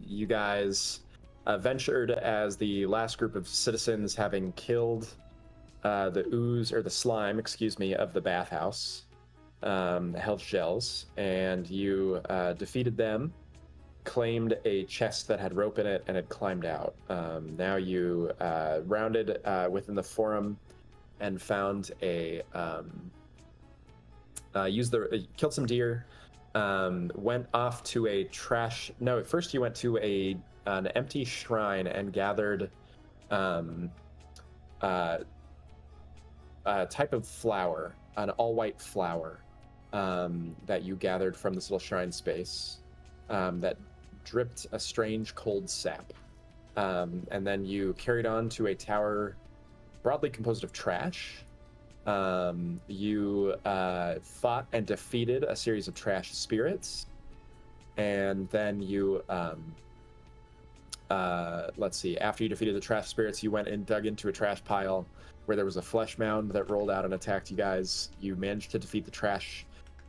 you guys ventured as the last group of citizens, having killed the ooze, or the slime, excuse me, of the bathhouse, the health gels, and you defeated them, claimed a chest that had rope in it, and had climbed out. Now you rounded within the forum and found a killed some deer, went off to a trash. No, first you went to an empty shrine and gathered a type of flower, an all-white flower that you gathered from this little shrine space that dripped a strange cold sap. And then you carried on to a tower broadly composed of trash. You fought and defeated a series of trash spirits. And then you, let's see, after you defeated the trash spirits, you went and dug into a trash pile where there was a flesh mound that rolled out and attacked you guys. You managed to defeat the trash,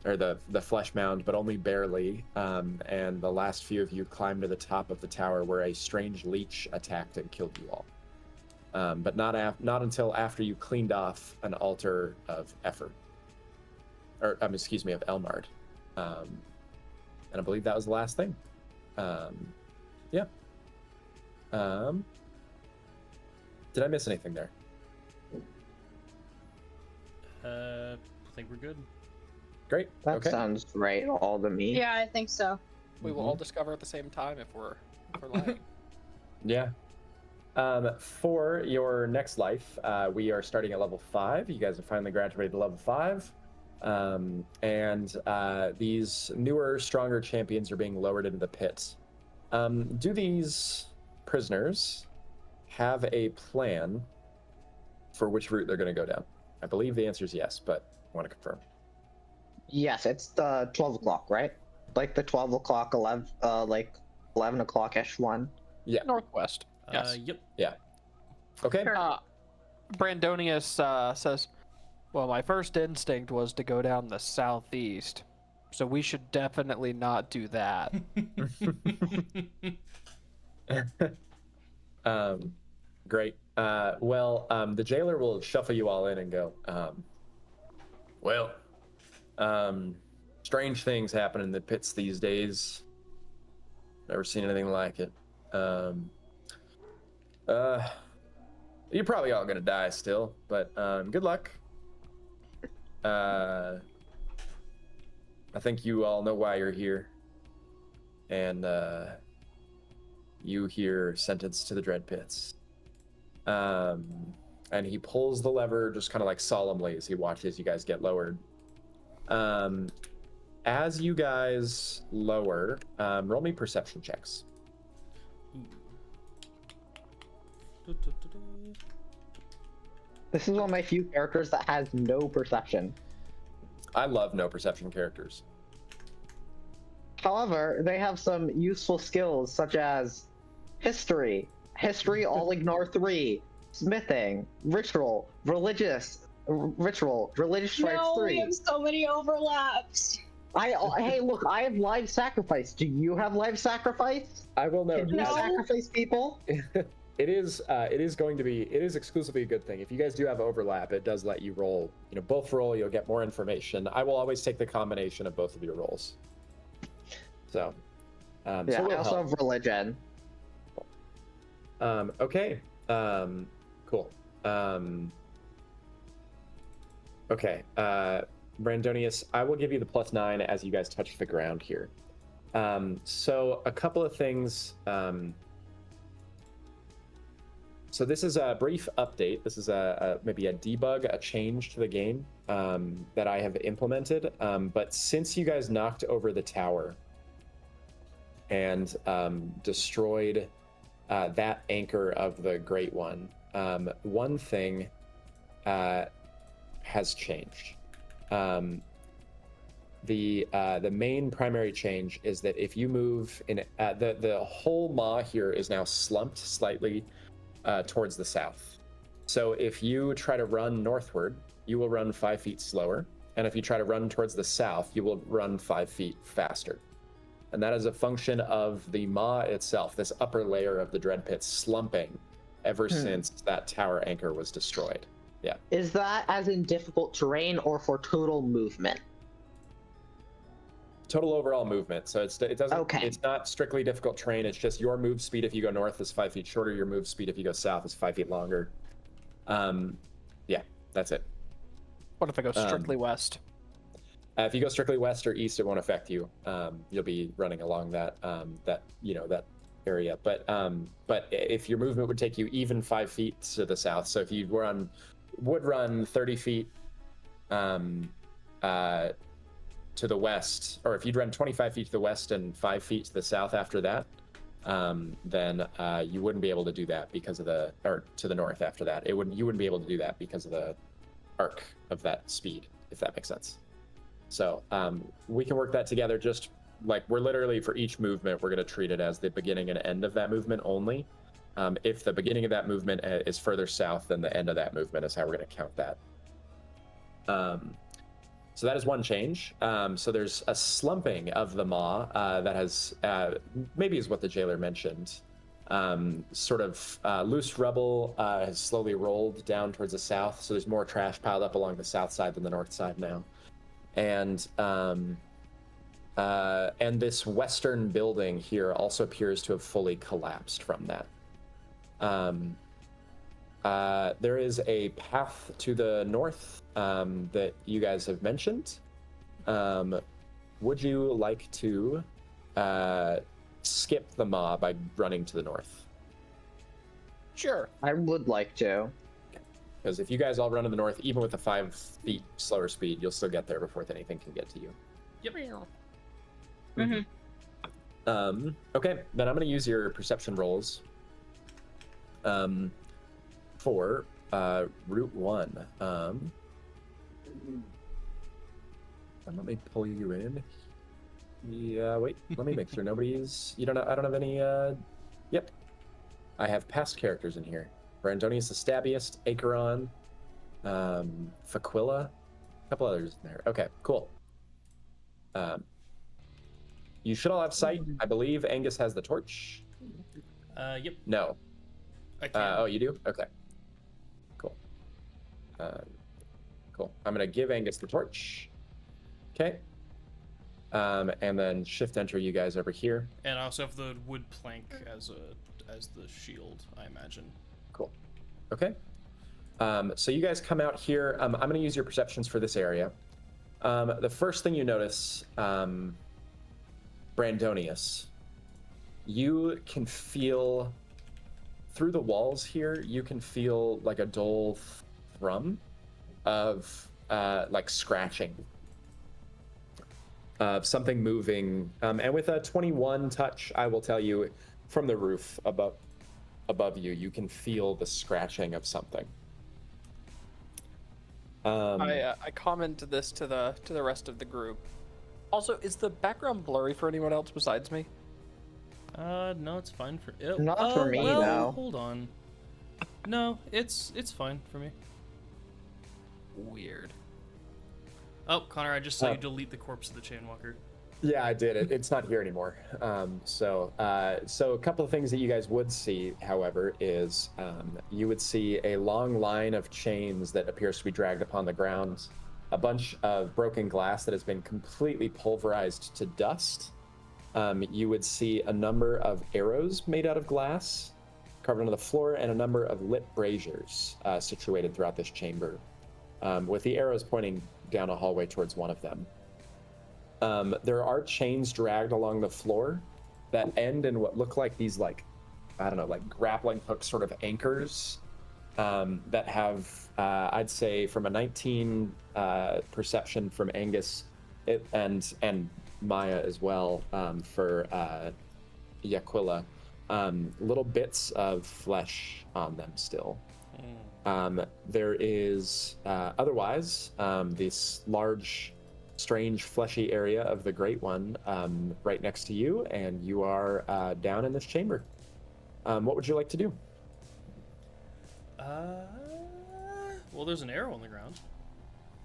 or the flesh mound, but only barely. And the last few of you climbed to the top of the tower where a strange leech attacked and killed you all. But not until after you cleaned off an altar of effort, or excuse me, of Elmard. And I believe that was the last thing. Yeah. Did I miss anything there? I think we're good. Great. That sounds right all to me. Yeah, I think so. We will all discover at the same time if we're lying. Yeah. For your next life, we are starting at level 5. You guys have finally graduated to level 5. And these newer, stronger champions are being lowered into the pit. Do these prisoners have a plan for which route they're going to go down? I believe the answer is yes, but I want to confirm. Yes, it's the 12 o'clock, right? Like the 12 o'clock, 11 o'clock-ish one. Yeah. Northwest. Yes. Yep. Yeah. Okay. Brandonius says, well, my first instinct was to go down the southeast, so we should definitely not do that. Great. The jailer will shuffle you all in and go, strange things happen in the pits these days. Never seen anything like it. You're probably all gonna die still, but good luck. I think you all know why you're here. And you here sentenced to the Dread Pits. And he pulls the lever just kind of like solemnly as he watches you guys get lowered. As you guys lower, roll me perception checks. This is one of my few characters that has no perception. I love no perception characters. However, they have some useful skills such as history, all ignore 3, smithing, ritual, religious strikes 3. No, we have so many overlaps. Hey, look, I have live sacrifice. Do you have live sacrifice? I will know. Can you sacrifice people? It is exclusively a good thing. If you guys do have overlap, it does let you roll. Both roll, you'll get more information. I will always take the combination of both of your rolls. So, I also have religion. Okay. Cool. Okay. Brandonius, I will give you the +9 as you guys touch the ground here. So a couple of things. So this is a brief update. This is maybe a debug, a change to the game that I have implemented. But since you guys knocked over the tower and destroyed that anchor of the Great One, one thing has changed. The main primary change is that if you move in, the whole maw here is now slumped slightly towards the south. So if you try to run northward, you will run 5 feet slower. And if you try to run towards the south, you will run 5 feet faster. and that is a function of the maw itself, this upper layer of the Dread Pits slumping ever since that tower anchor was destroyed. Yeah. Is that as in difficult terrain or for total movement? Total overall movement. So it doesn't. Okay. It's not strictly difficult terrain. It's just your move speed if you go north is 5 feet shorter. Your move speed if you go south is 5 feet longer. Yeah, that's it. What if I go strictly west? If you go strictly west or east, it won't affect you. You'll be running along that that area. But if your movement would take you even 5 feet to the south, so if you would run 30 feet to the west, or if you'd run 25 feet to the west and 5 feet to the south after that, then you wouldn't be able to do that because of or to the north after that. You wouldn't be able to do that because of the arc of that speed, if that makes sense. So we can work that together. Just like we're literally, for each movement, we're going to treat it as the beginning and end of that movement only. If the beginning of that movement is further south, then the end of that movement is how we're going to count that. So that is one change. So there's a slumping of the maw that has, maybe is what the jailer mentioned, sort of loose rubble has slowly rolled down towards the south. So there's more trash piled up along the south side than the north side now. And this western building here also appears to have fully collapsed from that. There is a path to the north that you guys have mentioned. Would you like to skip the maw by running to the north? Sure. I would like to. Because if you guys all run to the north, even with a 5 feet slower speed, you'll still get there before anything can get to you. Yep. Okay, then I'm going to use your perception rolls for Route 1. And let me pull you in. Yeah, wait, let me make sure nobody's... I don't have any... Yep. I have past characters in here. Brandonius the Stabbiest, Acheron, Faquilla, a couple others in there. Okay, cool. You should all have sight. I believe Angus has the torch. Yep. No. I can. Oh, you do? Okay. Cool. Cool. I'm gonna give Angus the torch. Okay. And then shift enter you guys over here. And I also have the wood plank as the shield, I imagine. Cool. Okay. So you guys come out here. I'm going to use your perceptions for this area. The first thing you notice, Brandonius, you can feel through the walls here. You can feel like a dull thrum of like scratching, of something moving. And with a 21 touch, I will tell you, from the roof above you, you can feel the scratching of something. I commented this to the rest of the group. Also, is the background blurry for anyone else besides me? No, it's fine for it. Not for me, well, though. Hold on. No, it's fine for me. Weird. Oh, Connor, I just saw you delete the corpse of the Chainwalker. Yeah, I did. It's not here anymore. So a couple of things that you guys would see, however, is you would see a long line of chains that appears to be dragged upon the ground, a bunch of broken glass that has been completely pulverized to dust. You would see a number of arrows made out of glass carved onto the floor, and a number of lit braziers situated throughout this chamber, with the arrows pointing down a hallway towards one of them. There are chains dragged along the floor that end in what look like these, like, I don't know, like grappling hook sort of anchors that have, I'd say, from a 19 perception from Angus and Maya as well, for Yaquilla, little bits of flesh on them still. There is otherwise this large, strange, fleshy area of the Great One right next to you, and you are down in this chamber. What would you like to do? Well, there's an arrow on the ground.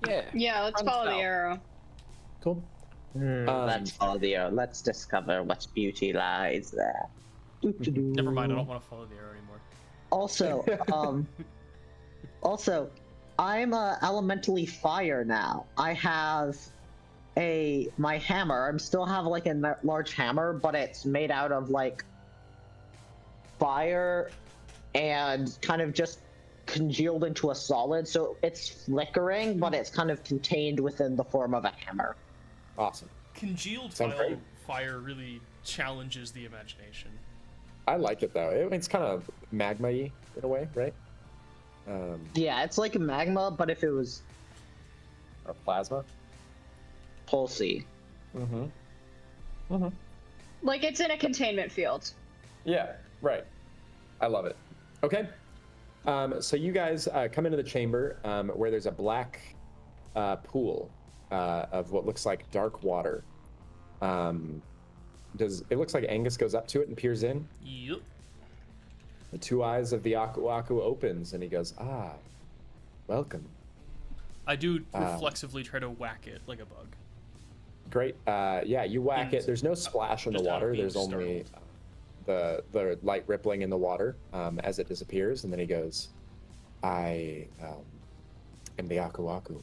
Yeah. Yeah, let's Run follow the south. arrow. Cool. Let's follow the arrow. Let's discover what beauty lies there. Never mind, I don't want to follow the arrow anymore. Also, I'm elementally fire now. I have my hammer. I still have like a large hammer, but it's made out of like fire and kind of just congealed into a solid. So it's flickering, but it's kind of contained within the form of a hammer. Awesome. Congealed Sounds great. fire really challenges the imagination. I like it though. It's kind of magma-y in a way, right? Yeah, it's like magma, but if it was Or plasma. pulsy. Like it's in a containment field. Yeah, right. I love it. Okay. So you guys come into the chamber where there's a black pool of what looks like dark water. It looks like Angus goes up to it and peers in? Yep. The two eyes of the Aku Aku opens and he goes, welcome. I do reflexively try to whack it like a bug. Great. Yeah, you whack And it. There's no splash in the just out of water. being There's only the light rippling in the water as it disappears. And then he goes, I am the Aku Aku.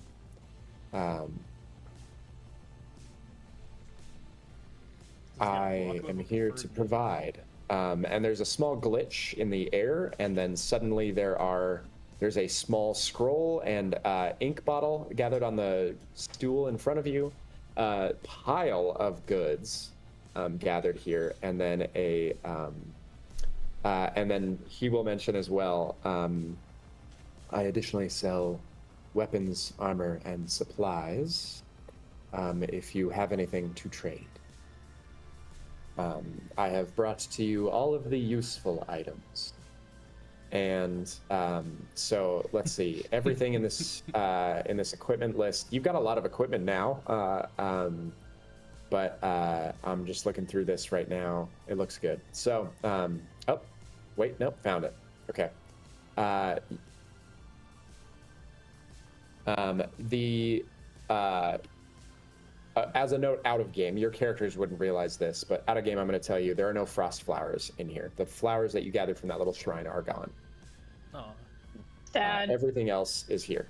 I am here to provide. And there's a small glitch in the air, and then suddenly there's a small scroll and ink bottle gathered on the stool in front of you, pile of goods gathered here, and then and then he will mention as well. I additionally sell weapons, armor, and supplies. If you have anything to trade. I have brought to you all of the useful items. And so let's see, everything in this equipment list. You've got a lot of equipment now, but I'm just looking through this right now. It looks good. So, oh, wait, nope, found it. Okay. As a note out of game, your characters wouldn't realize this, but out of game, I'm going to tell you there are no frost flowers in here. The flowers that you gathered from that little shrine are gone. Oh. Sad. Everything else is here.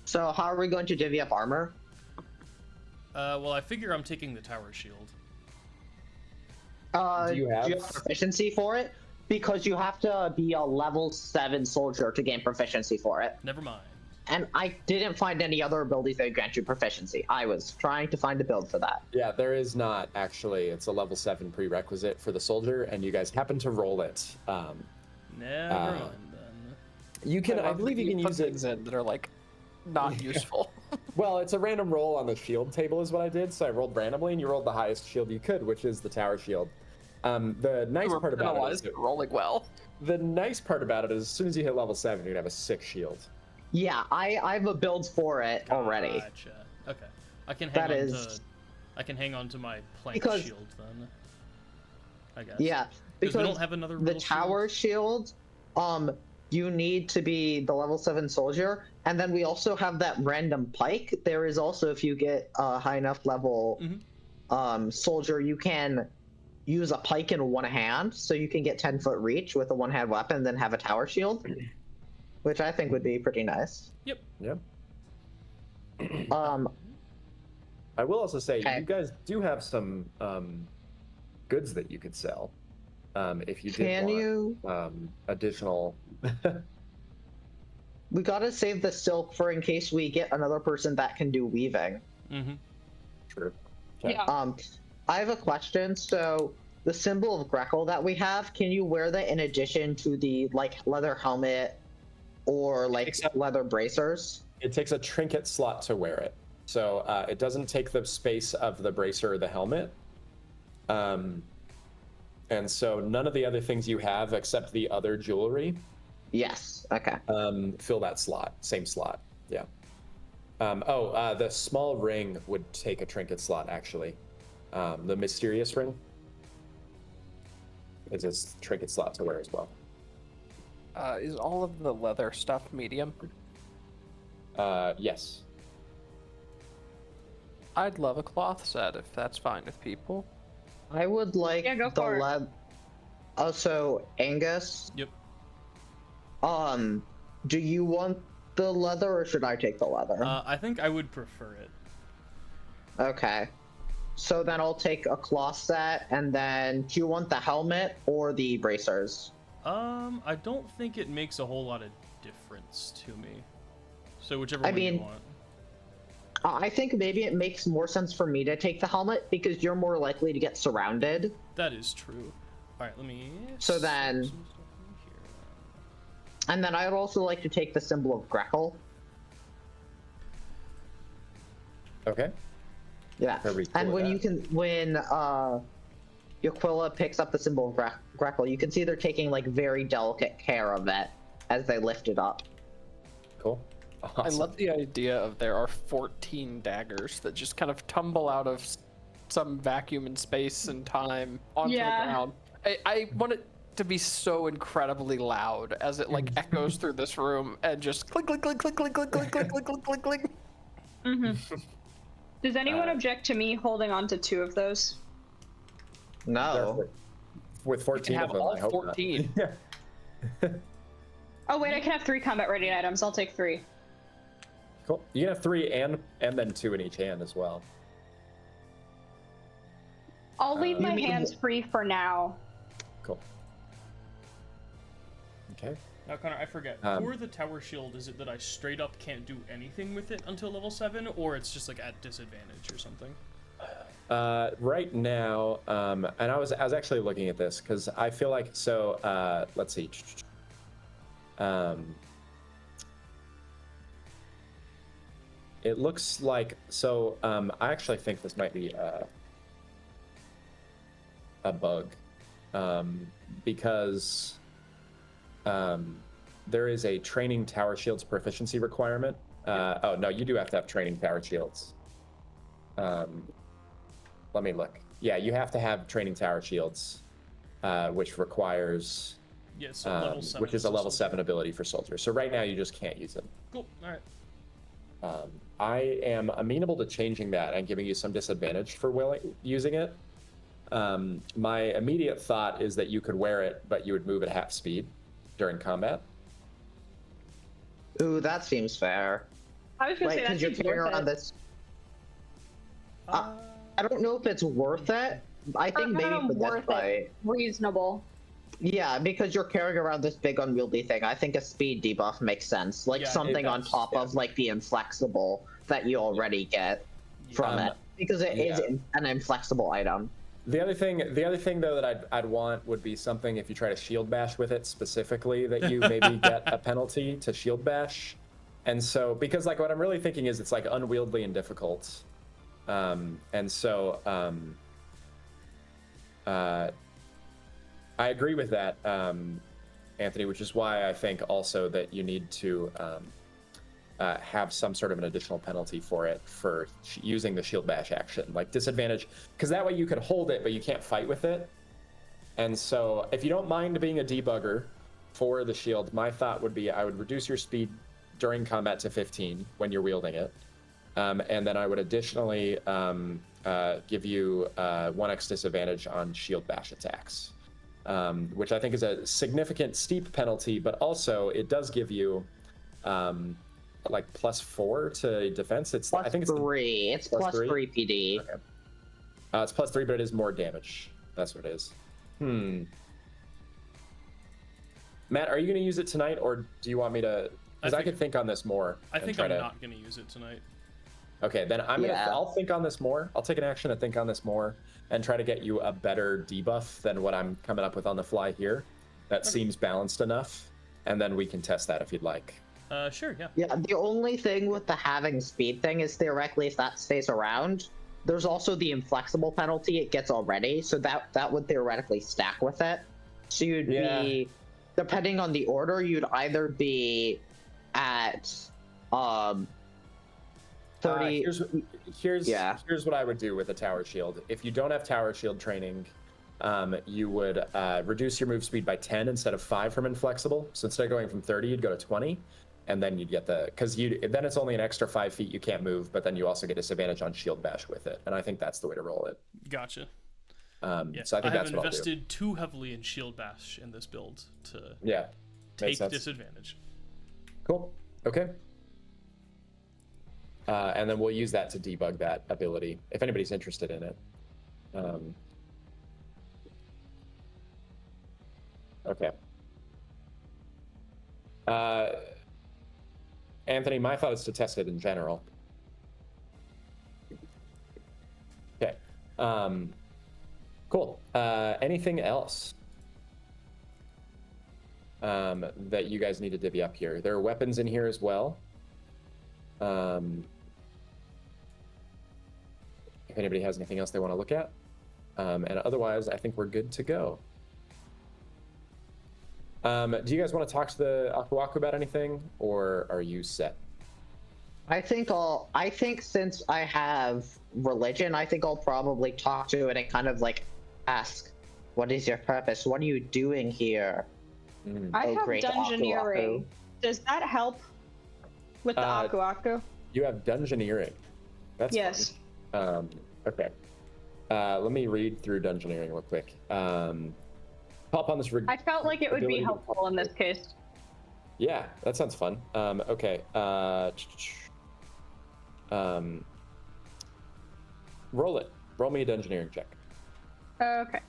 So how are we going to divvy up armor? Well, I figure I'm taking the tower shield. Do you have proficiency for it? Because you have to be a level 7 soldier to gain proficiency for it. Never mind. And I didn't find any other abilities that grant you proficiency. I was trying to find a build for that. Yeah, there is not actually. It's a level 7 prerequisite for the soldier, and you guys happen to roll it. Never mind then. You can, I believe you can use it. Things in that are like not useful. Well, it's a random roll on the shield table is what I did. So I rolled randomly, and you rolled the highest shield you could, which is the tower shield. The nice part about it is rolling well. the nice part about it is as soon as you hit level 7, you'd have a 6 shield. Yeah, I have a build for it already. Gotcha. Okay. I can hang on to my plank Because- shield then. I guess. Yeah, Because we because don't have another the real tower shield, you need to be the level 7 soldier, and then we also have that random pike. There is also, if you get a high enough level soldier, you can use a pike in one hand, so you can get 10-foot reach with a one-hand weapon, and then have a tower shield, which I think would be pretty nice. Yep. Yep. Um, I will also say Okay. you guys do have some goods that you could sell if you did Can want you? additional. We gotta save the silk for in case we get another person that can do weaving. Mm-hmm. True. Yeah. I have a question. So the symbol of Greco that we have, can you wear that in addition to the like leather helmet or like Except- leather bracers? It takes a trinket slot to wear it, so it doesn't take the space of the bracer or the helmet. And so none of the other things you have except the other jewelry Yes. Okay. fill that slot, same slot. Yeah. The small ring would take a trinket slot actually. The mysterious ring is a trinket slot to wear as well. Is all of the leather stuff medium? Yes. I'd love a cloth set if that's fine with people. I would like Yeah, go the for it. leather. Also, Angus. Yep. Do you want the leather or should I take the leather? I think I would prefer it. Okay. So then I'll take a cloth set, and then do you want the helmet or the bracers? I don't think it makes a whole lot of difference to me. So whichever I one you mean, want. I think maybe it makes more sense for me to take the helmet because you're more likely to get surrounded. That is true. All right, let me. So then- some stuff in here. And then I'd also like to take the symbol of Greckle. Okay. Yeah. Very cool And with when Yaquilla picks up the symbol of Greckle, you can see they're taking like very delicate care of it as they lift it up. Cool. Awesome. I love the idea of there are 14 daggers that just kind of tumble out of some vacuum in space and time onto Yeah. the ground. I want it to be so incredibly loud as it like echoes through this room and just click, click, click, click, click, click, click, click, click, click, click, click. Mm-hmm. Does anyone object to me holding on to 2 of those? No. With 14 have of them, all I hope 14. not. Yeah. Oh wait, I can have 3 combat ready items. I'll take 3. Cool. You can have 3 and then 2 in each hand as well. I'll leave You my mean- hands free for now. Cool. Okay. Now, Connor, I forget. For the tower shield, is it that I straight up can't do anything with it until level 7, or it's just like at disadvantage or something? Right now, and I was actually looking at this because I feel like let's see. It looks like I actually think this might be a bug, because there is a training tower shields proficiency requirement. Oh no, you do have to have training tower shields. Let me look. Yeah, you have to have training tower shields, which requires, Yeah, so level 7. which is a level 7 ability for soldiers. So right now you just can't use them. Cool. All right. I am amenable to changing that and giving you some disadvantage for using it. My immediate thought is that you could wear it, but you would move at half speed during combat. Ooh, that seems fair. I was gonna Like, say that because you're seems carrying worth around it. this. I don't know if it's worth it. I think maybe for this worth fight. it. Reasonable. Yeah, because you're carrying around this big unwieldy thing. I think a speed debuff makes sense. Like Yeah, something it on does, top yeah. of like the inflexible that you already get from it. Because it is an inflexible item. The other thing though that I'd want would be something if you try to shield bash with it specifically that you maybe get a penalty to shield bash. And so because like what I'm really thinking is it's like unwieldy and difficult. I agree with that, Anthony, which is why I think also that you need to have some sort of an additional penalty for it for using the shield bash action, like disadvantage, because that way you could hold it, but you can't fight with it. And so if you don't mind being a debugger for the shield, my thought would be I would reduce your speed during combat to 15 when you're wielding it. And then I would additionally give you 1x disadvantage on shield bash attacks, which I think is a significant steep penalty, but also it does give you like +4 to defense. I think it's 3. It's plus 3 PD. Okay. It's +3, but it is more damage. That's what it is. Matt, are you going to use it tonight, or do you want me to? Because I could think on this more. I think I'm not going to use it tonight. Okay, then I'll think on this more. I'll take an action to think on this more and try to get you a better debuff than what I'm coming up with on the fly here. That seems balanced enough, and then we can test that if you'd like. Sure, yeah. Yeah, the only thing with the having speed thing is theoretically if that stays around, there's also the inflexible penalty it gets already, so that would theoretically stack with it. So you'd be, depending on the order, you'd either be at 30. Here's what I would do with a tower shield. If you don't have tower shield training, you would reduce your move speed by 10 instead of 5 from inflexible. So instead of going from 30, you'd go to 20. and then you'd get because then it's only an extra 5 feet you can't move, but then you also get disadvantage on shield bash with it, and I think that's the way to roll it. Gotcha. So I think that's what I'll do. I have invested too heavily in shield bash in this build to take disadvantage. Cool. Okay. And then we'll use that to debug that ability if anybody's interested in it. Okay. Anthony, my thought is to test it in general. Okay. Cool. Anything else that you guys need to divvy up here? There are weapons in here as well. If anybody has anything else they want to look at. And otherwise, I think we're good to go. Do you guys want to talk to the Aku Aku about anything, or are you set? I think since I have religion, I think I'll probably talk to it and kind of like ask, what is your purpose? What are you doing here? I have dungeoneering. Does that help with the Aku Aku? You have dungeoneering. That's yes. Fun. Okay. Let me read through dungeoneering real quick. Pop on this. I felt like it would be helpful in this case. Yeah, that sounds fun. Okay. Roll it. Roll me a dungeoneering check. Okay.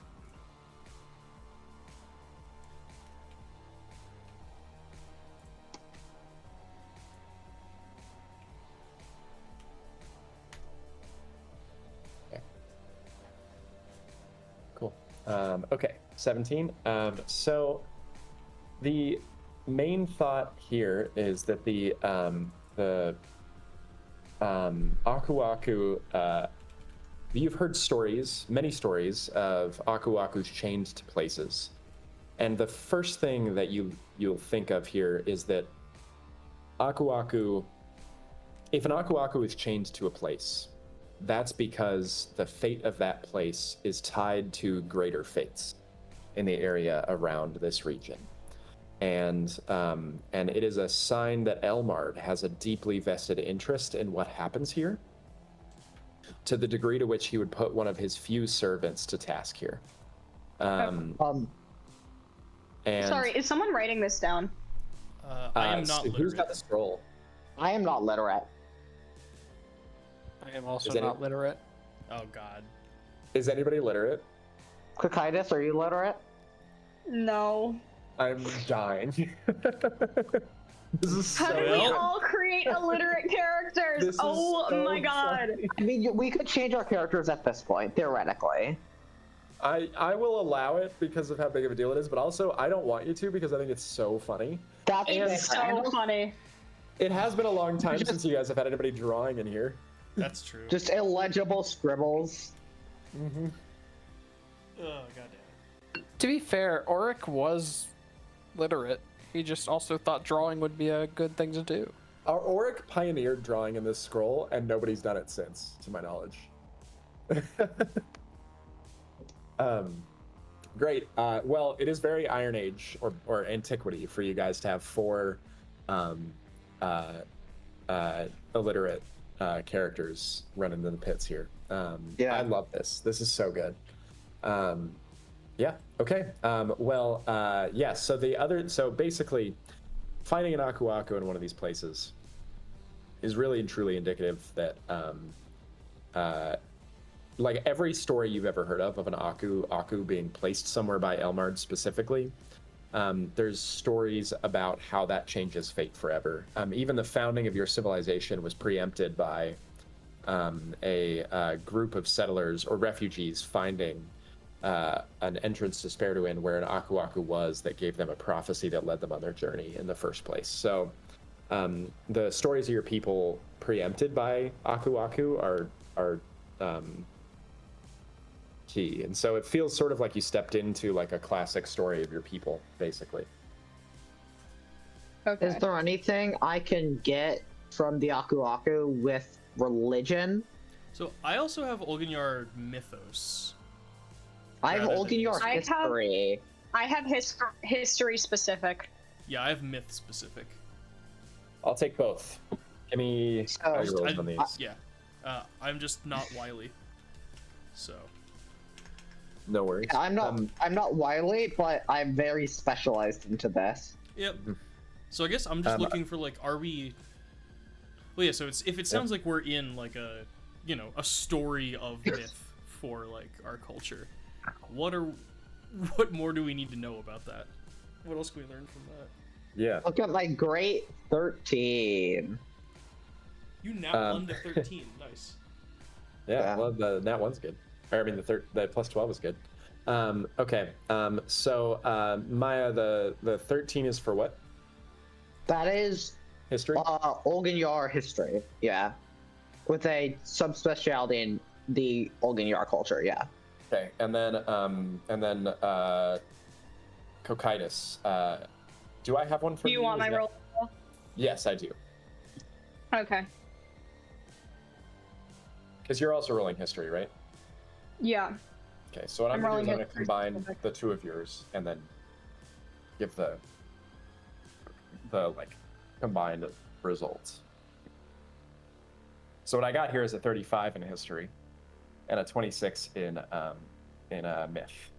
Cool. Okay, 17. So the main thought here is that the Aku Aku, you've heard stories, many stories of Aku Aku's chained to places. And the first thing that you'll think of here is that Aku Aku, if an Aku Aku is chained to a place, that's because the fate of that place is tied to greater fates in the area around this region. And it is a sign that Elmard has a deeply vested interest in what happens here, to the degree to which he would put one of his few servants to task here. And sorry, is someone writing this down? I am not literate. Who's got the scroll? I am not literate. I am also not literate. Oh god. Is anybody literate? Cocytus, are you literate? No. I'm dying. This is How do we all create illiterate characters? Oh so my god. Funny. I mean, we could change our characters at this point, theoretically. I will allow it because of how big of a deal it is, but also I don't want you to because I think it's so funny. It's so funny. It has been a long time since you guys have had anybody drawing in here. That's true. Just illegible scribbles. Mm-hmm. Oh goddamn. To be fair, Auric was literate. He just also thought drawing would be a good thing to do. Our Auric pioneered drawing in this scroll, and nobody's done it since, to my knowledge. Great. Well, it is very Iron Age or Antiquity for you guys to have 4 illiterate characters running in the pits here. I love this. This is so good. Yeah. Okay. So basically, finding an Aku Aku in one of these places is really and truly indicative that, like every story you've ever heard of an Aku being placed somewhere by Elmard specifically, there's stories about how that changes fate forever. Even the founding of your civilization was preempted by a group of settlers or refugees finding an entrance to Spiriduin where an Aku Aku was that gave them a prophecy that led them on their journey in the first place. So the stories of your people preempted by Aku Aku are key. And so it feels sort of like you stepped into like a classic story of your people, basically. Okay. Is there anything I can get from the Aku Aku with religion? So I also have Olginyar Mythos. I have Olginyar History. I have history specific. Yeah, I have myth specific. I'll take both. Give me how you rolls on these. Yeah. I'm just not wily. So. No worries. Yeah, I'm not wily, but I'm very specialized into this. Yep. So I guess I'm just looking for like, are we? Well, yeah. So if it sounds like we're in like a, a story of myth for like our culture, what more do we need to know about that? What else can we learn from that? Yeah. Look at my great 13. You now won the 13. Nice. Yeah. Well, the nat one's good. Or I mean, the plus 12 is good. Okay. So Maya, the 13 is for what? That is history. Olganyar history. Yeah, with a subspecialty in the Olganyar culture. Yeah. Okay, and then Cocytus. Do I have one for you? Do you want my roll? Yes, I do. Okay. Because you're also rolling history, right? Yeah. Okay, so what I'm going to do is I'm going to combine the two of yours and then give the like combined results. So what I got here is a 35 in history and a 26 in myth.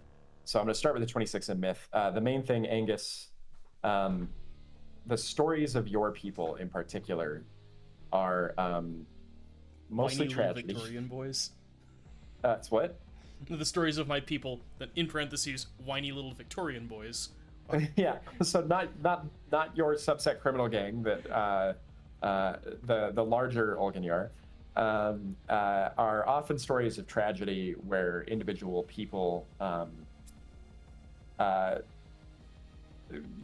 So I'm going to start with the 26 in myth. The main thing, Angus, the stories of your people in particular are mostly tragedy. Victorian boys. It's what? The stories of my people, that in parentheses, whiny little Victorian boys. Yeah, so not your subset criminal gang that the larger Olganyar are often stories of tragedy where individual people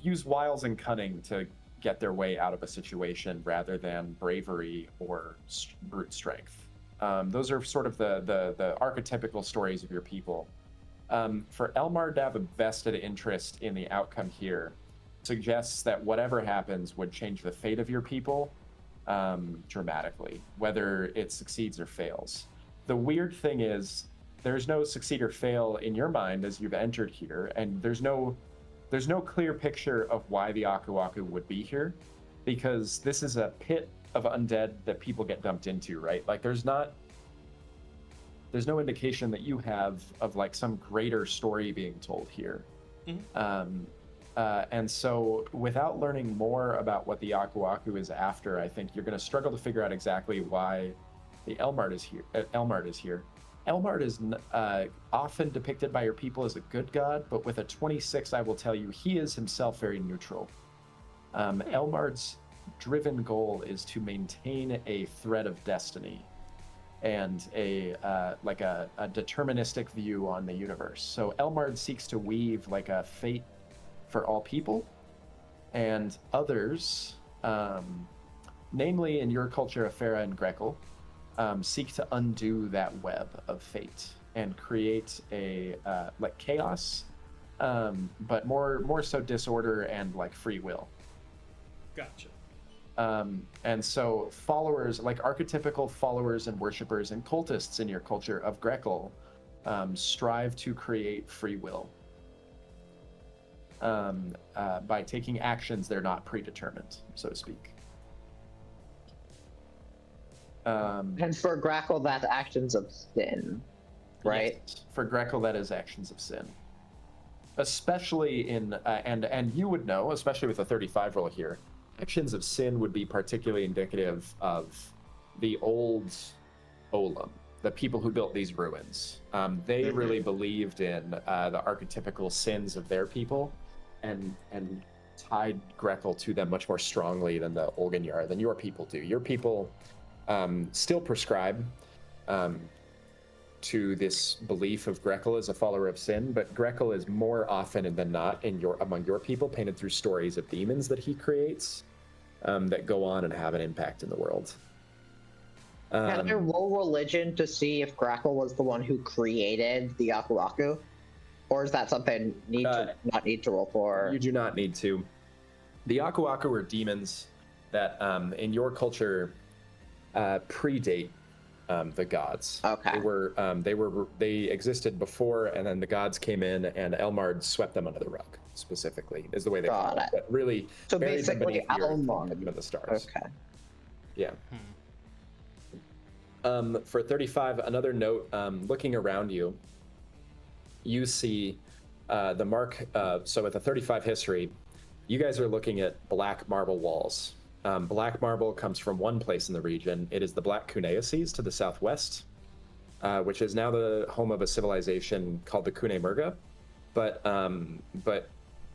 use wiles and cunning to get their way out of a situation rather than bravery or brute strength. Those are sort of the archetypical stories of your people. For Elmar to have a vested interest in the outcome here suggests that whatever happens would change the fate of your people dramatically, whether it succeeds or fails. The weird thing is there's no succeed or fail in your mind as you've entered here, and there's no clear picture of why the Aku Aku would be here, because this is a pit of undead that people get dumped into, right? Like there's no indication that you have of like some greater story being told here. Mm-hmm. And so without learning more about what the Aku Aku is after, I think you're going to struggle to figure out exactly why the Elmard is here. Elmard is often depicted by your people as a good god, but with a 26, I will tell you, he is himself very neutral. Elmard's driven goal is to maintain a thread of destiny and a deterministic view on the universe. So Elmard seeks to weave like a fate for all people and others, namely in your culture, Farah and Grekel, seek to undo that web of fate and create a like chaos, but more so disorder and like free will. Gotcha. And so followers, like archetypical followers and worshippers and cultists in your culture of Grekel, strive to create free will by taking actions they're not predetermined, so to speak. And for Grekel, that's actions of sin, right? Yes. For Grekel, that is actions of sin. Especially in, and you would know, especially with the 35 roll here, actions of sin would be particularly indicative of the old Olam, the people who built these ruins. They really believed in the archetypical sins of their people and tied Grekel to them much more strongly than the Olganyar, than your people do. Your people still prescribe to this belief of Grekel as a follower of sin, but Grekel is more often than not among your people painted through stories of demons that he creates that go on and have an impact in the world. Can I roll religion to see if Grekel was the one who created the Aku Aku? Or is that something not need to roll for? You do not need to. The Aku Aku are demons that in your culture predate the gods. Okay. They existed before, and then the gods came in, and Elmard swept them under the rug. Specifically, is the way they call it. But really, so buried them basically, beneath the earth and Elmard. put them in the stars. Okay. Yeah. For 35, another note. Looking around you, you see the mark. So with a 35 history, you guys are looking at black marble walls. Black marble comes from one place in the region. It is the Black Cuneaces to the southwest, which is now the home of a civilization called the Cunemurga. But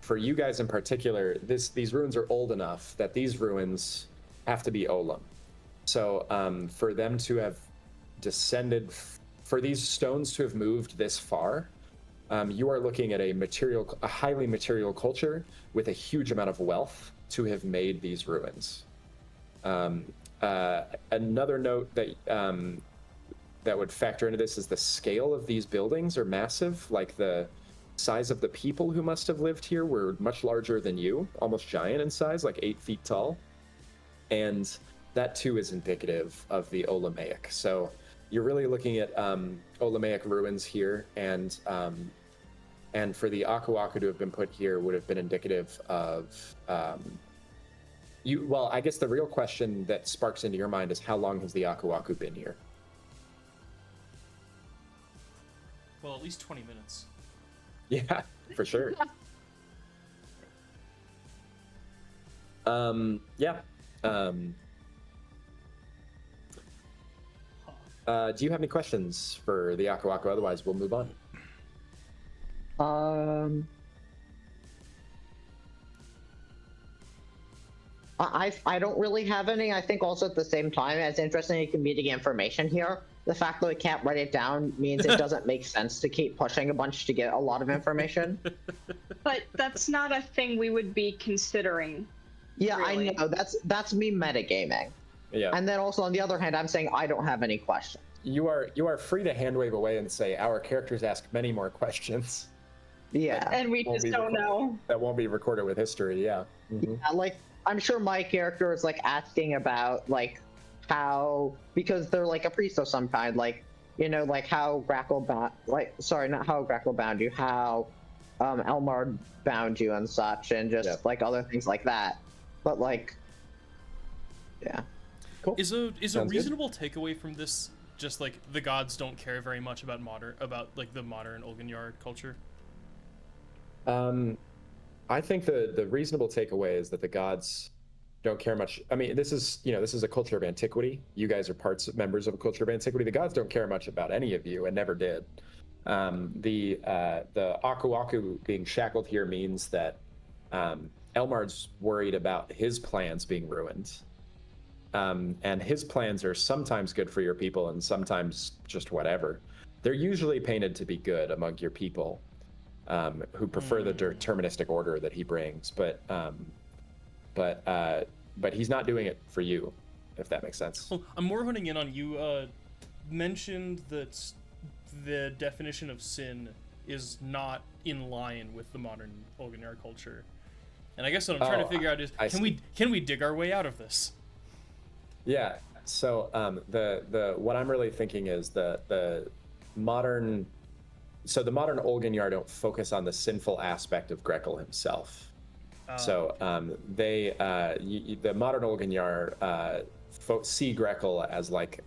for you guys in particular, these ruins are old enough that these ruins have to be Olam. So for them to have descended, for these stones to have moved this far, you are looking at a highly material culture with a huge amount of wealth to have made these ruins. Another note that would factor into this is the scale of these buildings are massive. Like the size of the people who must have lived here were much larger than you, almost giant in size, like 8 feet tall. And that too is indicative of the Olamaic. So you're really looking at Olamaic ruins here, and for the Aku Aku to have been put here would have been indicative of well, I guess the real question that sparks into your mind is how long has the Aku Aku been here? Well, at least 20 minutes. Yeah, for sure. Yeah. Do you have any questions for the Aku Aku? Otherwise, we'll move on. I don't really have any. I think also at the same time, as interesting as comedic information here, the fact that we can't write it down means it doesn't make sense to keep pushing a bunch to get a lot of information. But that's not a thing we would be considering. Yeah, really. I know. That's me metagaming. Yeah. And then also on the other hand, I'm saying I don't have any questions. You are free to hand wave away and say our characters ask many more questions. Yeah. And we just don't know. That won't be recorded with history. Yeah. Mm-hmm. Yeah, like I'm sure my character is like asking about like how, because they're like a priest of some kind, like, you know, like how Grackle bound, like, sorry, not how Grackle bound you, how Elmard bound you and such, and just like other things like that. But like, yeah. Cool. Is a Sounds reasonable takeaway from this just like the gods don't care very much about like the modern Olganyar culture? I think the reasonable takeaway is that the gods don't care much. I mean, this is a culture of antiquity. You guys are members of a culture of antiquity. The gods don't care much about any of you and never did. The Aku Aku being shackled here means that Elmard's worried about his plans being ruined. And his plans are sometimes good for your people and sometimes just whatever. They're usually painted to be good among your people. Who prefer the deterministic order that he brings, but he's not doing it for you, if that makes sense. Well, I'm more honing in on you. Mentioned that the definition of sin is not in line with the modern Olganyar culture, and I guess what I'm trying to figure out is can we dig our way out of this? Yeah. So the what I'm really thinking is the modern. So the modern Olganyar don't focus on the sinful aspect of Grekel himself. So the modern Olganyar see Grekel as like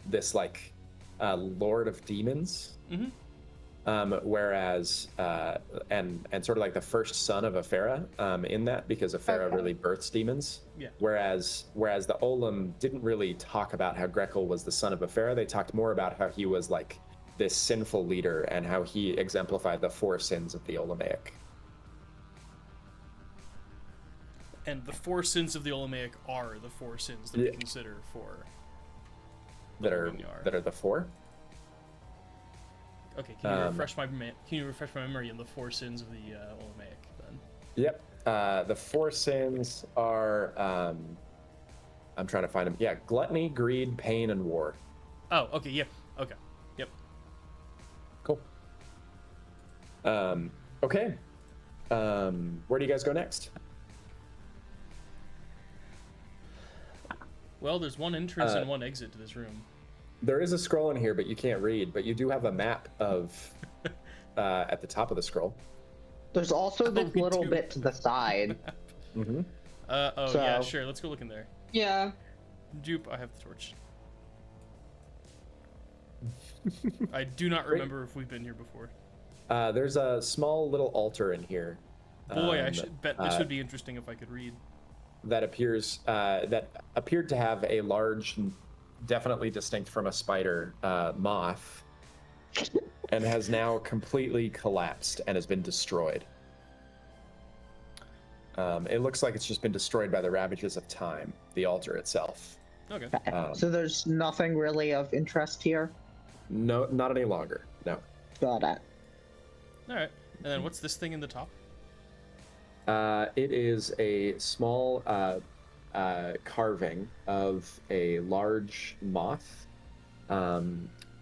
this like lord of demons, whereas and sort of like the first son of Afera in that, because Afera really births demons. Yeah. Whereas the Olam didn't really talk about how Grekel was the son of Afera. They talked more about how he was like this sinful leader and how he exemplified the 4 sins of the Olamaic. And the 4 sins of the Olamaic are the 4 sins that we consider for that are the 4. Okay, can you refresh my memory on the 4 sins of the Olamaic then? Yep. The 4 sins are I'm trying to find them. Yeah, gluttony, greed, pain, and war. Oh, okay, yeah. Okay. Yep. Cool. Okay. Where do you guys go next? Well, there's one entrance and one exit to this room. There is a scroll in here, but you can't read. But you do have a map of at the top of the scroll. There's also this little bit to the side. Mm-hmm. Yeah, sure. Let's go look in there. Yeah. Jupe, I have the torch. I do not remember if we've been here before. There's a small little altar in here. Boy, I should bet this would be interesting if I could read. That appeared to have a large, definitely distinct from a spider, moth, and has now completely collapsed and has been destroyed. It looks like it's just been destroyed by the ravages of time, the altar itself. Okay. So there's nothing really of interest here? No, not any longer. No. Got it. All right. And then what's this thing in the top? It is a small carving of a large moth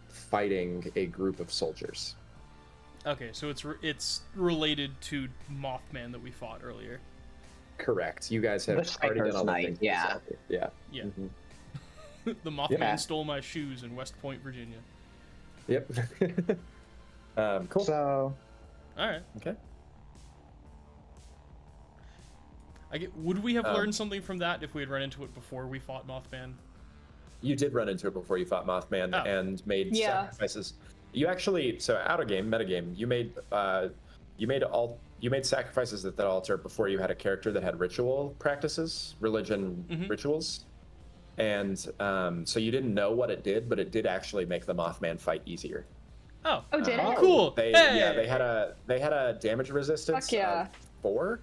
fighting a group of soldiers. Okay, so it's related to Mothman that we fought earlier. Correct. You guys have already done all the things. Yeah. Yeah. Yeah. Mm-hmm. The Mothman stole my shoes in West Point, Virginia. Yep. Cool. So. All right. Okay. Would we have learned something from that if we had run into it before we fought Mothman? You did run into it before you fought Mothman and made sacrifices. You actually, metagame, you made sacrifices at that altar before you had a character that had ritual practices, rituals. And so you didn't know what it did, but it did actually make the Mothman fight easier. Oh, did it? Cool. Yeah, they had a damage resistance of 4.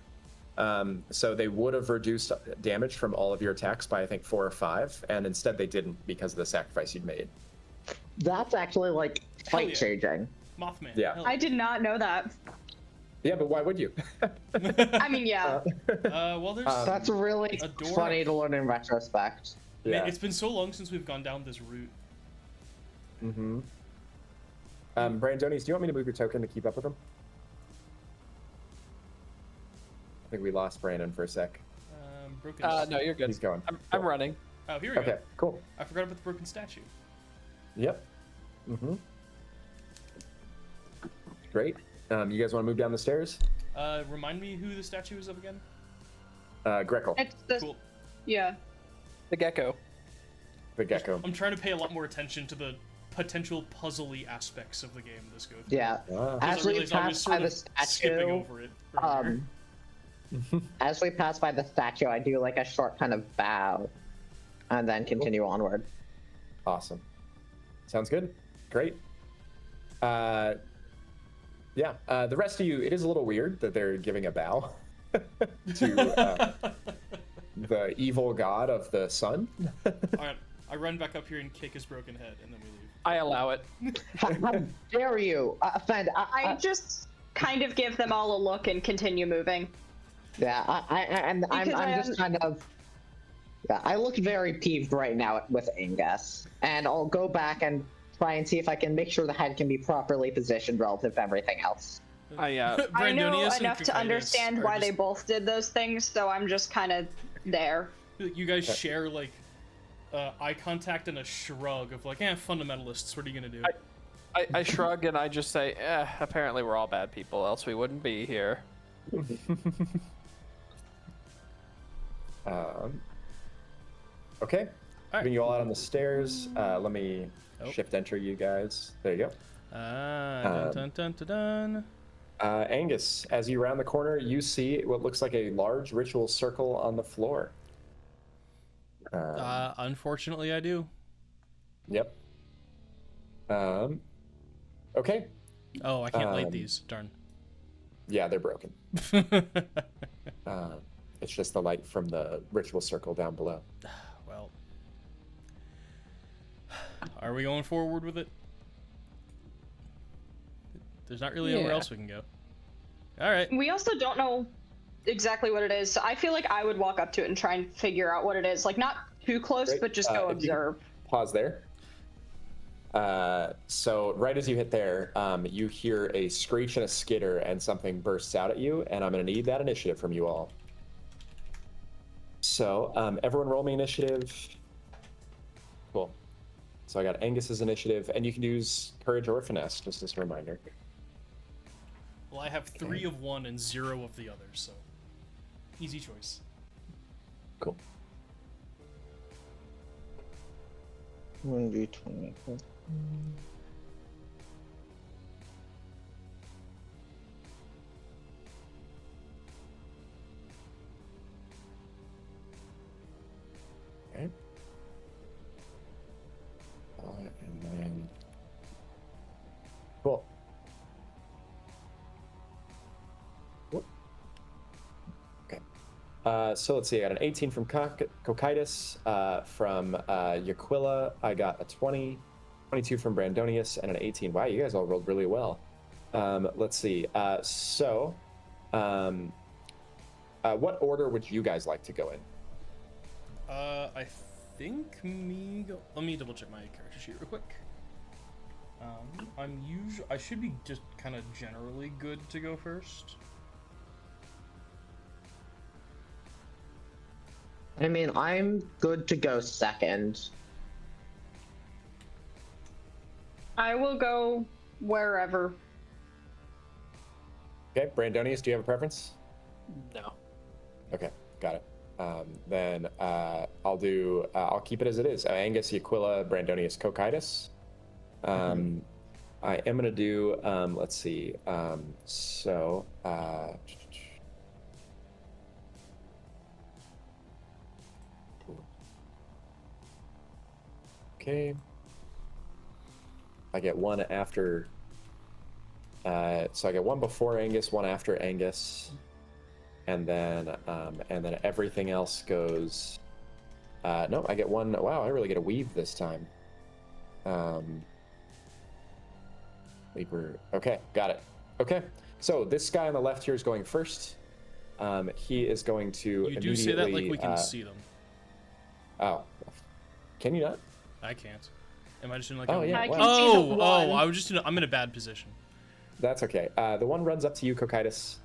So they would have reduced damage from all of your attacks by I think 4 or 5, and instead they didn't because of the sacrifice you'd made. That's actually like fight changing. Mothman. Yeah. I did not know that. Yeah, but why would you? I mean, yeah. Well, there's That's really a door. funny to learn in retrospect. Yeah. Man, it's been so long since we've gone down this route. Mm-hmm. Brandonis, do you want me to move your token to keep up with him? I think we lost Brandon for a sec. Broken. No, you're good. He's going. I'm running. Oh, here we go. Okay, cool. I forgot about the broken statue. Yep. Mm-hmm. Great. You guys want to move down the stairs? Remind me who the statue is of again? Greco. It's the, Cool. Yeah. The gecko. The gecko. I'm trying to pay a lot more attention to the potential puzzly aspects of the game this go through. Yeah. As we pass by the skipping statue, over it earlier. as we pass by the statue, I do like a short kind of bow, and then continue onward. Awesome. Sounds good. Great. The rest of you, it is a little weird that they're giving a bow to the evil god of the sun. Alright, I run back up here and kick his broken head, and then we leave. I allow it. How dare you offend? I just kind of give them all a look and continue moving. Yeah, I'm just kind of. Yeah, I look very peeved right now with Angus, and I'll go back and try and see if I can make sure the head can be properly positioned relative to everything else. I know enough to understand why they both did those things, so I'm just kind of there. You guys share like eye contact and a shrug of like, fundamentalists. What are you gonna do? I shrug and I just say, apparently we're all bad people, else we wouldn't be here. Okay. Moving you all out on the stairs. Let me shift enter you guys. There you go. Dun dun dun dun dun. Angus, as you round the corner, you see what looks like a large ritual circle on the floor. Unfortunately, I do. Yep. Okay. Oh, I can't light these. Darn. Yeah, they're broken. It's just the light from the ritual circle down below. Well, are we going forward with it? There's not really anywhere else we can go. All right. We also don't know exactly what it is, so I feel like I would walk up to it and try and figure out what it is. Like, not too close, but just go observe. Pause there. So right as you hit there, you hear a screech and a skitter, and something bursts out at you, and I'm going to need that initiative from you all. So everyone roll me initiative. Cool. So I got Angus's initiative, and you can use courage or finesse, just as a reminder. Well, I have 3 of one and 0 of the other, so easy choice. Cool. 1d20. Okay. And then... Cool. Whoop. Okay. So let's see, I got an 18 from Cocytus. From Yaquilla, I got a 20. 22 from Brandonius, and an 18. Wow, you guys all rolled really well. Let's see. What order would you guys like to go in? I think me go... Let me double check my character sheet real quick. I should be just kind of generally good to go first. I mean, I'm good to go second. I will go wherever. Okay, Brandonius, do you have a preference? No. Okay, got it. Then I'll keep it as it is. Angus, Yaquilla, Brandonius, Cocytus. I am gonna do, let's see. Okay. I get one after. So I get one before Angus, one after Angus, and then everything else goes. No, I get one. Wow, I really get a weave this time. Okay, got it. Okay, so this guy on the left here is going first. He is going to. You immediately, do say that like we can see them. Oh, can you not? I can't. Am I just in like? Oh, yeah. I wow. can see the one. I was just I'm in a bad position. That's okay. The one runs up to you, Cocytus,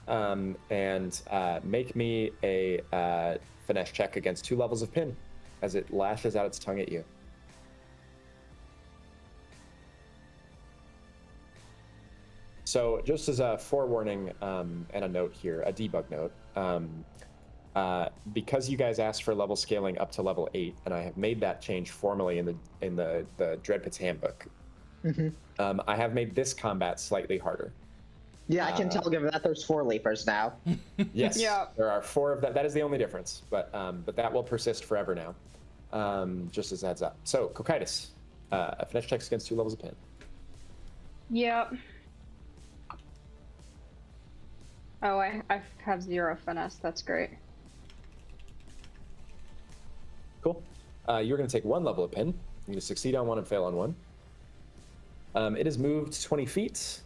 and make me a finesse check against 2 levels of pin as it lashes out its tongue at you. So just as a forewarning and a note here, a debug note, because you guys asked for level scaling up to level 8, and I have made that change formally in the Dread Pits handbook. I have made this combat slightly harder. Yeah, I can tell given that there's 4 leapers now. Yes, Yeah. there are 4 of that. That is the only difference, but that will persist forever now. Just as a heads up. So, Cocytus, finesse checks against 2 levels of pin. Yep. Oh, I have 0 finesse. That's great. Cool. You're going to take 1 level of pin. You're going to succeed on 1 and fail on 1. It has moved 20 feet.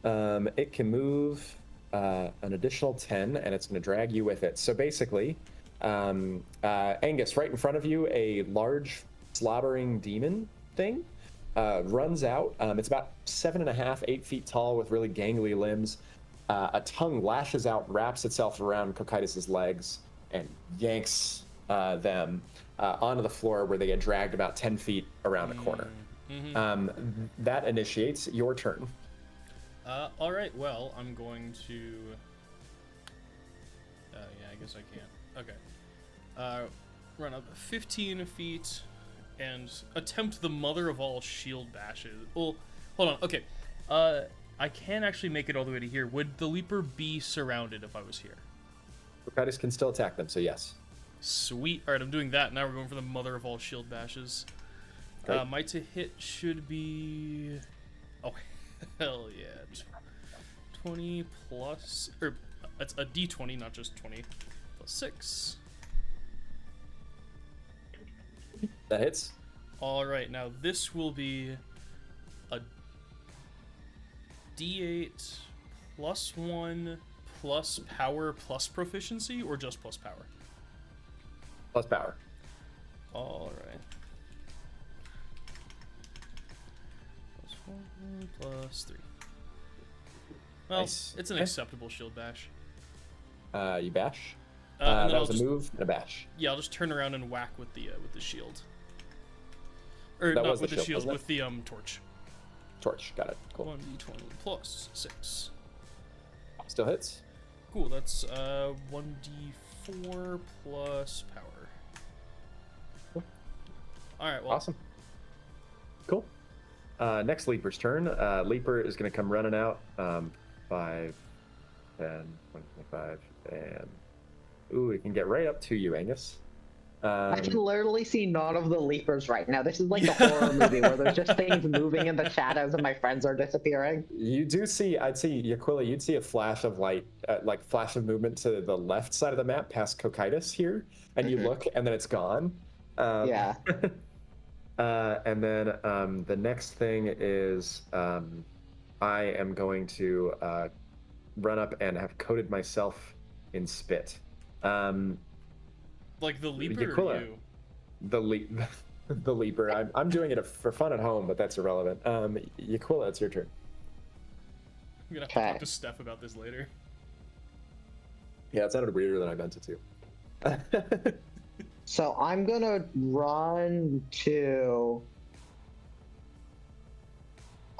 It can move an additional 10, and it's going to drag you with it. So basically, Angus, right in front of you, a large slobbering demon thing runs out. It's about 7.5, 8 feet tall with really gangly limbs. A tongue lashes out, wraps itself around Cocytus's legs, and yanks them onto the floor, where they get dragged about 10 feet around a corner. That initiates your turn. All right. Well, I'm going to. Yeah, I guess I can't. Okay. Run up 15 feet and attempt the mother of all shield bashes. Well, hold on. Okay. I can actually make it all the way to here. Would the leaper be surrounded if I was here? Cocytus can still attack them, so yes. Sweet. All right, I'm doing that. Now we're going for the mother of all shield bashes. My to hit should be... Oh, hell yeah. 20 plus... Or, that's a d20, not just 20. Plus 6. That hits. All right, now this will be a d8 plus 1 plus power plus proficiency, or just plus power? Plus power. All right. Plus 1 plus 3. Well, Nice. it's an Okay. acceptable shield bash. You bash. And then That I'll was just, a move and a bash. yeah, I'll just turn around and whack with the shield. Or That not was with the the shield, shield, wasn't with the torch. Torch, got it. Cool. 1d20 plus 6. Still hits. Cool, that's 1d4 plus power. Cool. Alright, well. Awesome. Cool. Next Leaper's turn. Leaper is going to come running out. 5, 10, 25, and... Ooh, it can get right up to you, Angus. I can literally see none of the leapers right now. This is like a horror movie where there's just things moving in the shadows and my friends are disappearing. You do see, I'd say, Yaquilla, you'd see a flash of light, like flash of movement to the left side of the map past Cocytus here, and you look, and then it's gone. Yeah. And then the next thing is I am going to run up and have coated myself in spit. Like the leaper Yaquilla, or you? The leaper. I'm doing it for fun at home, but that's irrelevant. Yaquilla, it's your turn. I'm gonna have to talk to Steph about this later. Yeah, it sounded weirder than I meant it to. So I'm gonna run to,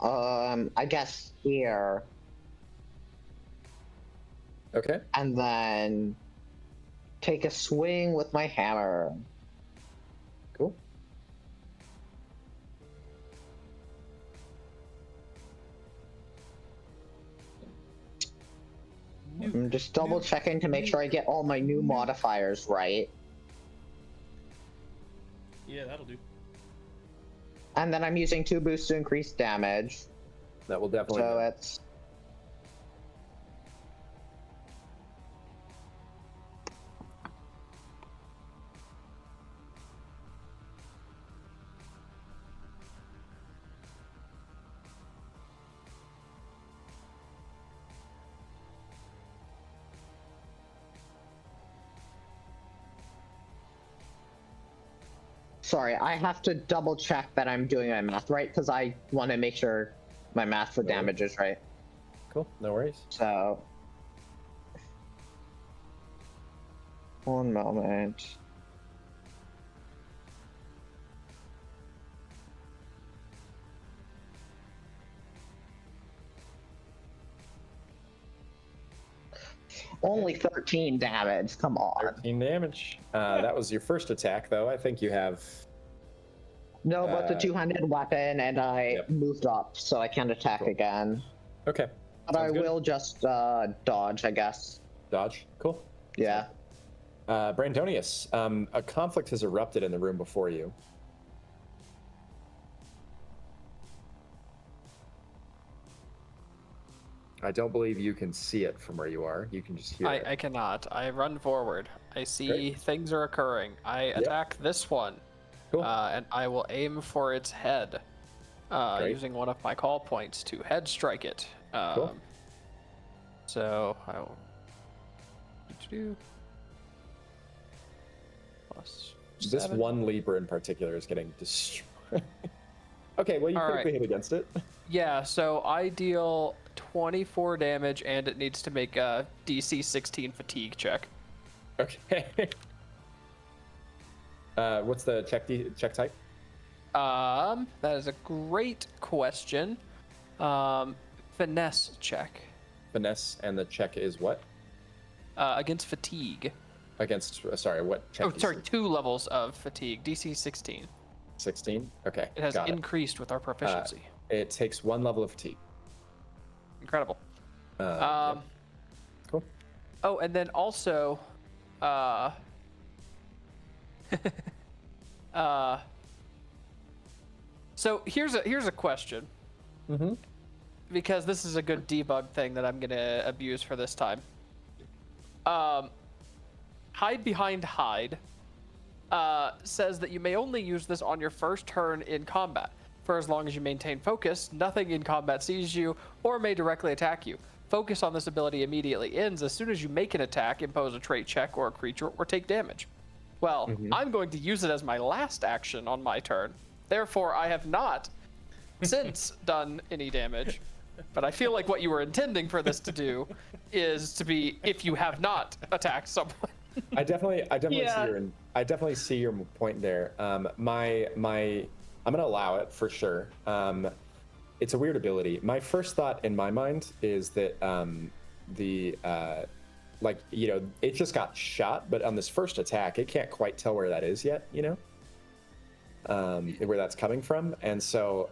I guess here. Okay. And then take a swing with my hammer. Cool. I'm just double checking to make sure I get all my new modifiers right. Yeah, that'll do. And then I'm using 2 boosts to increase damage. That will definitely. So it's. Sorry, I have to double check that I'm doing my math right because I want to make sure my math for damage is right. Cool, no worries. So, one moment. Only 13 damage. Come on. 13 damage. That was your first attack, though. I think you have. No, but the two-handed weapon, and I Yep. moved up, so I can't attack Cool. again. Okay. But I Sounds good. will just dodge, I guess. Dodge. Cool. Yeah. Brandonius, a conflict has erupted in the room before you. I don't believe you can see it from where you are. You can just hear it. I cannot. I run forward. I see Great. things are occurring. I attack this one. Cool. And I will aim for its head. Great. Using one of my call points to head strike it. Cool. So I will do plus This 7. one leaper in particular is getting destroyed. Okay, well, you All critically right. hit against it. Yeah, so I deal 24 damage, and it needs to make a DC 16 fatigue check. Okay. What's the check type? That is a great question. Finesse check. Finesse, and the check is what? Against fatigue. Against, sorry, what check? Oh, sorry, 2 levels of fatigue. DC 16. 16? Okay, It has got it. increased with our proficiency. It takes 1 level of fatigue. Incredible. Yep. Cool. Oh, and then also, so here's a question. Mm-hmm. Because this is a good debug thing that I'm gonna abuse for this time. Hide behind hide says that you may only use this on your first turn in combat. For as long as you maintain focus, nothing in combat sees you or may directly attack you. Focus on this ability immediately ends as soon as you make an attack, impose a trait check or a creature, or take damage. Well, I'm going to use it as my last action on my turn. Therefore, I have not since done any damage. But I feel like what you were intending for this to do is to be if you have not attacked someone. I definitely Yeah. see your point there. My I'm gonna allow it for sure. It's a weird ability. My first thought in my mind is that like, you know, it just got shot, but on this first attack, it can't quite tell where that is yet, you know, where that's coming from, and so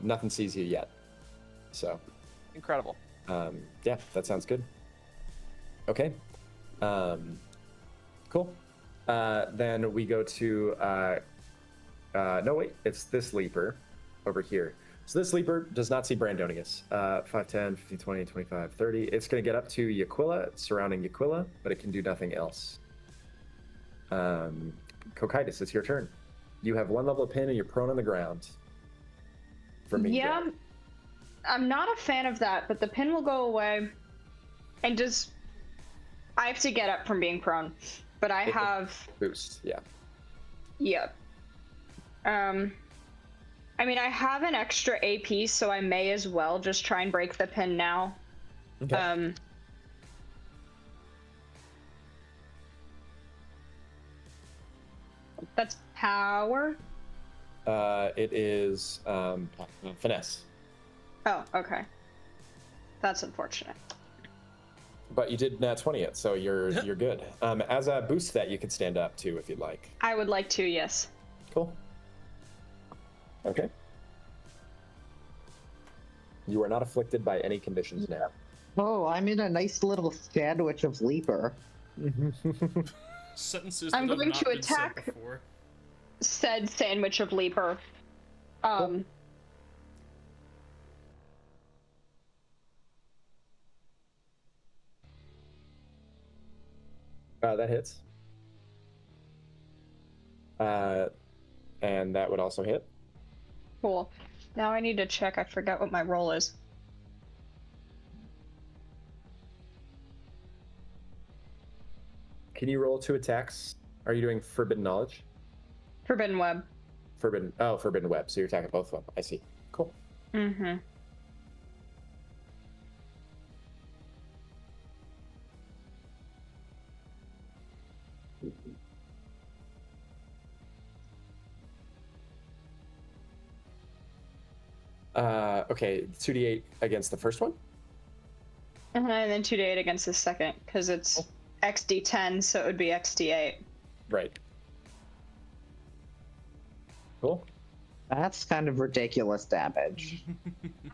nothing sees you yet. So Incredible. yeah, that sounds good. Okay, cool. Then we go to no wait, it's this leaper over here. So this leaper does not see Brandonius. 5, 10, 15, 20, 25, 30. It's going to get up to Yaquilla, surrounding Yaquilla, but it can do nothing else. Cocytus, it's your turn. You have 1 level of pin and you're prone on the ground. For me. Yeah, I'm not a fan of that, but the pin will go away. And just, I have to get up from being prone, but I have boost. Yeah. Yep. I mean, I have an extra AP, so I may as well just try and break the pin now. Okay. That's power? It is finesse. Oh, okay. That's unfortunate. But you did nat 20 it, so you're good. As a boost to that, you could stand up too if you'd like. I would like to, yes. Cool. Okay. You are not afflicted by any conditions now. Oh, I'm in a nice little sandwich of leaper. Sentences I'm that have going not to been attack. said before. Said sandwich of leaper. Cool. That hits. And that would also hit. Cool. Now I need to check. I forgot what my roll is. Can you roll 2 attacks? Are you doing Forbidden Knowledge? Forbidden web. Forbidden Web. So you're attacking both of them. I see. Cool. Mm-hmm. Okay, 2d8 against the first one? And then 2d8 against the second, because it's XD10, so it would be XD8. Right. Cool. That's kind of ridiculous damage.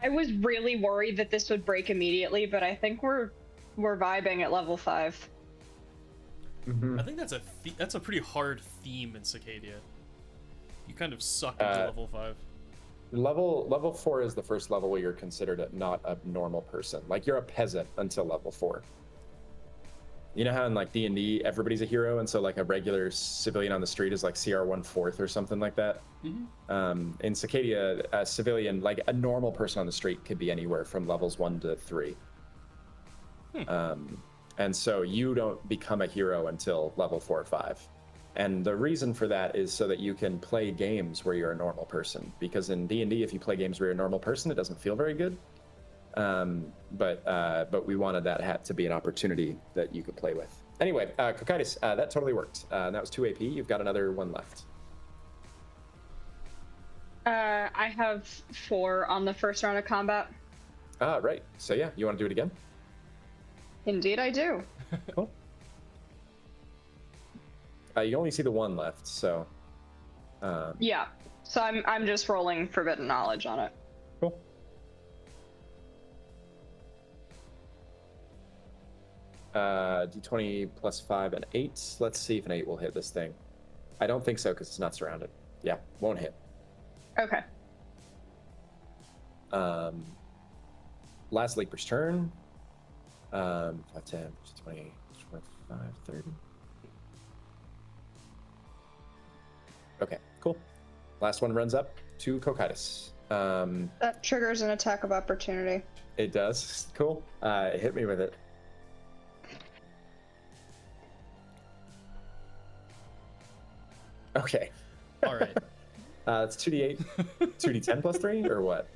I was really worried that this would break immediately, but I think we're vibing at level 5. Mm-hmm. I think that's a pretty hard theme in Sacadia. You kind of suck into level 5. Level 4 is the first level where you're considered not a normal person. Like, you're a peasant until level 4. You know how in like D&D everybody's a hero, and so like a regular civilian on the street is like CR 1/4 or something like that. Mm-hmm. In Sacadia, a civilian, like a normal person on the street, could be anywhere from levels 1 to 3. And so you don't become a hero until level 4 or 5. And the reason for that is so that you can play games where you're a normal person. Because in D&D, if you play games where you're a normal person, it doesn't feel very good. But we wanted that to be an opportunity that you could play with. Anyway, Cocytus, that totally worked. That was 2 AP. You've got another 1 left. I have 4 on the first round of combat. Right. So yeah, you want to do it again? Indeed, I do. Cool. You only see the 1 left, so. Yeah. So I'm just rolling Forbidden Knowledge on it. Cool. D20 plus 5 and 8. Let's see if an 8 will hit this thing. I don't think so because it's not surrounded. Yeah, won't hit. Okay. Last Leaper's turn. 5, 10, 20, 25, 30. Okay, cool. Last one runs up to Cocytus. That triggers an attack of opportunity. It does. Cool. Hit me with it. Okay. All right. It's 2d8, 2d10 plus 3, or what?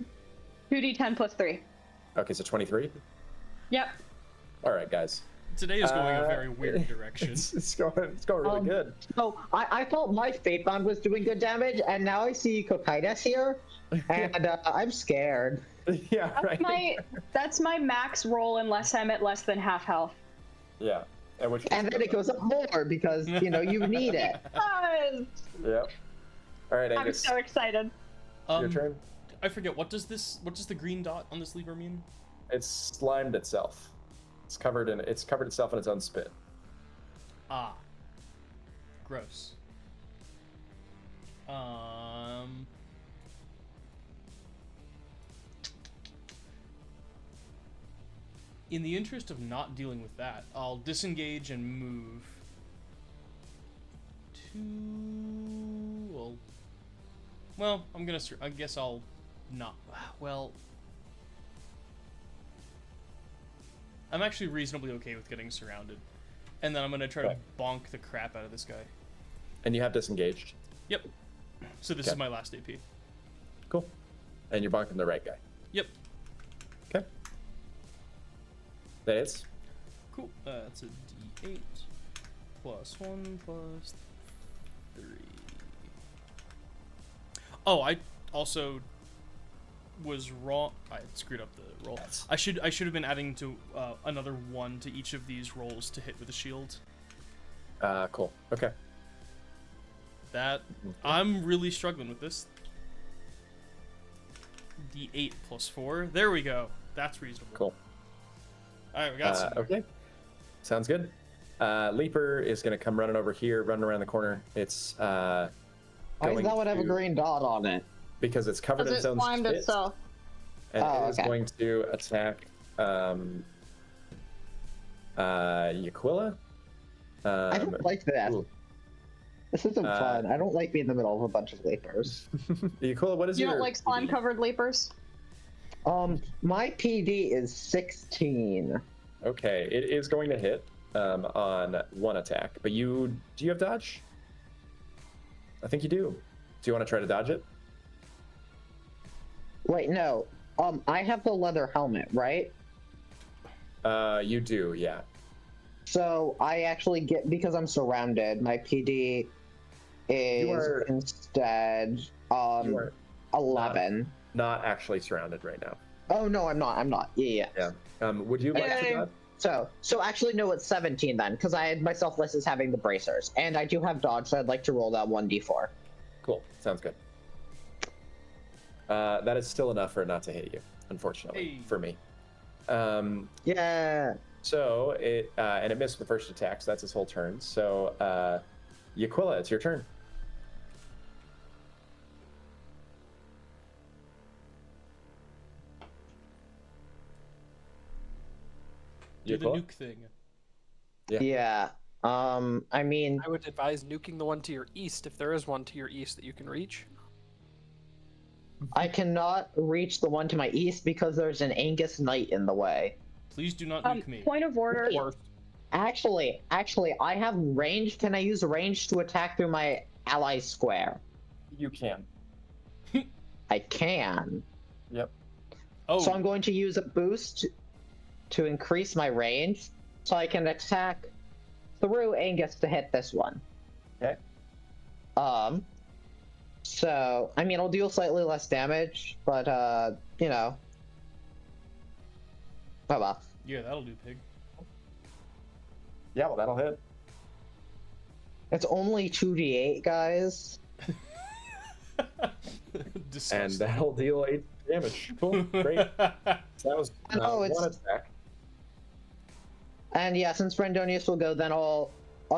2d10 plus 3. Okay, so 23? Yep. All right, guys. Today is going a very weird direction. It's going really good. So I thought my Fate Bond was doing good damage, and now I see Cocytus here, and I'm scared. Yeah, right. That's my max roll unless I'm at less than half health. Yeah. And then it goes up more because, you need it. Yep. All right, I'm Angus. so excited. Your turn. I forget, what does the green dot on this lever mean? It's slimed itself. It's covered itself in its own spit. Ah. Gross. In the interest of not dealing with that, I'll disengage and move to... Well, I guess I'll not... Well... I'm actually reasonably okay with getting surrounded. And then I'm gonna try to bonk the crap out of this guy. And you have disengaged. Yep. So this is my last AP. Cool. And you're bonking the right guy. Yep. Okay. That is. Cool. That's a D8 plus 1 plus 3. Oh, I also was wrong. I screwed up the roll. Yes. I should have been adding to another 1 to each of these rolls to hit with a shield. Cool. Okay. I'm really struggling with this. D8 plus 4. There we go. That's reasonable. Cool. All right, we got some. Okay. Sounds good. Leaper is going to come running over here, running around the corner. It's Why does that one have a green dot on it? Because it's covered in its own slimed spit. itself. And it is going to attack Yaquilla. I don't like that. Ooh. This isn't fun. I don't like being in the middle of a bunch of leapers. Yaquilla, what is You your... don't like slime-covered leapers? My PD is 16. Okay, it is going to hit on 1 attack, but do you have dodge? I think you do. Do you want to try to dodge it? Wait, no. I have the leather helmet, right? You do, yeah. So I actually get, because I'm surrounded, my PD is instead You are 11. not actually surrounded right now. Oh no, I'm not. Yeah. Would you like to dodge? So actually no, it's 17 then, because I had myself listed as having the bracers, and I do have dodge, so I'd like to roll that 1d4. Cool, sounds good. That is still enough for it not to hit you, unfortunately, for me. Yeah. So and it missed the first attack, so that's his whole turn. So Yaquilla, it's your turn. Do the nuke thing. Yeah. I mean, I would advise nuking the one to your east if there is one to your east that you can reach. I cannot reach the one to my east because there's an Angus Knight in the way. Please do not nuke me. Point of order. Actually, I have range. Can I use range to attack through my ally square? You can. I can. Yep. Oh. So I'm going to use a boost to increase my range so I can attack through Angus to hit this one. Okay. So, I mean, I'll deal slightly less damage, but, you know. Oh well. Yeah, that'll do, pig. Yeah, well, that'll hit. It's only 2d8, guys. And that'll deal 8 damage. Cool, great. So that was it's... 1 attack. And yeah, since Brandonius will go, then I'll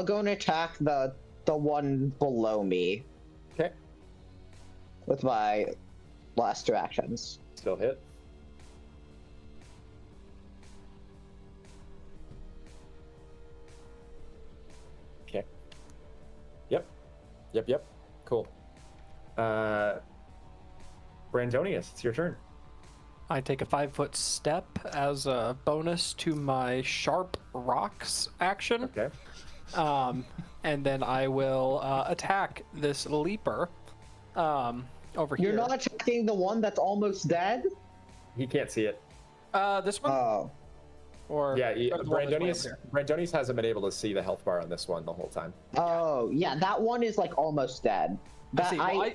go and attack the one below me. Okay. With my last 2 actions. Still hit. Okay. Yep. Cool. Brandonius, it's your turn. I take a 5-foot step as a bonus to my sharp rocks action. Okay. And then I will attack this leaper over here. You're not attacking the one that's almost dead? He can't see it. This one? Oh. Or Yeah, or the one that's way up here? Brandonius hasn't been able to see the health bar on this one the whole time. Oh, yeah, that one is like almost dead. I see. Well,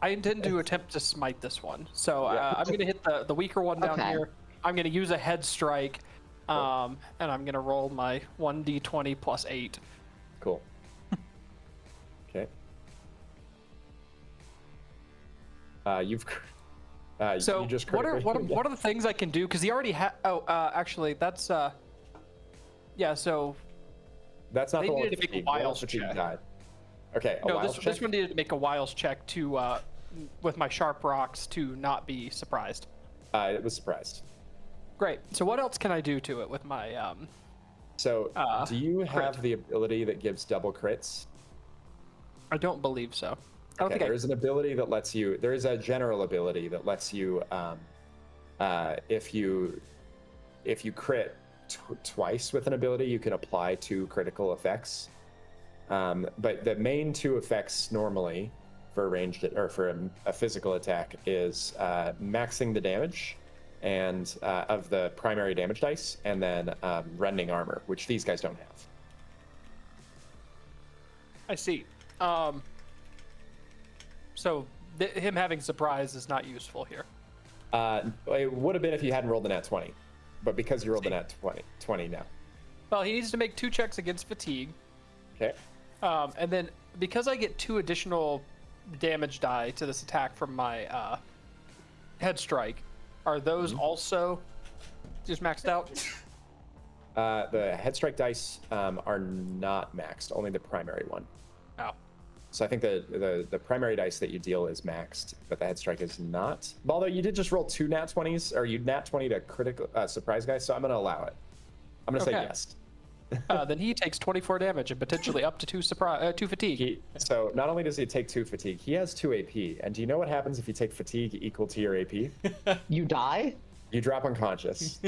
I intend to attempt to smite this one. So I'm going to hit the weaker one down here. I'm going to use a head strike, and I'm going to roll my 1d20 plus 8. Cool. Okay. You've. So you just what are the things I can do? Because he already had. Oh, actually, that's. Yeah. So. That's not they the one needed to make a wiles check. Died. Okay. No, this one needed to make a wiles check to with my sharp rocks to not be surprised. It was surprised. Great. So what else can I do to it with my So do you have the ability that gives double crits? I don't believe so. Okay, there's an ability that lets you. There is a general ability that lets you, if you crit twice with an ability, you can apply 2 critical effects. But the main 2 effects normally for a ranged or for a physical attack is maxing the damage and of the primary damage dice, and then rending armor, which these guys don't have. I see. So him having surprise is not useful here. It would have been if you hadn't rolled the nat 20, but because you rolled the nat 20 now. Well, he needs to make 2 checks against fatigue. Okay. And then because I get 2 additional damage die to this attack from my head strike, are those also just maxed out? The head strike dice are not maxed, only the primary one. Oh. So I think the primary dice that you deal is maxed, but the head strike is not. Although you did just roll 2 nat 20s, or you nat 20 to critical surprise guys, so I'm gonna allow it. I'm gonna say yes. Then he takes 24 damage and potentially up to 2 fatigue. So not only does he take 2 fatigue, he has 2 AP. And do you know what happens if you take fatigue equal to your AP? You die? You drop unconscious.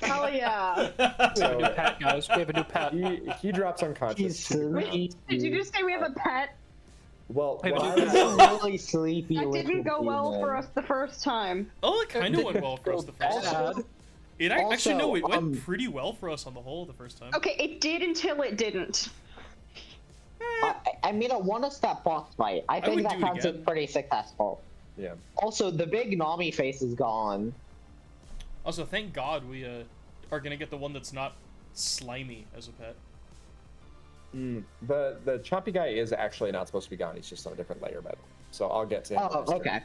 Hell yeah. So, we have a new pet, guys. We have a new pet. He drops unconscious. Wait, did you just say we have a pet? Well, really sleepy. That didn't go well for us the first time. Oh, it kind of went well for us the first time. It actually, no, it went pretty well for us on the whole the first time. Okay, it did until it didn't. I mean, a one-step boss fight. I think that counts as pretty successful. Yeah. Also, the big Nami face is gone. Also, thank God we are gonna get the one that's not slimy as a pet. The chompy guy is actually not supposed to be gone. He's just on a different layer bed. So I'll get to him. Oh, okay.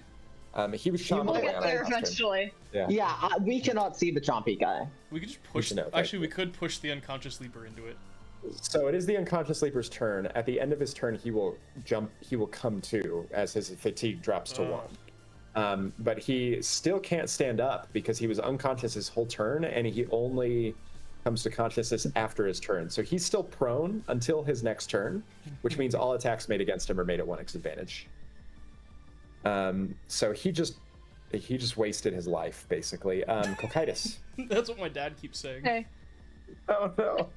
He was chomping We'll away get on there the costume. eventually. Yeah, we cannot see the chompy guy. We could just push. Actually, we could push the unconscious sleeper into it. So it is the unconscious sleeper's turn. At the end of his turn, he will jump. He will come to as his fatigue drops to 1. But he still can't stand up because he was unconscious his whole turn, and he only comes to consciousness after his turn. So he's still prone until his next turn, which means all attacks made against him are made at 1x advantage. So he just wasted his life basically. Cocytus. That's what my dad keeps saying. Okay. Oh no.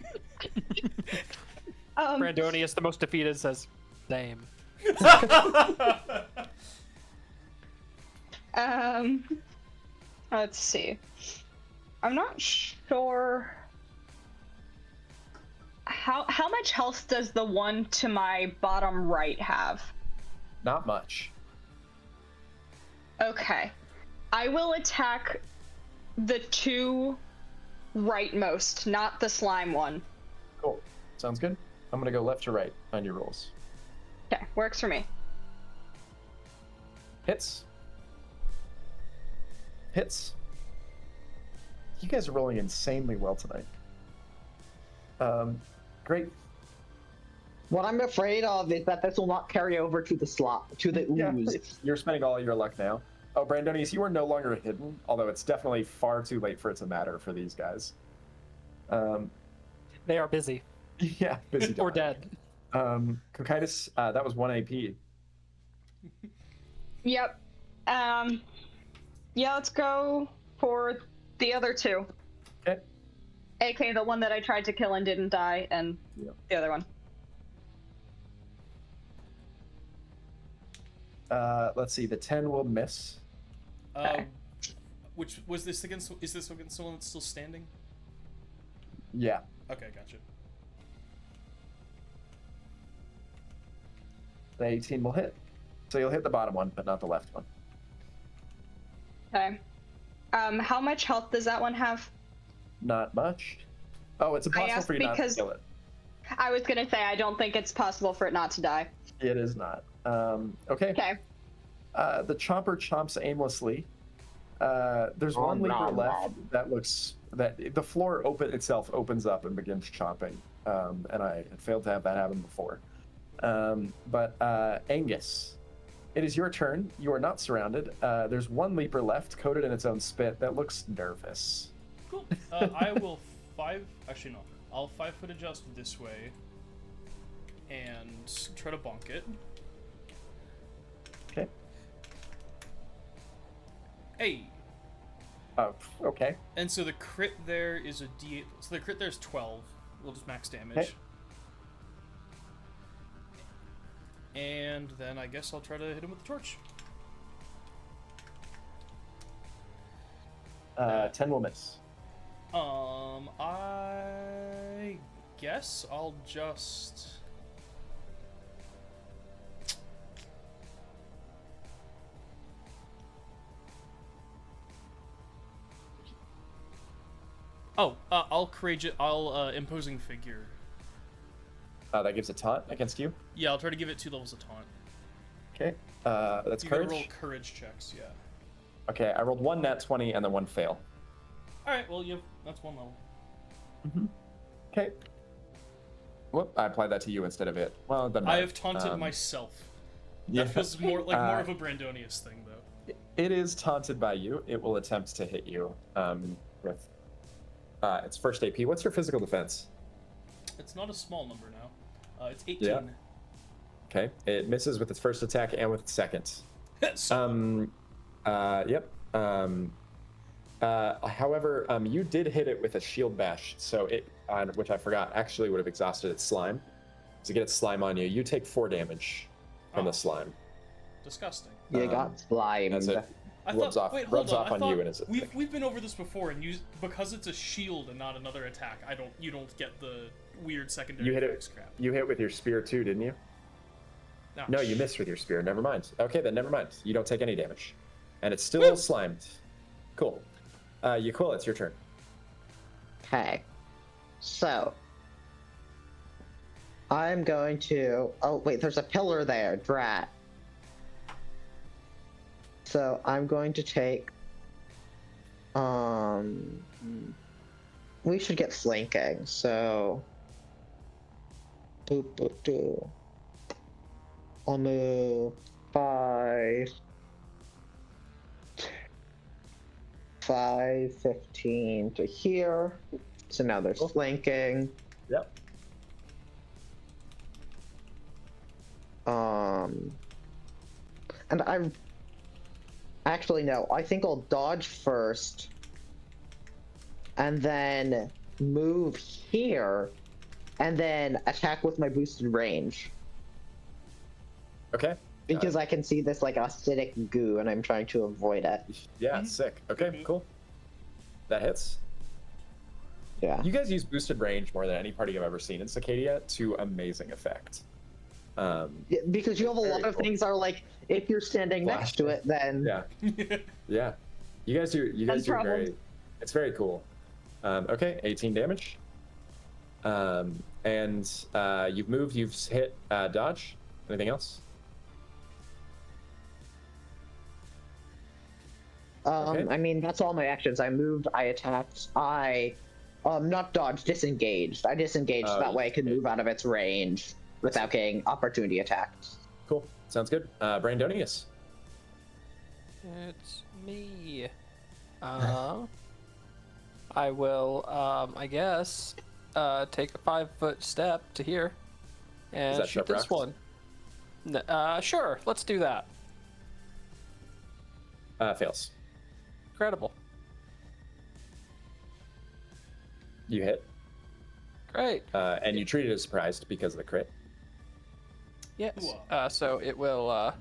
Brandonius, the most defeated, says, "Same." Let's see. I'm not sure how much health does the one to my bottom right have? Not much. Okay. I will attack the 2 rightmost, not the slime one. Cool. Sounds good. I'm gonna go left to right on your rolls. Okay, works for me. Hits. Hits. You guys are rolling insanely well tonight. Great. What I'm afraid of is that this will not carry over to the ooze. You're spending all your luck now. Oh, Brandonius, you are no longer hidden, although it's definitely far too late for it to matter for these guys. They are busy. Yeah, busy. Or dead. Cocytus, that was 1 AP. Yep. Yeah, let's go for the other 2. Okay. AK, the one that I tried to kill and didn't die, and the other one. Let's see, the 10 will miss. Which was this against? Is this against someone that's still standing? Yeah. Okay, gotcha. The 18 will hit. So you'll hit the bottom one, but not the left one. Okay. How much health does that one have? Not much. Oh, it's impossible asked for you not to because- kill it. I was gonna say I don't think it's possible for it not to die. It is not. Okay. Okay. The chomper chomps aimlessly. There's one lever left that looks that the floor itself opens up and begins chomping. And I had failed to have that happen before. But Angus, it is your turn. You are not surrounded. There's one leaper left, coated in its own spit, that looks nervous. Cool. I will actually no. I'll 5-foot adjust this way and try to bonk it. Okay. Hey. Oh, okay. And so the crit there is a D8. So the crit there is 12. We'll just max damage. Okay. And then I guess I'll try to hit him with the torch. 10 will miss. I guess I'll just... Oh, I'll imposing figure. That gives a taunt against you. Yeah, I'll try to give it 2 levels of taunt. Okay. That's You gotta courage. roll courage checks, yeah. Okay, I rolled 1 nat 20 and then 1 fail. Alright, well, that's 1 level. Okay. Whoop, I applied that to you instead of it. Well, it doesn't matter. I have taunted myself. Yeah. That feels more of a Brandonius thing, though. It is taunted by you. It will attempt to hit you with its first AP. What's your physical defense? It's not a small number now. It's 18. Yeah. Okay. It misses with its first attack and with its second. Yep. However, you did hit it with a shield bash, so it, which I forgot, actually would have exhausted its slime. To get its slime on you, you take 4 damage from the slime. Disgusting. You got slimed. That's it. Rubs off on you, and it's we've been over this before, and because it's a shield and not another attack, you don't get the weird secondary effects crap. You hit with your spear too, didn't you? No, you missed with your spear. Never mind. Okay, then never mind. You don't take any damage, and it's still slimed. Cool. Yaquilla, it's your turn. Okay. So. I'm going to... Oh, wait, there's a pillar there. Drat. So I'm going to take... We should get flanking, so... Boop, boop, boop. I'll move 5... 5, 15 to here. So now there's flanking. Yep. And I actually no, I think I'll dodge first and then move here and then attack with my boosted range. Okay. Because I can see this like acidic goo and I'm trying to avoid it. Yeah, sick. Okay, cool. That hits. Yeah. You guys use boosted range more than any party I've ever seen in Sacadia to amazing effect. Yeah, because you have a lot of things are like if you're standing next to it, then yeah. You guys do very. It's very cool. Okay, 18 damage. And you've moved. You've hit dodge. Anything else? Okay. I mean that's all my actions. I moved. I attacked. I not dodged. Disengaged. I disengaged that way I could move out of its range without getting opportunity attacked. Cool. Sounds good. Brandonius. It's me. I will, I guess, take a 5-foot step to here and shoot this one. Sure, let's do that. Fails. Incredible. You hit. Great. And you treat it as surprised because of the crit. Yes. So it will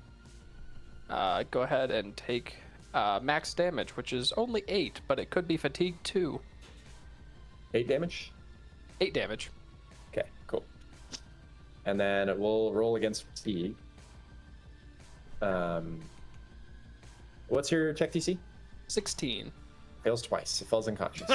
go ahead and take max damage, which is only 8, but it could be fatigue too. 8 damage? 8 damage. Okay, cool. And then we'll roll against fatigue. What's your check DC? 16. Fails twice. It falls unconscious.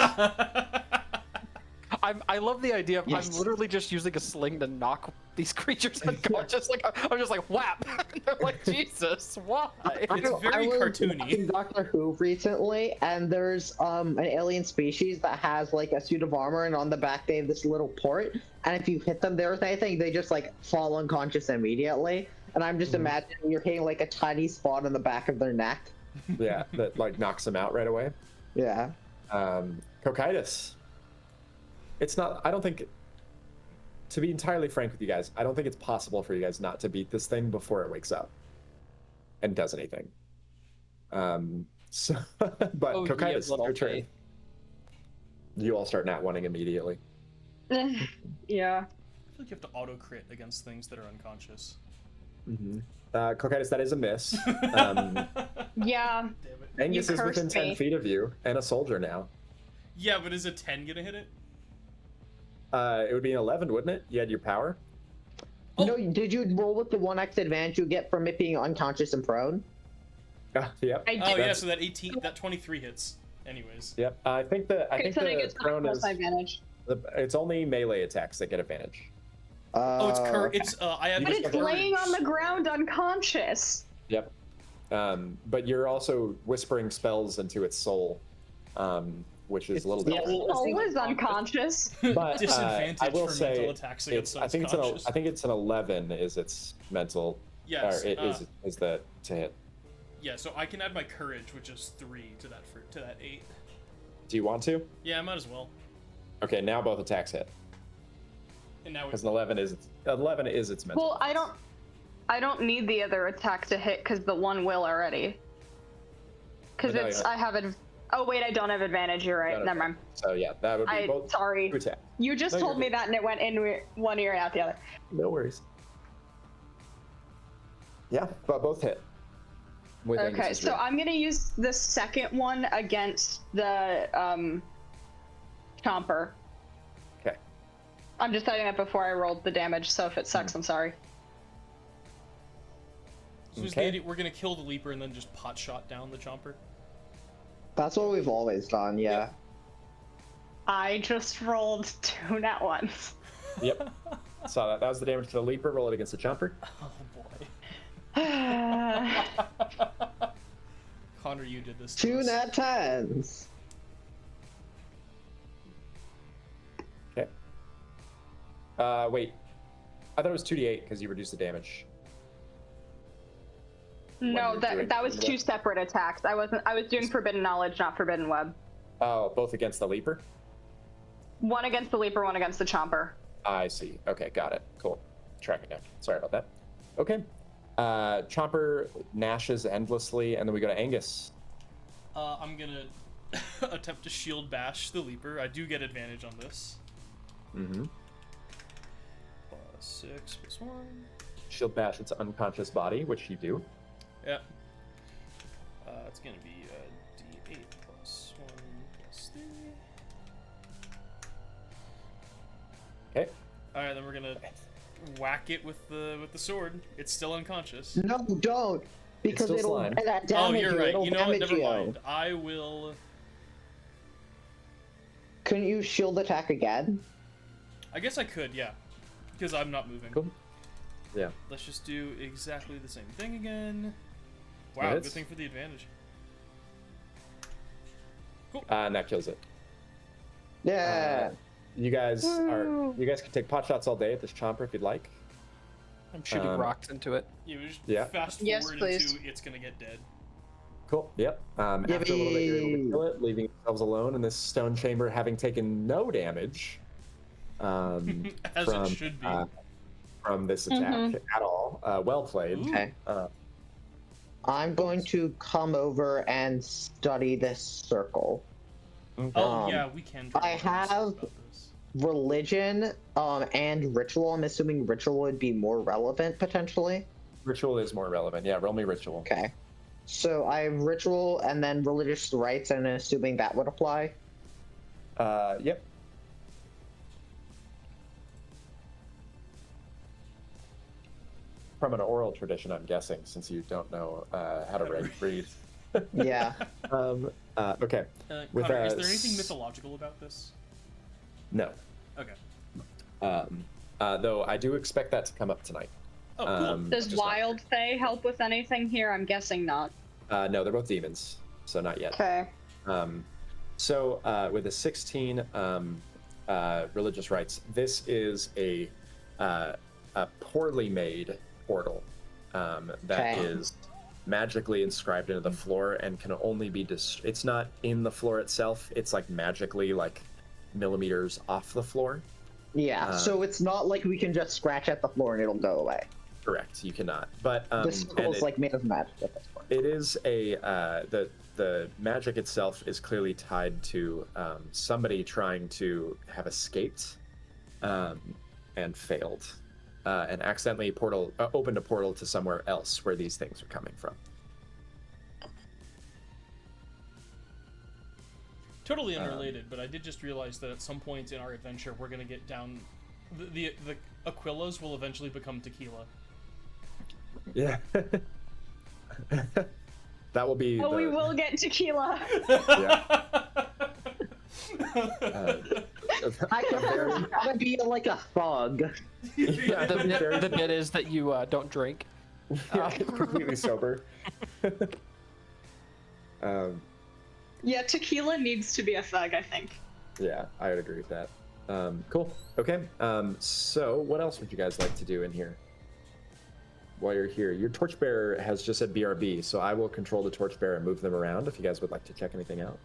I love the idea of Yes. I'm literally just using a sling to knock these creatures unconscious. Like I'm just like whap. They're like, Jesus, why? It's very I was cartoony. watching Doctor Who recently, and there's an alien species that has like a suit of armor, and on the back they have this little port. And if you hit them there with anything, they just like fall unconscious immediately. And I'm just imagining you're hitting like a tiny spot on the back of their neck. Yeah, that like knocks them out right away. Yeah. Cocytus. It's not. I don't think. To be entirely frank with you guys, I don't think it's possible for you guys not to beat this thing before it wakes up and does anything. So, but Cocytus, your turn. You all start nat wanting immediately. Yeah. I feel like you have to auto crit against things that are unconscious. Cocytus, that is a miss. Yeah. Damn it. Angus is within cursed 10 me. feet of you and a soldier now. Yeah, but is a 10 gonna hit it? It would be an 11, wouldn't it? You had your power. Oh. No, did you roll with the 1x advantage you get from it being unconscious and prone? Yep. I Oh did. yeah, so that 18, that 23 hits. Anyways. Yep. I think the prone is advantage. it's only melee attacks that get advantage. Oh, it's it's I had. But the it's courage. laying on the ground unconscious. Yep. But you're also whispering spells into its soul, which is a little Yeah. different. Soul is unconscious. But Disadvantage I will for say mental attacks against I think unconscious. I think it's an 11 is its mental. Yes. Or it is the to hit. Yeah, so I can add my courage, which is 3 to that 8. Do you want to? Yeah, I might as well. Okay, now both attacks hit And now because an 11 is its mental. Well, I don't need the other attack to hit because the one will already. Because But no, it's yeah. I have oh wait, I don't have advantage. You're right. Got it. Never mind. So yeah, that would be both Sorry. two attacks. You just No, told you're me good. that and it went in one ear and out the other. No worries. Yeah, but both hit. With Okay, Angus's so rip. I'm gonna use the second one against the Chomper. Okay. I'm deciding that before I rolled the damage, so if it sucks, I'm sorry. So is Okay. we're gonna kill the leaper and then just pot shot down the chomper. That's what we've always done, yeah. I just rolled 2 nat ones. Yep. Saw that. That was the damage to the leaper. Roll it against the jumper. Oh boy. Yeah. Connor, you did this. to 2 us. nat 10s. Okay. Wait. I thought it was 2d8 because you reduced the damage. No, you're doing that was Forbidden 2 Web? separate attacks. I was doing Forbidden Knowledge, not Forbidden Web. Oh, both against the leaper? One against the Leaper, one against the Chomper. I see. Okay, got it. Cool. Tracking down. Sorry about that. Okay. Chomper gnashes endlessly, and then we go to Angus. I'm gonna attempt to shield bash the leaper. I do get advantage on this. Mm-hmm. +6 +1. Shield bash its unconscious body, which you do. Yeah. It's gonna be D8 +1 +3. Okay. All right, then we're gonna whack it with the sword. It's still unconscious. No, don't. Because still it'll slime. that Oh, damage you're you. right. It'll You know what? damage Never you. mind. I will. Couldn't you shield attack again? I guess I could, yeah, because I'm not moving. Cool. Yeah. Let's just do exactly the same thing again. That Wow, good hits. thing for the advantage. Cool. And that kills it. Yeah. You guys can take pot shots all day at this chomper if you'd like. I'm shooting rocks into it. Yeah, we just Yeah. fast Yes, forward please. into it's gonna get dead. Cool. Yep. After a little bit, you're able to Yippee. kill it, leaving yourselves alone in this stone chamber, having taken no damage As from, it should be. From this attack at all. Well played. Ooh. Okay. I'm going to come over and study this circle. Oh yeah, we can. draw I lines have- about this. Religion and ritual. I'm assuming ritual would be more relevant potentially. Ritual is more relevant. Yeah, roll me ritual. Okay. So I have ritual and then religious rites, and assuming that would apply. Yep. from an oral tradition, I'm guessing, since you don't know how to read. Yeah. Okay. Connor, is there anything mythological about this? No. Okay. Though I do expect that to come up tonight. Oh, cool. Does Wild Fae help with anything here? I'm guessing not. No, they're both demons, so not yet. Okay. So with the 16 religious rites, this is a poorly made portal that is magically inscribed into the floor and can only be it's not in the floor itself, it's like magically like millimeters off the floor. Yeah, so it's not like we can just scratch at the floor and it'll go away. Correct, you cannot. But the circle is like made of magic at this point. It is a the magic itself is clearly tied to somebody trying to have escaped and failed and accidentally opened a portal to somewhere else where these things are coming from. Totally unrelated, but I did just realize that at some point in our adventure, we're gonna get down. The Aquilas will eventually become tequila. Yeah. That will be. Oh, we will get tequila. Yeah. I can gotta be like a thug. Yeah, The bit is that you don't drink. Yeah, completely sober. Yeah, tequila needs to be a thug, I think. Yeah, I would agree with that. Cool. Okay. So what else would you guys like to do in here? While you're here, your torchbearer has just said BRB, so I will control the torchbearer and move them around if you guys would like to check anything out.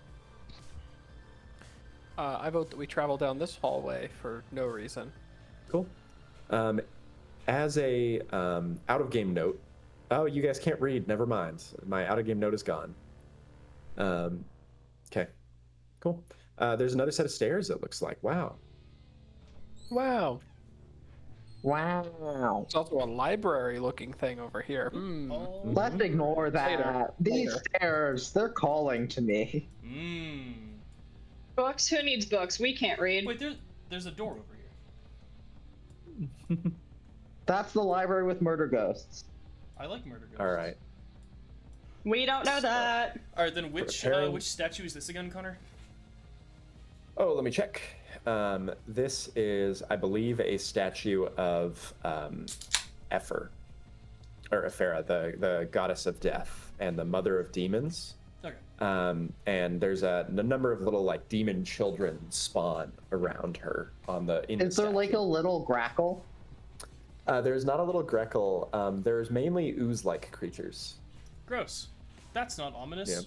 I vote that we travel down this hallway for no reason. Cool. As a out-of-game note, oh, you guys can't read. Never mind. My out-of-game note is gone. Okay. Cool. There's another set of stairs, it looks like. Wow. Wow. Wow. There's also a library-looking thing over here. Let's ignore that. Later. These stairs, they're calling to me. Books? Who needs books? We can't read. Wait, there's a door over here. That's the library with murder ghosts. I like murder ghosts. All right. We don't know that. All right, then which statue is this again, Connor? Oh, let me check. This is, I believe, a statue of Ephra, the goddess of death and the mother of demons. Okay. And there's a number of little like demon children spawn around her on the. Is there like a little grackle? There's not a little greckle. There's mainly ooze-like creatures. Gross. That's not ominous.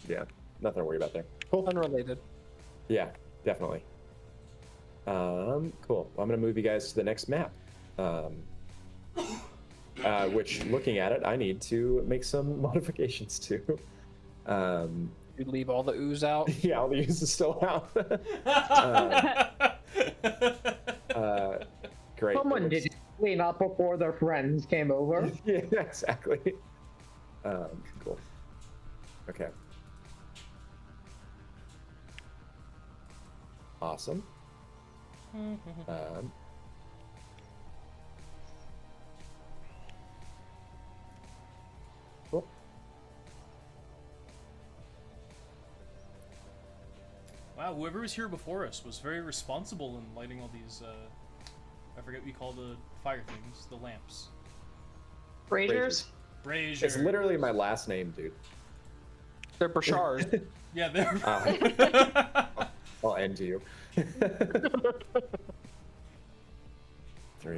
Yeah. Nothing to worry about there. Cool. Unrelated. Yeah, definitely. Cool. Well, I'm gonna move you guys to the next map. Which, looking at it, I need to make some modifications to. You leave all the ooze out. Yeah, all the ooze is still out. Great. Someone did clean up before their friends came over. Yeah, exactly. Cool. Okay. Awesome. Cool. Wow, whoever was here before us was very responsible in lighting all these, I forget what you call the fire things, the lamps. Braziers? Braziers. It's literally my last name, dude. They're Brashars. Yeah, they're... I'll end you. 3,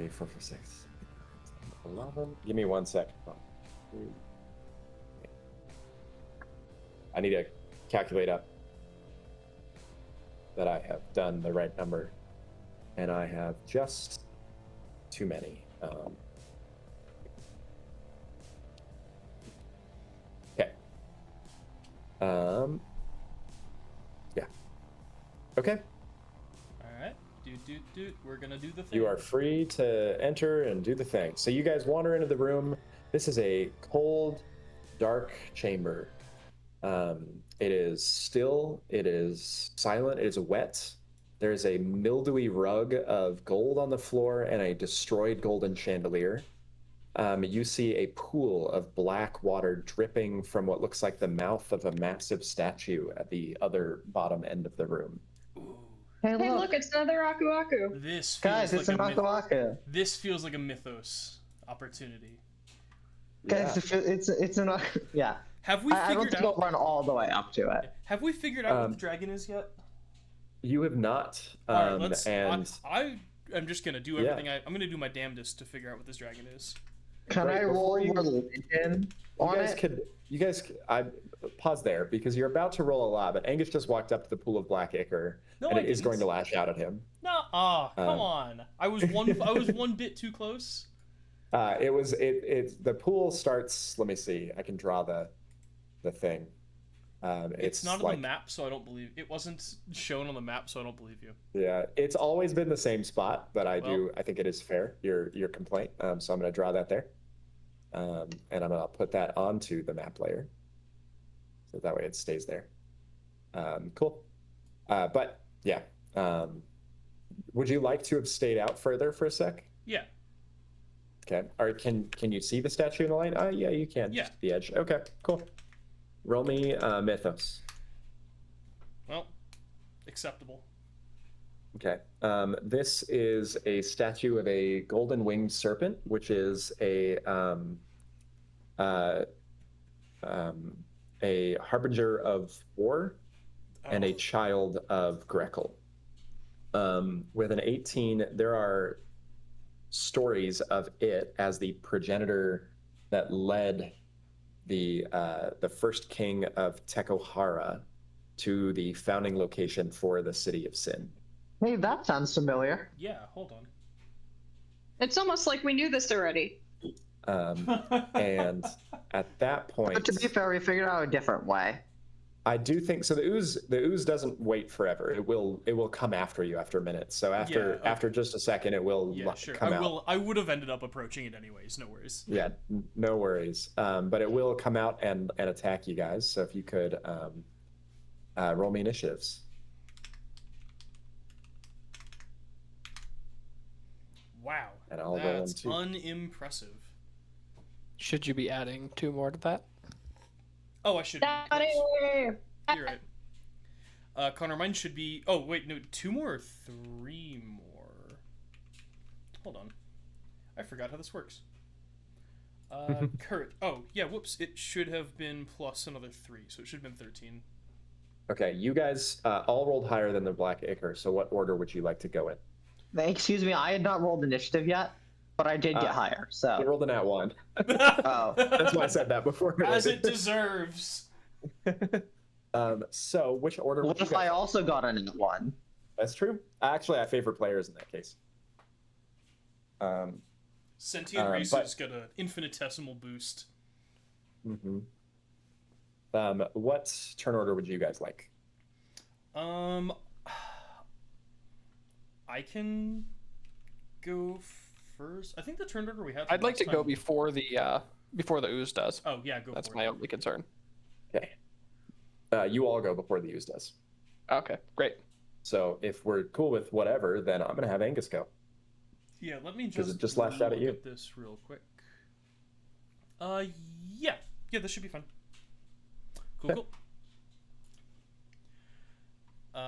4, 5, 6, 11. Give me 1 sec. I need to calculate up that I have done the right number, and I have just too many. Okay. Yeah. Okay. Alright. We're gonna do the thing. You are free to enter and do the thing. So you guys wander into the room. This is a cold, dark chamber. It is still, it is silent, it is wet. There is a mildewy rug of gold on the floor and a destroyed golden chandelier. you see a pool of black water dripping from what looks like the mouth of a massive statue at the other bottom end of the room. Ooh. Hey, Hey, look, it's another Aku Aku. This feels guys, it's like an a Aku Aku. This feels like a Mythos opportunity. Guys, it's an yeah. Have we I don't figured think I'll out? run all the way up to it. Have we figured out what the dragon is yet? You have not. All right, let's. And I'm just gonna do everything. I'm gonna do my damnedest to figure out what this dragon is. Can I roll religion on it? You guys, I pause there because you're about to roll a lot, but Angus just walked up to the pool of black ichor, and it is going to lash out at him. No, come on. I was one bit too close. The pool starts. Let me see. I can draw the thing. It's not on the map, so I don't believe it wasn't shown on the map, so I don't believe you. Yeah, it's always been the same spot, but I think it is fair. Your complaint. So I'm going to draw that there, and I'm going to put that onto the map layer, so that way it stays there. Cool. But yeah, would you like to have stayed out further for a sec? Yeah. Okay. Or can you see the statue in the light? Yeah, you can. Yeah. Just the edge. Okay. Cool. Roll me Mythos. Well, acceptable. Okay. This is a statue of a golden winged serpent, which is a harbinger of war and a child of Grekel. With an 18, there are stories of it as the progenitor that led the first king of Teko Aua to the founding location for the city of Sin. Hey, that sounds familiar. Yeah, hold on. It's almost like we knew this already. And at that point, But to be fair, we figured out a different way. I do think so. The ooze doesn't wait forever. It will come after you after a minute. So after just a second, it will come out. I would have ended up approaching it anyways. No worries. Yeah, no worries. But it will come out and attack you guys. So if you could roll me initiatives. Wow, And I'll roll that's them too. unimpressive. Should you be adding 2 more to that? Oh, I should. Daddy! You're right. Connor, mine should be. Oh wait, no, 2 more or 3 more. Hold on, I forgot how this works. Kurt. Oh yeah, whoops. It should have been plus another 3, so it should have been 13. Okay, you guys all rolled higher than the black ichor. So what order would you like to go in? Excuse me, I had not rolled initiative yet, but I did get higher, so. You rolled an @1. Oh. That's why I said that before. As it deserves. So which order What would you if guys... I also got an @1? That's true. Actually, I favor players in that case. Sentient races get an infinitesimal boost. Mm-hmm. What turn order would you guys like? I can go first. I think the turn order we had. I'd like to go before the ooze does. Oh yeah, go. That's for my it. only concern. Okay. You all go before the ooze does. Okay, great. So if we're cool with whatever, then I'm gonna have Angus go. Yeah, let me Because it just lashed out at you. Look at this real quick. Yeah, this should be fun. Cool.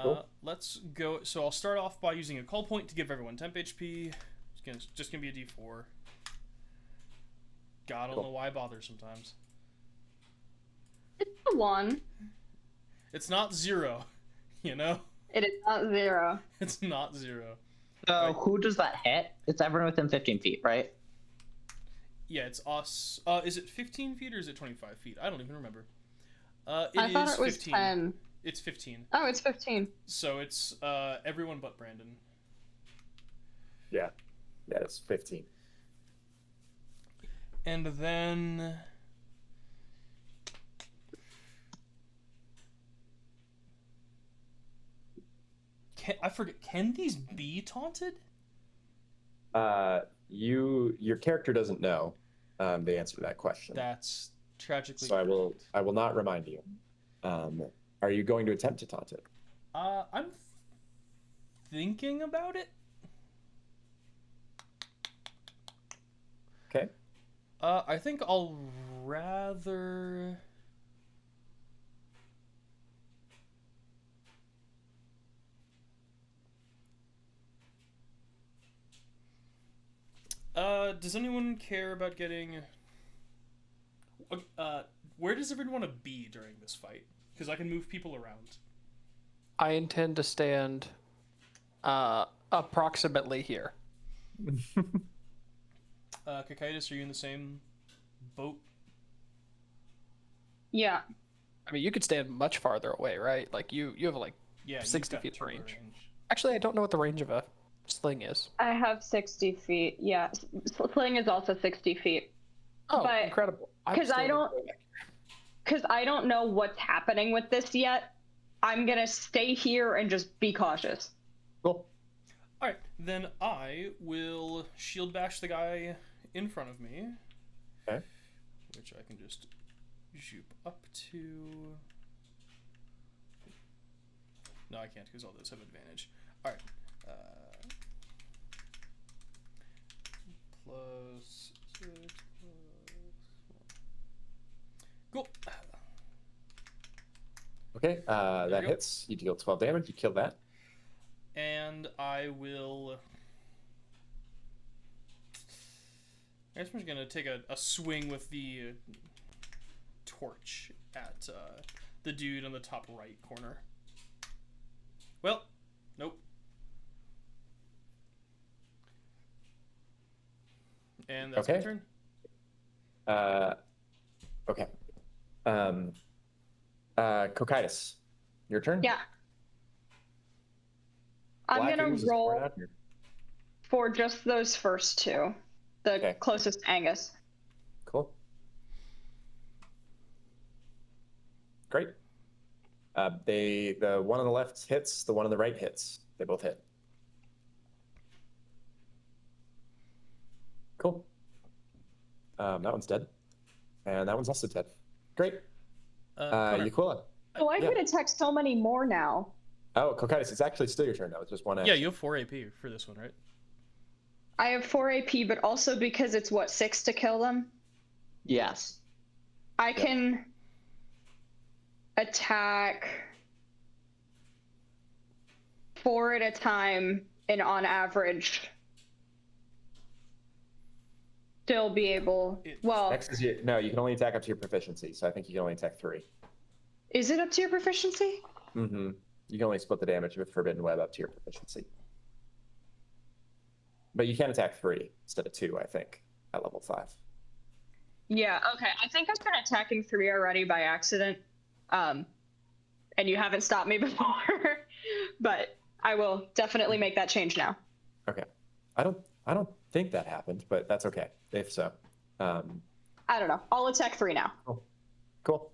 Cool. Let's go. So I'll start off by using a call point to give everyone temp HP. It's just gonna be a D4. God, I don't know why I bother sometimes. It's a 1. It's not 0, you know? It is not 0. It's not 0. So Right. who does that hit? It's everyone within 15 feet, right? Yeah, it's us. Is it 15 feet or is it 25 feet? I don't even remember. I thought it was 15. 10. It's 15. Oh, it's 15. So it's everyone but Brandon. Yeah, it's 15. And then I forget. Can these be taunted? Your character doesn't know the answer to that question. That's tragically. So I will not remind you. Are you going to attempt to taunt it? I'm thinking about it. Okay. I think I'll rather... does anyone care about getting... where does everyone want to be during this fight? Because I can move people around. I intend to stand approximately here. Kakaitis, are you in the same boat? Yeah. I mean, you could stand much farther away, right? Like, you have, like, Yeah, 60 you've got feet turbo range. Actually, I don't know what the range of a sling is. I have 60 feet. Yeah. Sling is also 60 feet. Oh, But- incredible. Because I don't know what's happening with this yet. I'm gonna stay here and just be cautious. Cool. Alright, then I will shield bash the guy in front of me. Okay. Which I can just zoop up to... No, I can't, because all those have advantage. Alright. Plus 6 plus 1. Cool. Okay, that go. hits. You deal 12 damage. You kill that. And I will... I guess I'm just going to take a swing with the torch at the dude on the top right corner. Well, nope. And that's my Okay. turn. Okay. Kokaitis, your turn. Yeah. I'm Black gonna Ooze is pouring roll out here. for just those first two. The Okay. closest Angus. Cool. Great. The one on the left hits, the one on the right hits. They both hit. Cool. That one's dead. And that one's also dead. Great. Connor. Yaquilla. Oh, I Yeah. could attack so many more now. Oh, Kokaitis, it's actually still your turn now. It's just one Yeah, action. you have 4 AP for this one, right? I have 4 AP, but also because it's, 6 to kill them? Yes. I can attack 4 at a time and on average still be able... Well, Next is no, you can only attack up to your proficiency, so I think you can only attack 3. is it up to your proficiency? Mm-hmm. You can only split the damage with Forbidden Web up to your proficiency. But you can attack 3 instead of 2, I think, at level 5. Yeah, okay. I think I've been attacking 3 already by accident. And you haven't stopped me before. But I will definitely make that change now. Okay. I don't think that happened, but that's okay. If so. I don't know. I'll attack 3 now. Cool.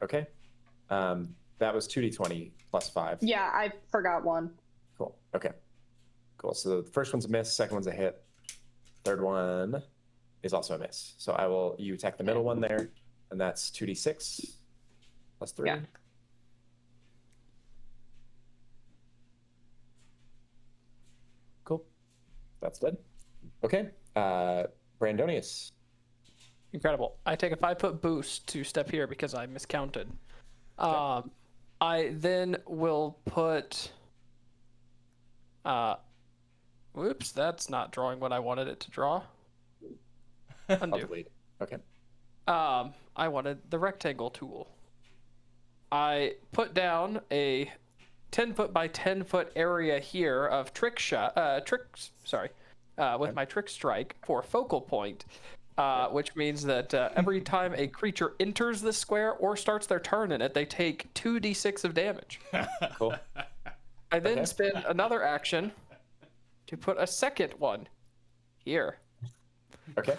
Okay. That was 2d20 plus 5. Yeah, I forgot one. Cool. Okay. Cool. So the first one's a miss, second one's a hit. Third one is also a miss. So you attack the middle one there, and that's 2d6 plus 3. Yeah. Cool. That's dead. Okay. Brandonius. Incredible. I take a 5-foot boost to step here because I miscounted. I then will put... whoops, that's not drawing what I wanted it to draw. I'll Undo. delete. Okay. I wanted the rectangle tool. I put down a 10-foot by 10-foot area here of with my trick strike for focal point, which means that every time a creature enters this square or starts their turn in it, they take 2d6 of damage. Cool. I then Okay. spend another action to put a second one here. Okay.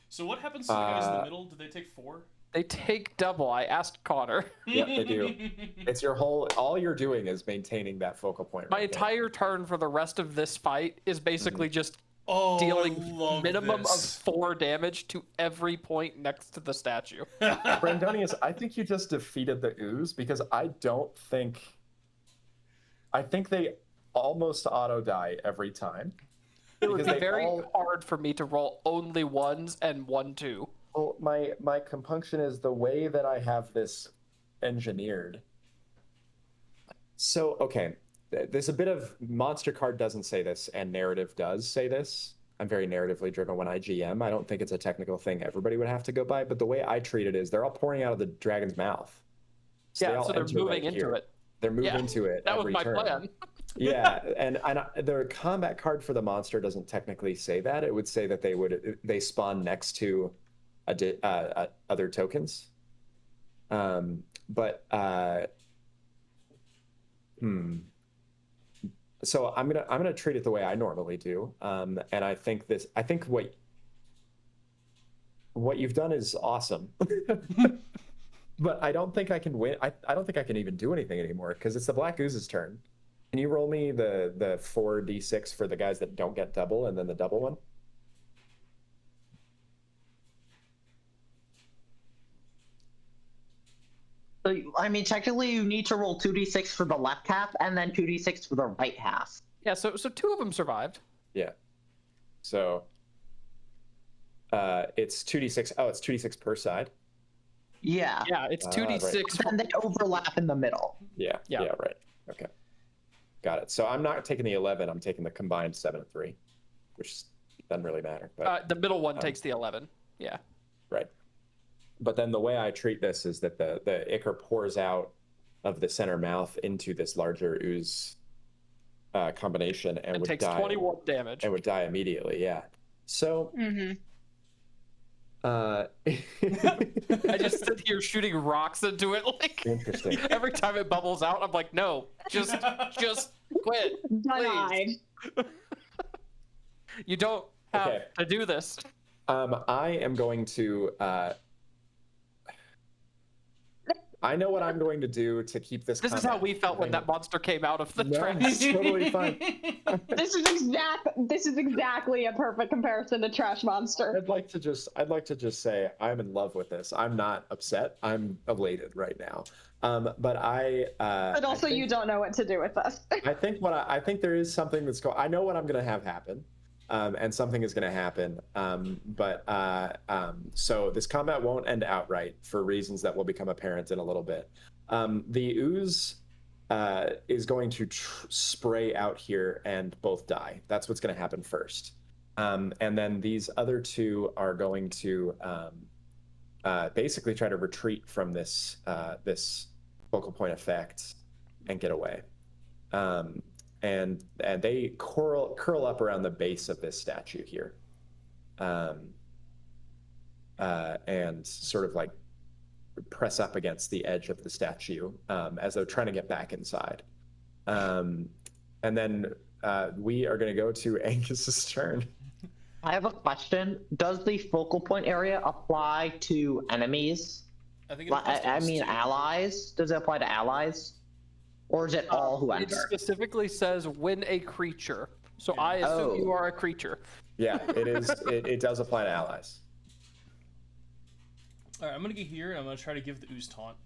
So what happens to the guys in the middle? Do they take 4? They take double. I asked Connor. Yep, they do. It's all you're doing is maintaining that focal point. My right there. entire turn for the rest of this fight is basically just Oh, dealing I love minimum this. of 4 damage to every point next to the statue. Brandonius, I think you just defeated the Ooze because I think they almost auto die every time. It would Because be they very all- hard for me to roll only ones and 1-2. Well, my compunction is the way that I have this engineered. So, okay, there's a bit of monster card doesn't say this, and narrative does say this. I'm very narratively driven when I GM. I don't think it's a technical thing everybody would have to go by, but the way I treat it is they're all pouring out of the dragon's mouth. Yeah, so they're enter moving right into here. it. They're moving Yeah, into it That was every my turn. plan. Yeah, and the combat card for the monster doesn't technically say that. It would say that they spawn next to other tokens. So I'm gonna treat it the way I normally do. And I think what you've done is awesome. But I don't think I can win. I don't think I can even do anything anymore because it's the Black Ooze's turn. Can you roll me the 4d6 for the guys that don't get double and then the double one? So, I mean, technically, you need to roll 2d6 for the left half and then 2d6 for the right half. Yeah, so 2 of them survived. Yeah. So it's 2d6. Oh, it's 2d6 per side. Yeah. Yeah, it's 2d6. And they overlap in the middle. Yeah. Yeah. Yeah. Right. Okay. Got it. So I'm not taking the 11. I'm taking the combined 7 and 3, which doesn't really matter. But The middle one takes the 11. Yeah. right. But then the way I treat this is that the ichor pours out of the center mouth into this larger ooze combination and would takes die. 21 damage. And would die immediately. Yeah. So. I just sit here shooting rocks into it, like Interesting. every time it bubbles out, I'm like, no, just quit. Denied. You don't have Okay. to do this. I am going to. I know what I'm going to do to keep this. This is how we felt when that monster came out of the trash. It's totally fine. This is exactly a perfect comparison to Trash Monster. I'd like to just say I'm in love with this. I'm not upset. I'm elated right now. But But also, you don't know what to do with us. I think there is something that's going. I know what I'm going to have happen. And something is going to happen. So this combat won't end outright for reasons that will become apparent in a little bit. The ooze is going to spray out here and both die. That's what's going to happen first. And then these other two are going to basically try to retreat from this focal point effect and get away. And they curl up around the base of this statue here, and sort of like press up against the edge of the statue as they're trying to get back inside. And then we are going to go to Angus's turn. I have a question. Does the focal point area apply to enemies? I think it applies to I us mean, too. allies? Does it apply to allies? Or is it all who It enter? specifically says when a creature. So I assume you are a creature. Yeah, it is. It does apply to allies. All right, I'm gonna get here and I'm gonna try to give the ooze taunt.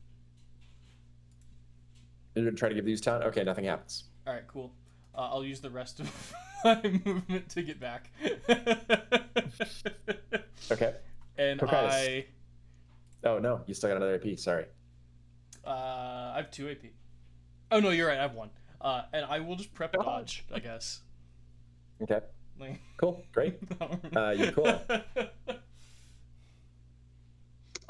You're going to try to give these taunt? Okay, nothing happens. All right, cool. I'll use the rest of my movement to get back. Okay. And Cocytus. Oh no, you still got another AP. Sorry. I have 2 AP. Oh no, you're right. I have 1. And I will just prep dodge, I guess. Okay. Like, Cool. Great. You cool.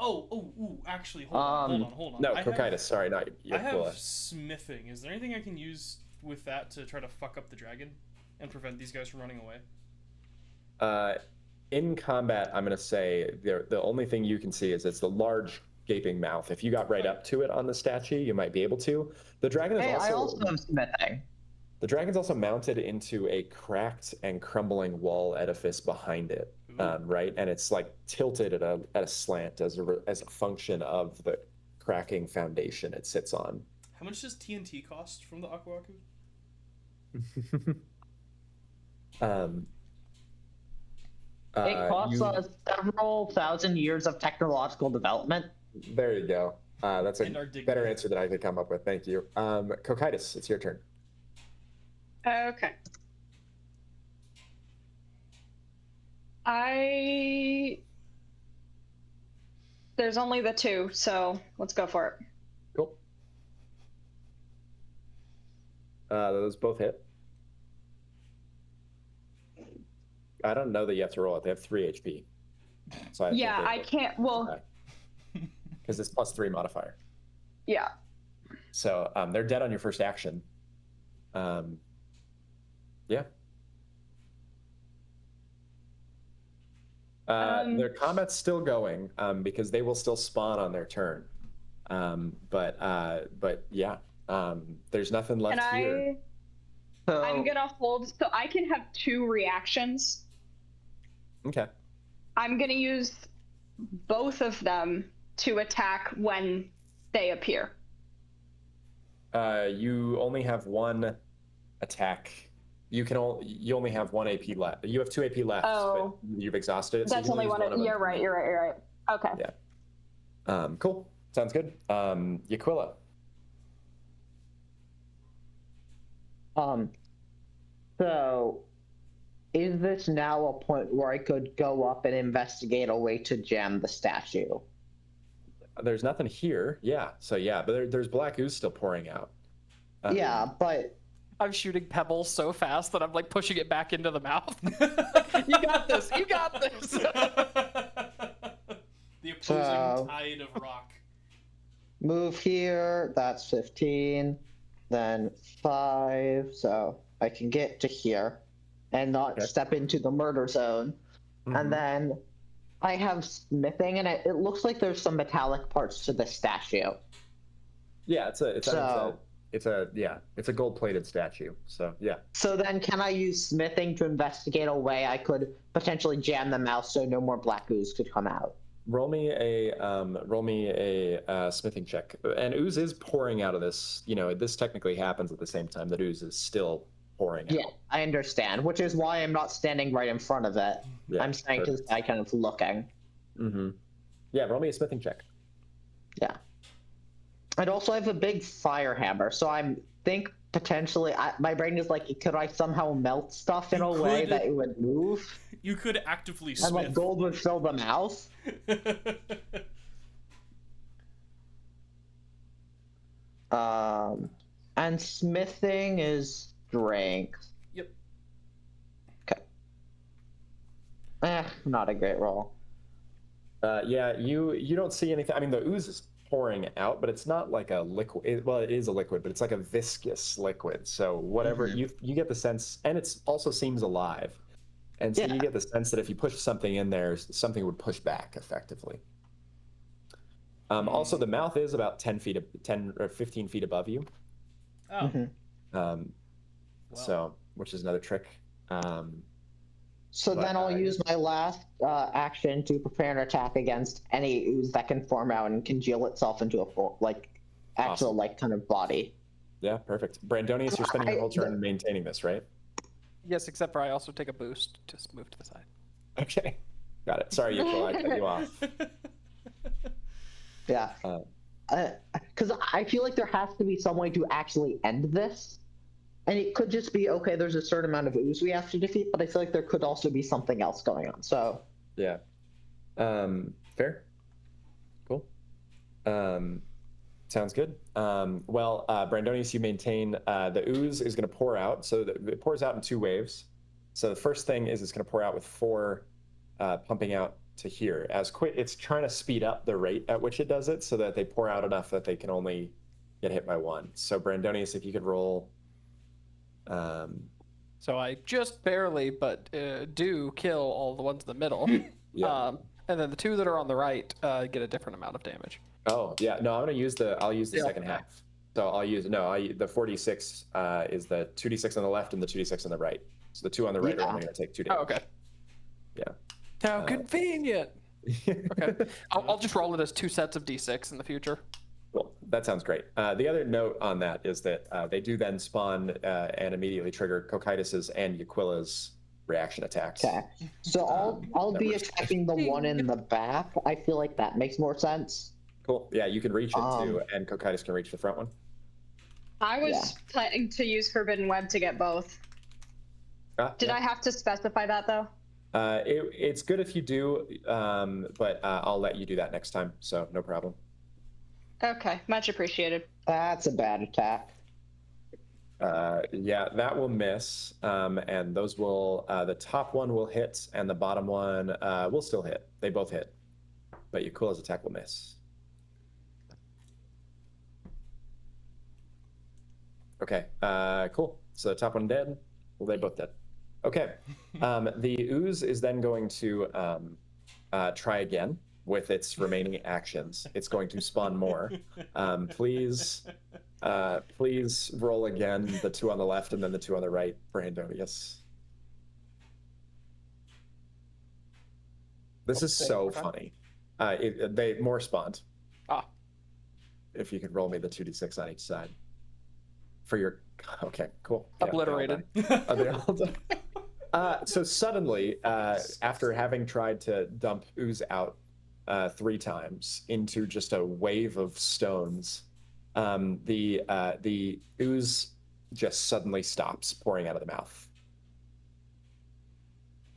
Ooh, actually, hold on. No, I Cocytus. Sorry, not you. I have smithing. Is there anything I can use with that to try to fuck up the dragon and prevent these guys from running away? In combat, I'm going to say the only thing you can see is it's the large gaping mouth. If you got right up to it on the statue, you might be able to. The dragon is I also have smithing. The dragon's also mounted into a cracked and crumbling wall edifice behind it, right? And it's like tilted at a slant as a function of the cracking foundation it sits on. How much does TNT cost from the Aku It costs us several thousand years of technological development. There you go. That's a And our dignity. better answer than I could come up with. Thank you. Cocytus, it's your turn. Okay. There's only the 2, so let's go for it. Cool. Those both hit. I don't know that you have to roll it. They have 3 HP. So I can't. Well, because it's +3 modifier. Yeah. So they're dead on your first action. Yeah. Their combat's still going because they will still spawn on their turn. But yeah, there's nothing left here. I'm gonna hold, so I can have 2 reactions. Okay. I'm gonna use both of them to attack when they appear. You only have 1 attack. You only have 1 AP left. You have 2 AP left, but you've exhausted it. That's so only one. You're right. Okay. Yeah. Cool. Sounds good. Yaquilla. So is this now a point where I could go up and investigate a way to jam the statue? There's nothing here. Yeah. So yeah, but there's black ooze still pouring out. Yeah, but I'm shooting pebbles so fast that I'm like pushing it back into the mouth. You got this. You got this. The opposing tide of rock. Move here. That's 15. Then 5. So I can get to here and not step into the murder zone. Mm-hmm. And then I have smithing, and it looks like there's some metallic parts to the statue. Yeah, it's a gold-plated statue. So yeah. So then, can I use smithing to investigate a way I could potentially jam the mouth so no more black ooze could come out? Roll me a smithing check. And ooze is pouring out of this. You know, this technically happens at the same time that ooze is still pouring out. Yeah, I understand. Which is why I'm not standing right in front of it. Yeah, I'm standing to the side, kind of looking. Mm-hmm. Yeah, roll me a smithing check. Yeah. I'd also have a big fire hammer, so I think potentially my brain is like, could I somehow melt stuff in a way that it would move? You could actively smith. And like gold would fill the mouth. And smithing is strength. Yep. Okay. Not a great roll. Yeah, you don't see anything. I mean, the ooze is pouring out, but it's not like a liquid. Well, it is a liquid, but it's like a viscous liquid. So whatever you get the sense, and it also seems alive, and so you get the sense that if you push something in there, something would push back effectively. Also, the mouth is about 10 or 15 feet above you. Oh. Mm-hmm. So, which is another trick. So then I'll use my last action to prepare an attack against any ooze that can form out and congeal itself into a full, actual, kind of body. Yeah, perfect. Brandonius, you're spending your whole turn maintaining this, right? Yes, except for I also take a boost to move to the side. Okay, got it. Sorry, Yuko, I cut you off. Yeah. Because I feel like there has to be some way to actually end this. And it could just be, okay, there's a certain amount of ooze we have to defeat, but I feel like there could also be something else going on, so. Yeah. Fair. Cool. Sounds good. Well, Brandonius, you maintain the ooze is going to pour out, so it pours out in 2 waves. So the first thing is it's going to pour out with 4 pumping out to here. It's trying to speed up the rate at which it does it so that they pour out enough that they can only get hit by 1. So Brandonius, if you could roll... So I just barely, but do kill all the ones in the middle. Yeah. And then the 2 that are on the right get a different amount of damage. Oh yeah, no, I'll use the second half. So the 46 is the 2d6 on the left and the 2d6 on the right. So the 2 on the right are only going to take 2 damage. Oh, okay. Yeah. How convenient. Okay. I'll just roll it as 2 sets of d6 in the future. Cool. That sounds great. The other note on that is that they do then spawn and immediately trigger Cocytus's and Yaquilla's reaction attacks. Okay. So I'll be attacking the one in the back. I feel like that makes more sense. Cool. Yeah, you can reach it too, and Cocytus can reach the front one. I was planning to use Forbidden Web to get both. Did I have to specify that though? It's good if you do, but I'll let you do that next time, so no problem. Okay, much appreciated. That's a bad attack. Yeah, that will miss, and those will, the top one will hit, and the bottom one will still hit. They both hit, but Yakula's attack will miss. Okay, cool. So the top one dead. Well, they both dead. Okay, the Ooze is then going to try again with its remaining actions. It's going to spawn more. Please roll again, the 2 on the left and then the 2 on the right for Andonius. This is so funny. They more spawned. Ah. If you could roll me the 2d6 on each side. For your, okay, cool. Obliterated. Are they all done? So suddenly, after having tried to dump Ooze out 3 times into just a wave of stones, the Ooze just suddenly stops pouring out of the mouth.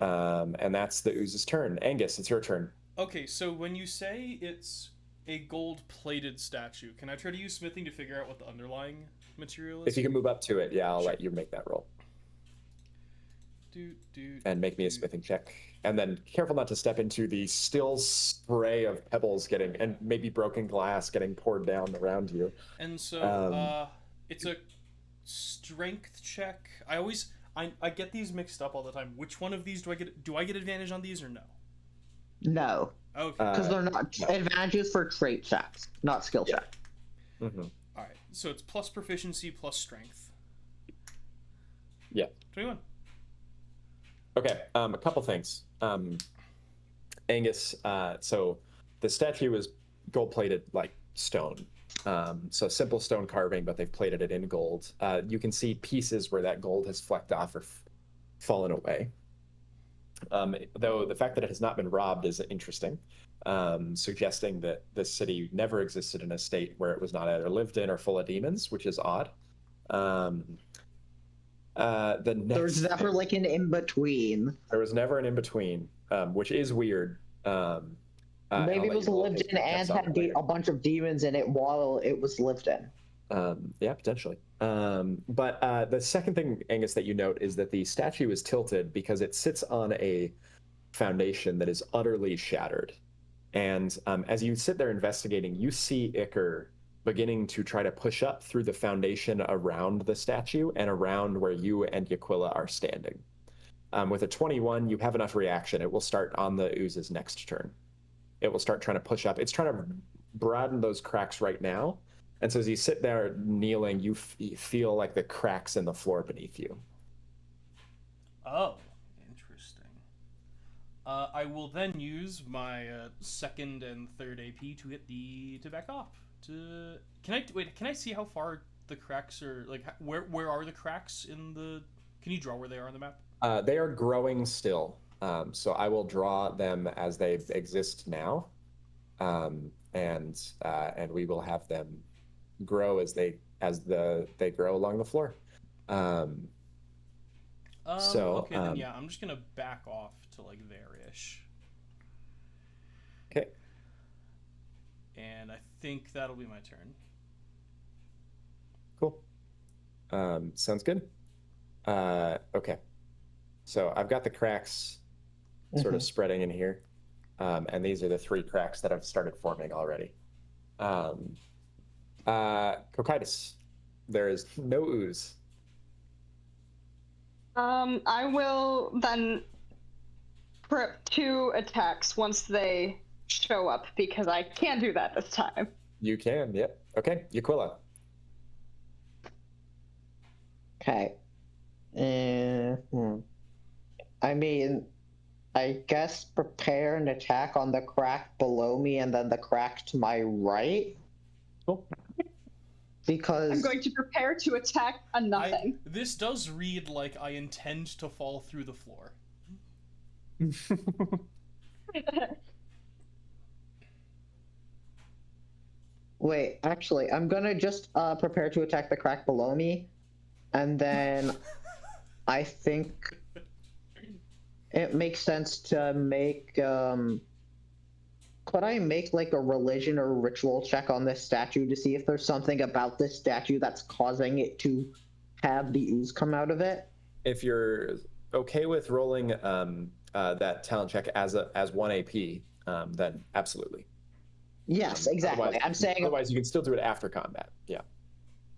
And that's the Ooze's turn. Angus, it's your turn. Okay, so when you say it's a gold-plated statue, can I try to use smithing to figure out what the underlying material is? If you can move up to it, yeah, I'll let you make that roll. And make me a smithing check. And then careful not to step into the still spray of pebbles getting, and maybe broken glass getting poured down around you. And so, it's a strength check. I get these mixed up all the time. Which one of these do I get advantage on these or no? No. Okay. Because they're not advantages for trait checks, not skill check. Mm-hmm. All right. So it's plus proficiency plus strength. Yeah. 21. Okay. A couple things. Angus. So the statue is gold-plated like stone. So simple stone carving, but they've plated it in gold. You can see pieces where that gold has flecked off or fallen away. Though the fact that it has not been robbed is interesting, suggesting that this city never existed in a state where it was not either lived in or full of demons, which is odd. There was never like an in-between. There was never an in-between, which is weird. Maybe it was lived in and had a bunch of demons in it while it was lived in. Yeah, potentially. But the second thing, Angus, that you note is that the statue is tilted because it sits on a foundation that is utterly shattered. And as you sit there investigating, you see Iker beginning to try to push up through the foundation around the statue and around where you and Yakula are standing. With a 21, you have enough reaction. It will start on the Ooze's next turn. It will start trying to push up. It's trying to broaden those cracks right now. And so as you sit there kneeling, you feel like the cracks in the floor beneath you. Oh, interesting. I will then use my second and third AP to get to back off. Can I see how far the cracks are? Like, where are the cracks in the? Can you draw where they are on the map? They are growing still. So I will draw them as they exist now, and we will have them grow as they grow along the floor. Okay, then yeah, I'm just gonna back off to like there-ish. Okay. And I think that'll be my turn. Cool. Sounds good. Okay. So I've got the cracks sort of spreading in here, and these are the 3 cracks that have started forming already. Cocytus, there is no Ooze. I will then prep 2 attacks once they show up because I can do that this time. You can, yep. Okay, Yakula. Okay. I mean, I guess prepare an attack on the crack below me and then the crack to my right. Cool. Because I'm going to prepare to attack a nothing. This does read like I intend to fall through the floor. Wait, actually, I'm gonna just prepare to attack the crack below me, and then I think it makes sense to make. Could I make like a religion or ritual check on this statue to see if there's something about this statue that's causing it to have the ooze come out of it? If you're okay with rolling that talent check as 1 AP, then absolutely. Yes, exactly. I'm saying. Otherwise, you can still do it after combat. Yeah.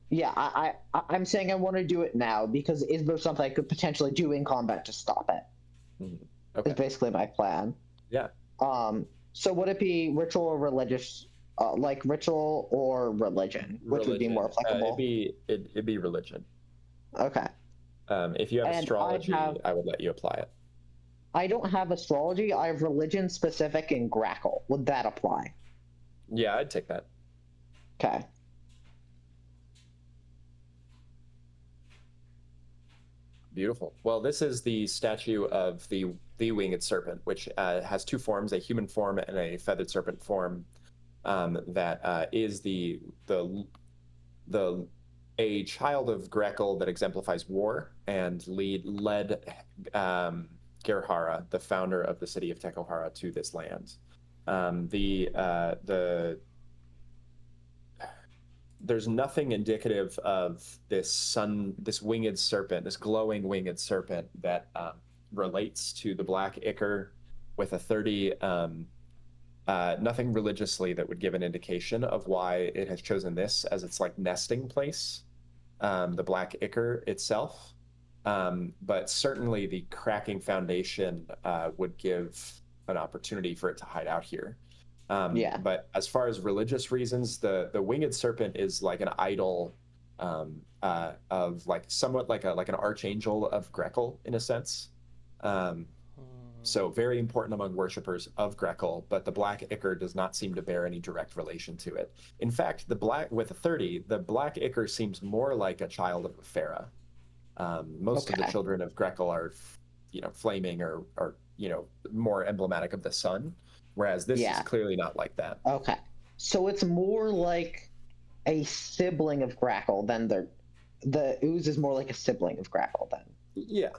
Yeah, I'm saying I want to do it now because is there something I could potentially do in combat to stop it? Mm-hmm. Okay. Is basically my plan. Yeah. So would it be ritual or religious, like ritual or religion, which would be more applicable? It'd be religion. Okay. If you have And astrology, I would let you apply it. I don't have astrology. I have religion specific and grackle. Would that apply? Yeah, I'd take that. Okay. Beautiful. Well, this is the statue of the winged serpent, which has two forms: a human form and a feathered serpent form. That is a child of Grekel that exemplifies war and led Gerhara, the founder of the city of Teko Aua, to this land. There's nothing indicative of this winged serpent, this glowing winged serpent that relates to the black ichor with a 30. Nothing religiously that would give an indication of why it has chosen this as its like nesting place, the black ichor itself. But certainly the cracking foundation would give an opportunity for it to hide out here. Yeah. But as far as religious reasons, the winged serpent is like an idol of like somewhat like an archangel of Grekel in a sense. So very important among worshippers of Grekel, but the black ichor does not seem to bear any direct relation to it. In fact, with a 30, the black ichor seems more like a child of Pharaoh. Most of the children of Grekel are, flaming or more emblematic of the sun, whereas this is clearly not like that. Okay, so it's more like a sibling of Grackle than the ooze is more like a sibling of Grackle then. Yeah.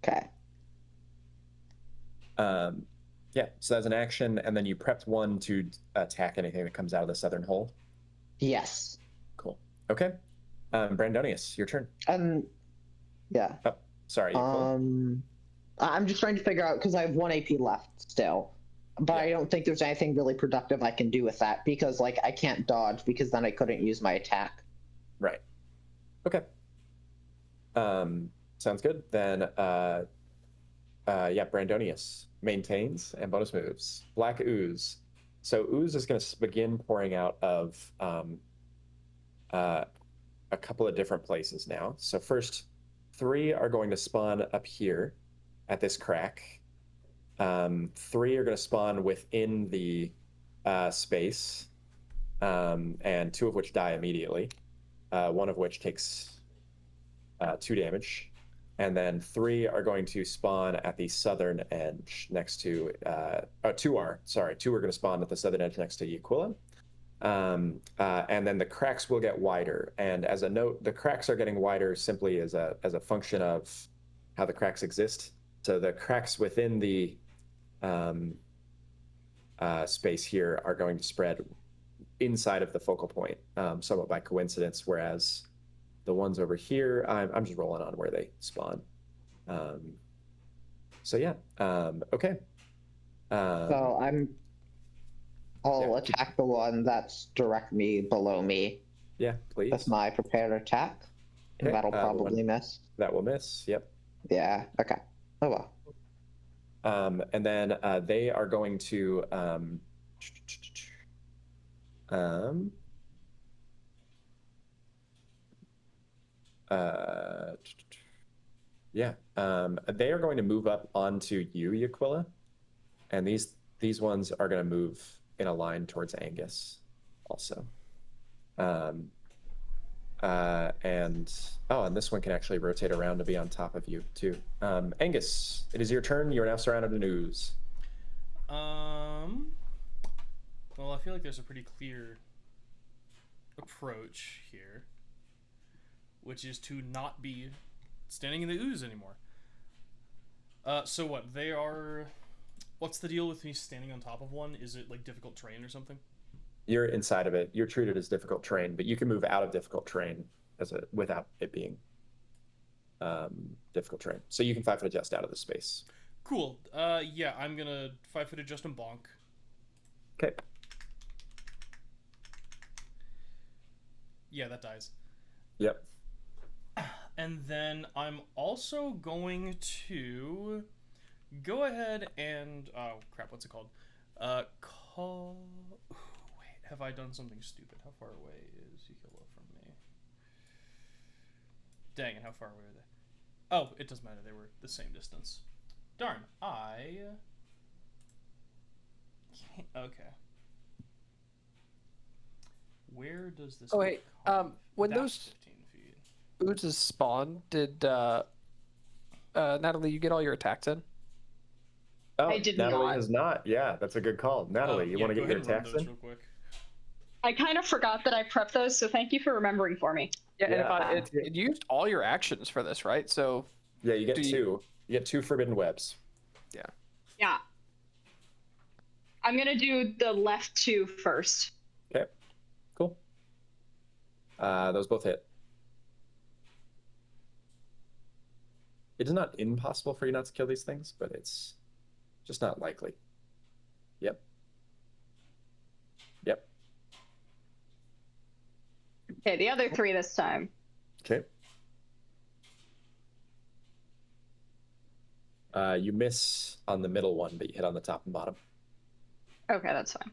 Okay. Yeah, so that's an action, and then you prepped one to attack anything that comes out of the southern hole. Yes. Cool. Okay. Brandonius, your turn. Yeah. Oh, sorry. I'm just trying to figure out because I have 1 AP left still, but I don't think there's anything really productive I can do with that because like I can't dodge because then I couldn't use my attack. Right. Okay. Sounds good. Then Brandonius maintains and bonus moves. Black Ooze. So Ooze is going to begin pouring out of a couple of different places now. So first, 3 are going to spawn up here at this crack. 3 are going to spawn within the space, and 2 of which die immediately. 1 of which takes 2 damage. And then 3 are going to spawn at the southern edge next to, 2 are going to spawn at the southern edge next to Aquila. And then the cracks will get wider. And as a note, the cracks are getting wider simply as a function of how the cracks exist. So the cracks within the space here are going to spread inside of the focal point, somewhat by coincidence, whereas the ones over here, I'm just rolling on where they spawn. Okay. So I'll attack the one that's directly below me. Yeah, please. That's my prepared attack. Okay. That'll probably miss. That will miss, yep. Yeah, okay. Oh well. And then they are going to they are going to move up onto you, Aquila, and these ones are going to move in a line towards Angus also. And this one can actually rotate around to be on top of you too. Angus, it is your turn. You are now surrounded in ooze. Well, I feel like there's a pretty clear approach here, which is to not be standing in the ooze anymore. So what? They are... What's the deal with me standing on top of one? Is it like difficult terrain or something? You're inside of it. You're treated as difficult terrain, but you can move out of difficult terrain without it being difficult terrain. So you can 5-foot adjust out of the space. Cool. Yeah, I'm gonna 5-foot adjust and bonk. Okay. Yeah, that dies. Yep. And then I'm also going to go ahead and oh crap, what's it called? Call. Ooh, wait, have I done something stupid? How far away is Yukila from me? Dang it, how far away are they? Oh, it doesn't matter. They were the same distance. Darn, I can't. Okay. Where does this? Oh wait, when That's those 15 feet. oozes spawn, did Natalie, you get all your attacks in? Oh, I did Natalie not. has not. Yeah, that's a good call. Natalie, you Yeah, want to go get your ahead and run attacks those in? real quick. I kind of forgot that I prepped those, so thank you for remembering for me. Yeah, Yeah. and it used all your actions for this, right? So Yeah, you get Do you- two. You get 2 forbidden webs. Yeah. I'm gonna do the left 2 first. Okay. Cool. Those both hit. It is not impossible for you not to kill these things, but it's just not likely. Yep. Yep. Okay, the other 3 this time. Okay. You miss on the middle one, but you hit on the top and bottom. Okay, that's fine.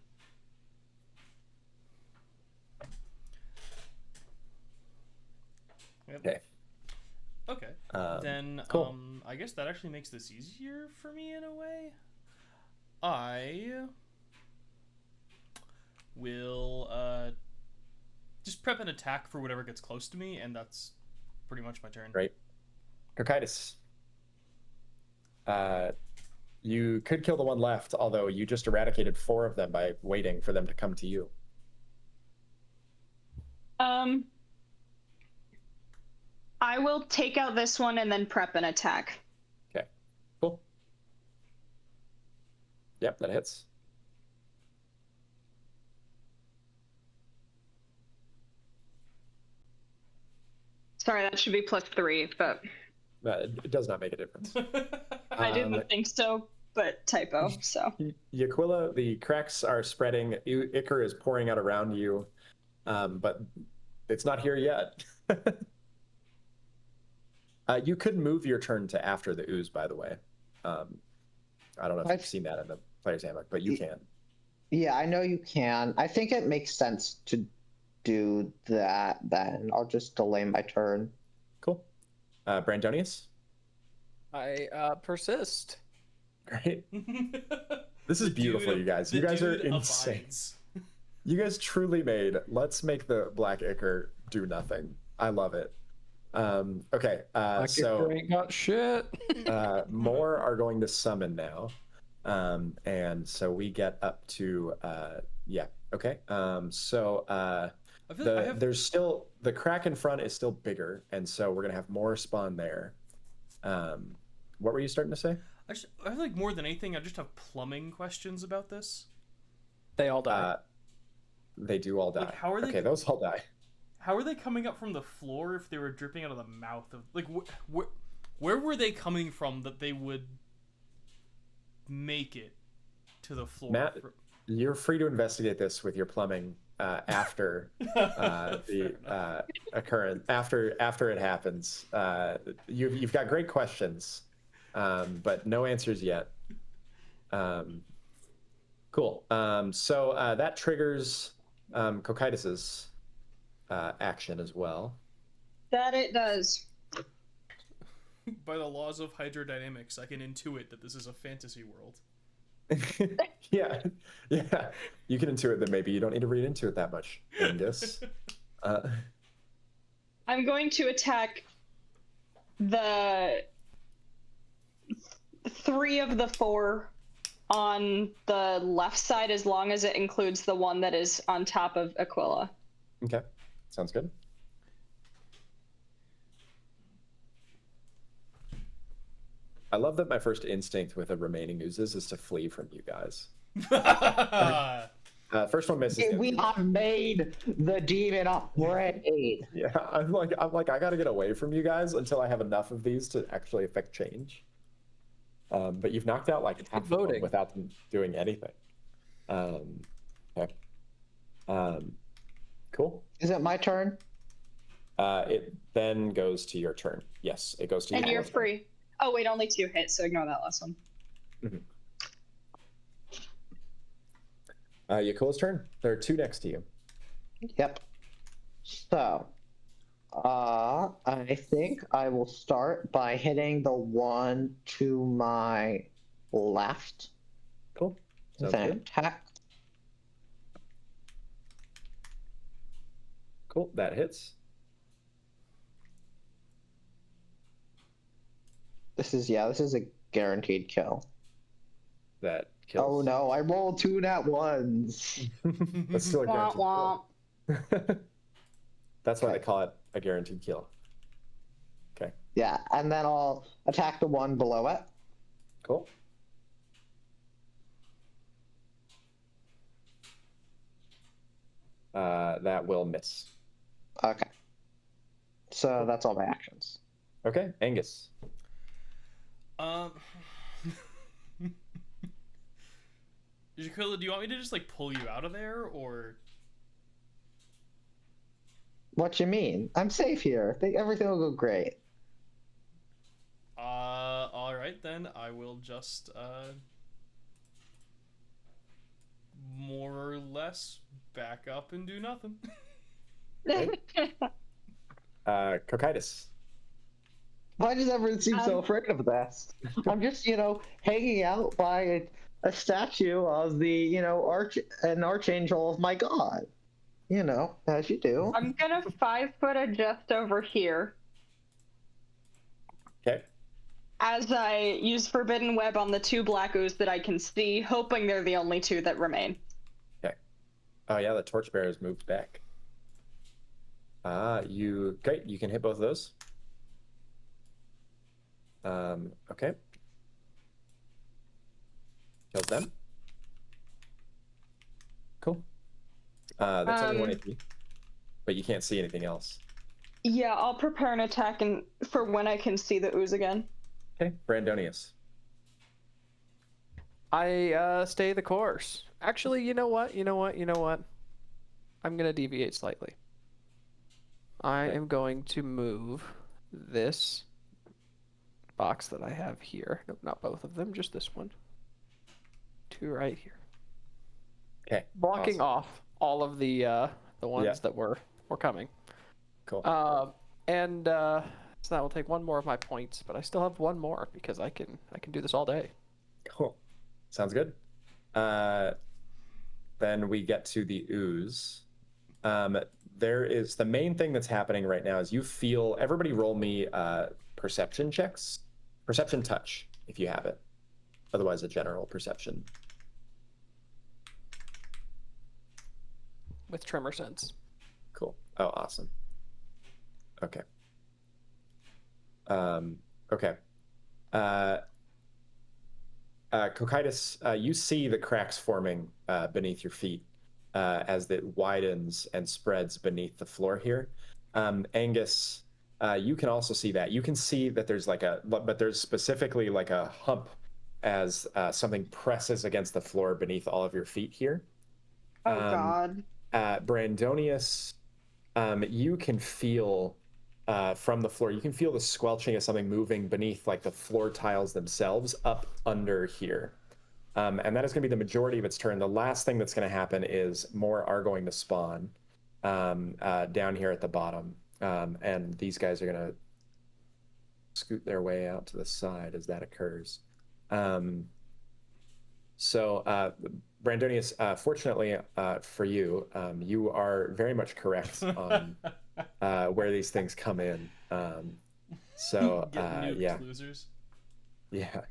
Yep. Okay. Okay. Then cool. I guess that actually makes this easier for me in a way. I will just prep an attack for whatever gets close to me, and that's pretty much my turn. Great. Cocytus. You could kill the one left, although you just eradicated 4 of them by waiting for them to come to you. I will take out this one and then prep an attack. Okay. Cool. Yep, that hits. Sorry, that should be +3, but It does not make a difference. I didn't think so, but typo, so. Yaquilla, the cracks are spreading. Icar is pouring out around you, but it's not here yet. You could move your turn to after the ooze, by the way. I don't know if you've seen that in the player's handbook, but you can. Yeah, I know you can. I think it makes sense to do that then. I'll just delay my turn. Cool. Brandonius? I persist. Great. This is beautiful, you guys. You guys are insane. Abides. You guys truly made let's make the Black Ichor do nothing. I love it. Okay, so ain't got shit. more are going to summon now. And so we get up to yeah, okay. There's still the crack in front is still bigger, and so we're gonna have more spawn there. What were you starting to say? I feel like more than anything, I just have plumbing questions about this. They all die. They do all die. Like, how are they? Okay, those all die. How are they coming up from the floor if they were dripping out of the mouth of like where were they coming from that they would make it to the floor? Matt, you're free to investigate this with your plumbing after the occurrence after it happens. You've got great questions, but no answers yet. Cool. So that triggers Cocytus's action as well. That it does. By the laws of hydrodynamics, I can intuit that this is a fantasy world. yeah. You can intuit that maybe you don't need to read into it that much, Angus. I'm going to attack the 3 of the 4 on the left side, as long as it includes the one that is on top of Aquila. Okay, sounds good. I love that my first instinct with the remaining oozes is to flee from you guys. First one misses. We have made the demon afraid. Yeah, I'm like, I gotta get away from you guys until I have enough of these to actually affect change. But you've knocked out like half of them without them doing anything. Okay. Cool. Is it my turn? It then goes to your turn. Yes, it goes to you. And you're free. Oh wait, only 2 hits, so ignore that last one. Mm-hmm. Yakula's turn. There are 2 next to you. Yep. So, I think I will start by hitting the one to my left. Cool. Sounds Then good. attack. Cool. That hits. This is a guaranteed kill. That kills. Oh no, I rolled 2 nat 1s. That's still a guaranteed Womp kill. That's why I call it a guaranteed kill. Okay. Yeah, and then I'll attack the one below it. Cool. That will miss. Okay. So that's all my actions. Okay, Angus. Jakula, do you want me to just like pull you out of there, or? What you mean? I'm safe here. Everything will go great. All right then. I will just more or less back up and do nothing. Cocytus. Why does everyone seem so afraid of this? I'm just, hanging out by a statue of the, an archangel of my god. As you do. I'm gonna 5-foot adjust over here. Okay. As I use Forbidden Web on the 2 black ooze that I can see, hoping they're the only 2 that remain. Okay. Oh yeah, the torchbearers moved back. Great, you can hit both of those. Okay. Kills them. Cool. That's only 1 AP, but you can't see anything else. Yeah, I'll prepare an attack for when I can see the ooze again. Okay, Brandonius. I stay the course. Actually, you know what? I'm gonna deviate slightly. I am going to move this box that I have here. Nope, not both of them, just this one. To right here. Okay. Blocking awesome. off all of the ones that were coming. Cool. So that will take 1 more of my points, but I still have 1 more because I can do this all day. Cool. Sounds good. Then we get to the ooze. There is the main thing that's happening right now is you feel everybody roll me perception checks. Perception touch if you have it. Otherwise a general perception. With tremor sense. Cool. Oh, awesome. Okay. Okay. Cocytus, you see the cracks forming beneath your feet as it widens and spreads beneath the floor here. Angus, you can also see that. You can see that there's but there's specifically like a hump as something presses against the floor beneath all of your feet here. Oh God. Brandonius, you can feel from the floor, you can feel the squelching of something moving beneath like the floor tiles themselves up under here. And that is going to be the majority of its turn. The last thing that's going to happen is more are going to spawn down here at the bottom. And these guys are going to scoot their way out to the side as that occurs. Brandonius, fortunately for you, you are very much correct on where these things come in. Yeah. Losers. Yeah.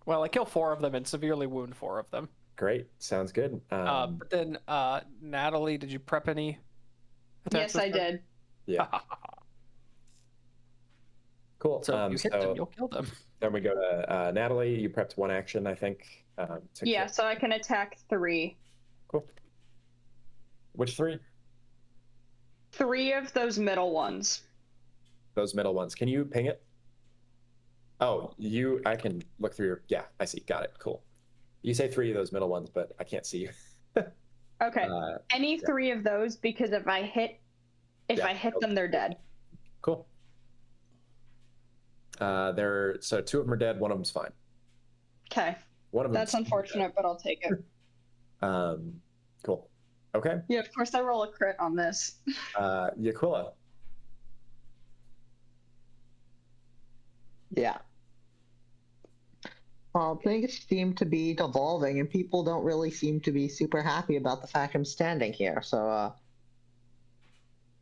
Well, I kill 4 of them and severely wound 4 of them. Great. Sounds good. But then, Natalie, did you prep any attacks? Yes, I did. Yeah. Cool. So if you hit them, so you'll kill them. then we go to Natalie. You prepped one action, I think. To Yeah, kill. so I can attack 3. Cool. Which 3? 3 of those middle ones. Those middle ones. Can you ping it? Oh, I can look through your, yeah, I see. Got it. Cool. You say 3 of those middle ones, but I can't see you. Okay. Any 3 of those, because if I hit them, they're dead. Cool. So 2 of them are dead. One of them's fine. Okay. One of them. That's unfortunate, but I'll take it. Cool. Okay. Yeah, of course I roll a crit on this. Yaquilla. Yeah. Things seem to be devolving, and people don't really seem to be super happy about the fact I'm standing here. So,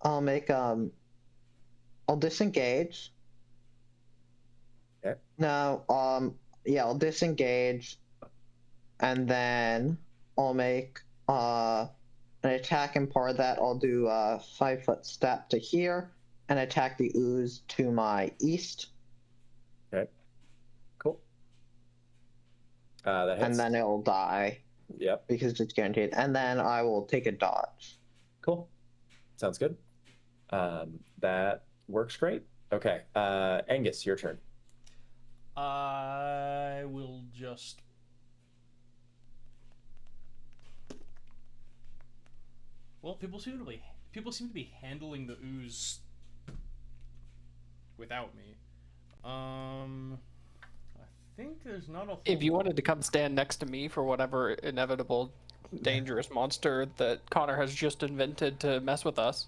I'll disengage. Okay. No, yeah, I'll disengage, and then I'll make an attack, and part of that I'll do a 5-foot step to here and attack the ooze to my east. Okay. Cool. That hits. And then it'll die. Yep. Because it's guaranteed. And then I will take a dodge. Cool. Sounds good. That works great. Okay. Angus, your turn. I will just... Well, people seem to be handling the ooze without me. I think there's not a whole... If you wanted to come stand next to me for whatever inevitable dangerous monster that Connor has just invented to mess with us.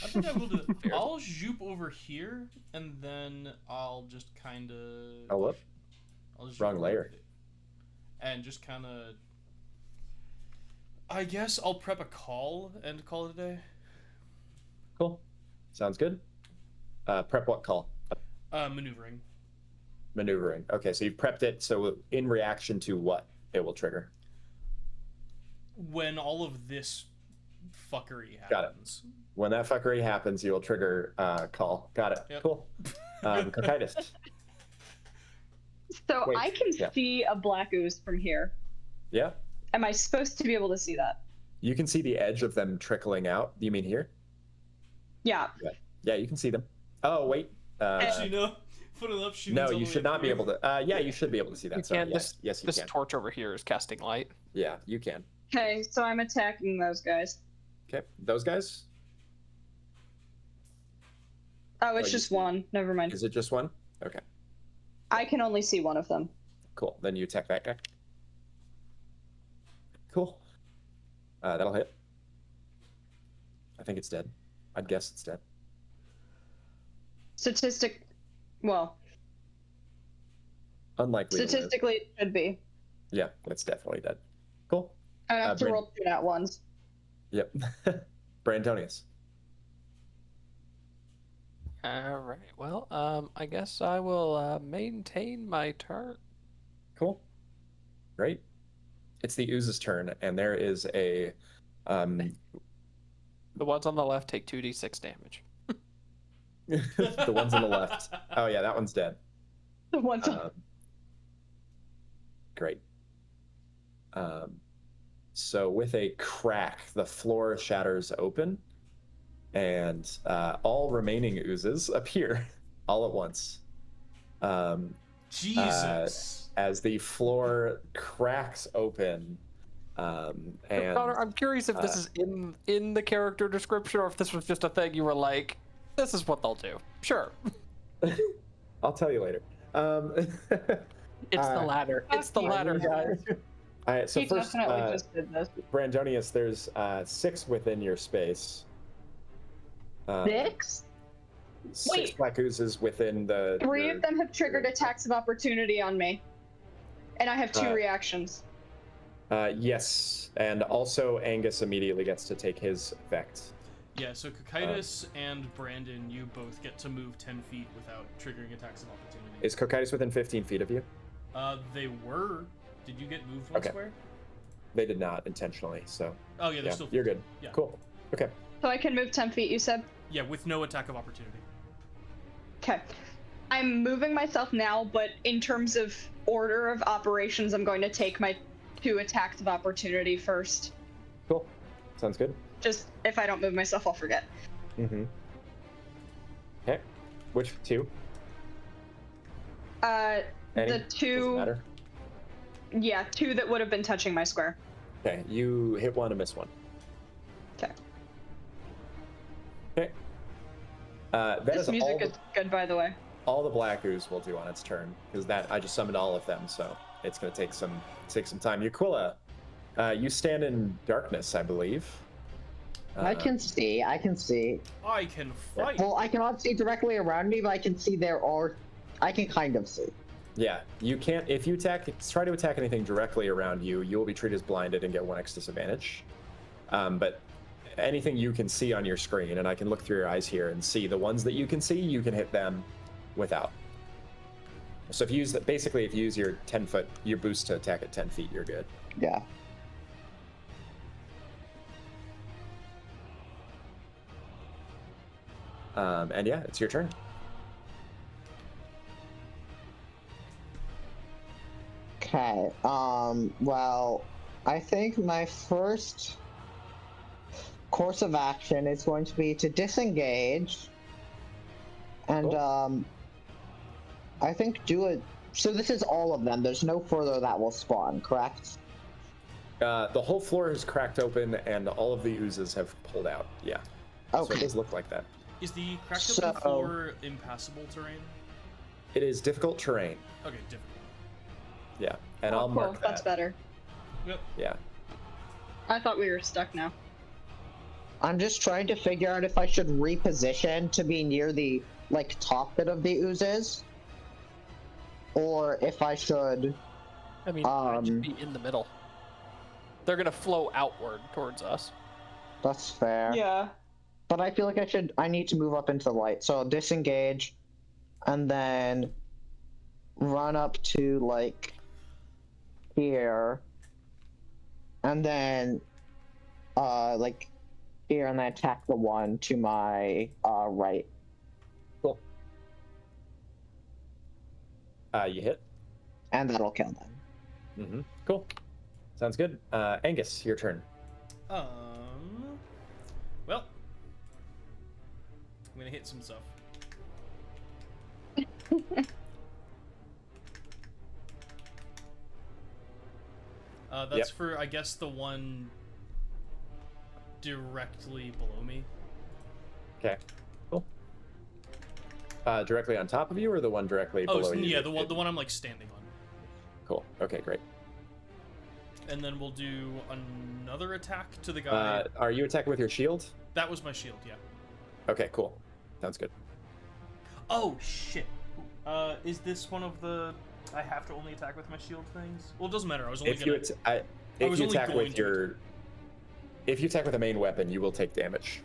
I think I will do that. I'll zoop over here, and then I'll just kind of... Oh, whoop. Wrong layer. And just kind of... I guess I'll prep a call and call it a day. Cool. Sounds good. Prep what call? Maneuvering. Maneuvering. Okay, so you've prepped it, so in reaction to what it will trigger? When all of this fuckery happens. Got it. When that fuckery happens, you'll trigger call. Got it. Yep. Cool. Cocytus. So Wait, I can yeah. see a black ooze from here. Yeah. Am I supposed to be able to see that? You can see the edge of them trickling out. You mean here? Yeah. Yeah, you can see them. Oh, wait. Actually, no. Put it up. No, you should not be able to. Yeah, you should be able to see that. You Sorry. can. Yes, you This can. torch over here is casting light. Yeah, you can. Okay, so I'm attacking those guys. Okay, those guys? Oh, it's just one. Never mind. Is it just one? Okay, I can only see one of them. cool. Then you attack that guy. Cool. That'll hit. I think it's dead. I'd guess it's dead. Well, Unlikely. statistically it should be. Yeah, it's definitely dead. Cool. I have to Bryn- roll 2 at once. Yep. Brandonius. All right. Well, I guess I will maintain my turn. Cool. Great. It's the Ooze's turn, and there is a... The ones on the left take 2d6 damage. the ones on the left. Oh, yeah, that one's dead. The ones Great. So with a crack, the floor shatters open, and all remaining oozes appear all at once. Jesus. As the floor cracks open, and Connor, I'm curious if this is in the character description or if this was just a thing you were like, this is what they'll do. Sure. I'll tell you later. It's the latter. It's the latter, guys. All right, so he first, definitely just did this. Brandonius, there's 6 within your space. 6? 6 Wait. black oozes within the... 3 of them have triggered attacks of opportunity on me. And I have 2 reactions. Yes, and also Angus immediately gets to take his effect. Yeah, so Cocytus and Brandon, you both get to move 10 feet without triggering attacks of opportunity. Is Cocytus within 15 feet of you? They were. Did you get moved one square? They did not intentionally, so... Oh, yeah, they're still... You're good. Yeah. Cool. Okay. So I can move 10 feet, you said? Yeah, with no attack of opportunity. Okay. I'm moving myself now, but in terms of order of operations, I'm going to take my 2 attacks of opportunity first. Cool. Sounds good. Just if I don't move myself, I'll forget. Mm-hmm. Okay. Which 2? The Doesn't 2. matter. Yeah, 2 that would have been touching my square. Okay, you hit 1 and miss 1. Okay. Okay. This music is good, by the way. All the black ooze will do on its turn, because I just summoned all of them, so it's gonna take some time. Aquila, you stand in darkness, I believe. I can see. I can fight. Well, I cannot see directly around me, but I can see I can kind of see. Yeah, you can't. If you try to attack anything directly around you, you will be treated as blinded and get 1x disadvantage. But anything you can see on your screen, and I can look through your eyes here and see the ones that you can see, you can hit them without. So if you use your 10-foot, your boost to attack at 10 feet, you're good. Yeah. And yeah, it's your turn. Okay. Well, I think my first course of action is going to be to disengage, and Cool. I think do it. So this is all of them. There's no further that will spawn, correct? The whole floor is cracked open, and all of the oozes have pulled out. Yeah. So Okay. it does look like that. Is the cracked open floor impassable terrain? It is difficult terrain. Okay, difficult. Yeah, and I'll cool. mark that. That's better. Yep. Yeah. I thought we were stuck now. I'm just trying to figure out if I should reposition to be near the top bit of the oozes, or if I should. I mean, I should be in the middle. They're gonna flow outward towards us. That's fair. Yeah. But I feel like I need to move up into the light. So I'll disengage, and then run up to here, and then here, and then attack the one to my right. Cool. You hit. And that'll kill them. Mm-hmm. Cool. Sounds good. Angus, your turn. Well, I'm gonna hit some stuff. That's for, I guess, the one directly below me. Okay. Cool. Directly on top of you, or the one directly below you? Yeah, the one I'm standing on. Cool. Okay, great. And then we'll do another attack to the guy. Are you attacking with your shield? That was my shield, yeah. Okay, cool. Sounds good. Oh shit. Is this one of the I have to only attack with my shield things? Well, it doesn't matter. I was only If you attack with a main weapon, you will take damage.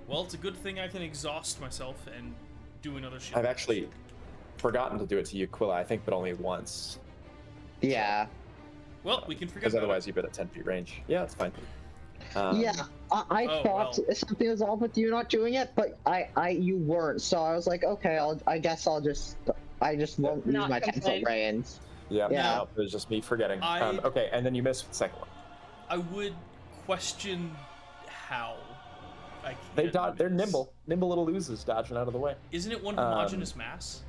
Well, it's a good thing I can exhaust myself and do another shield. I've actually forgotten to do it to you, Aquila, I think, but only once. Yeah. Well, we can forget because about otherwise you've been at 10 feet range. Yeah, it's fine. Yeah, I thought something was off with you not doing it, but you weren't. So I was like, okay, I just won't use my 10-foot range. Yeah, Yeah. no, it was just me forgetting. Okay, and then you missed the second one. I would question how I can't They're nimble little oozes dodging out of the way. Isn't it one homogeneous mass?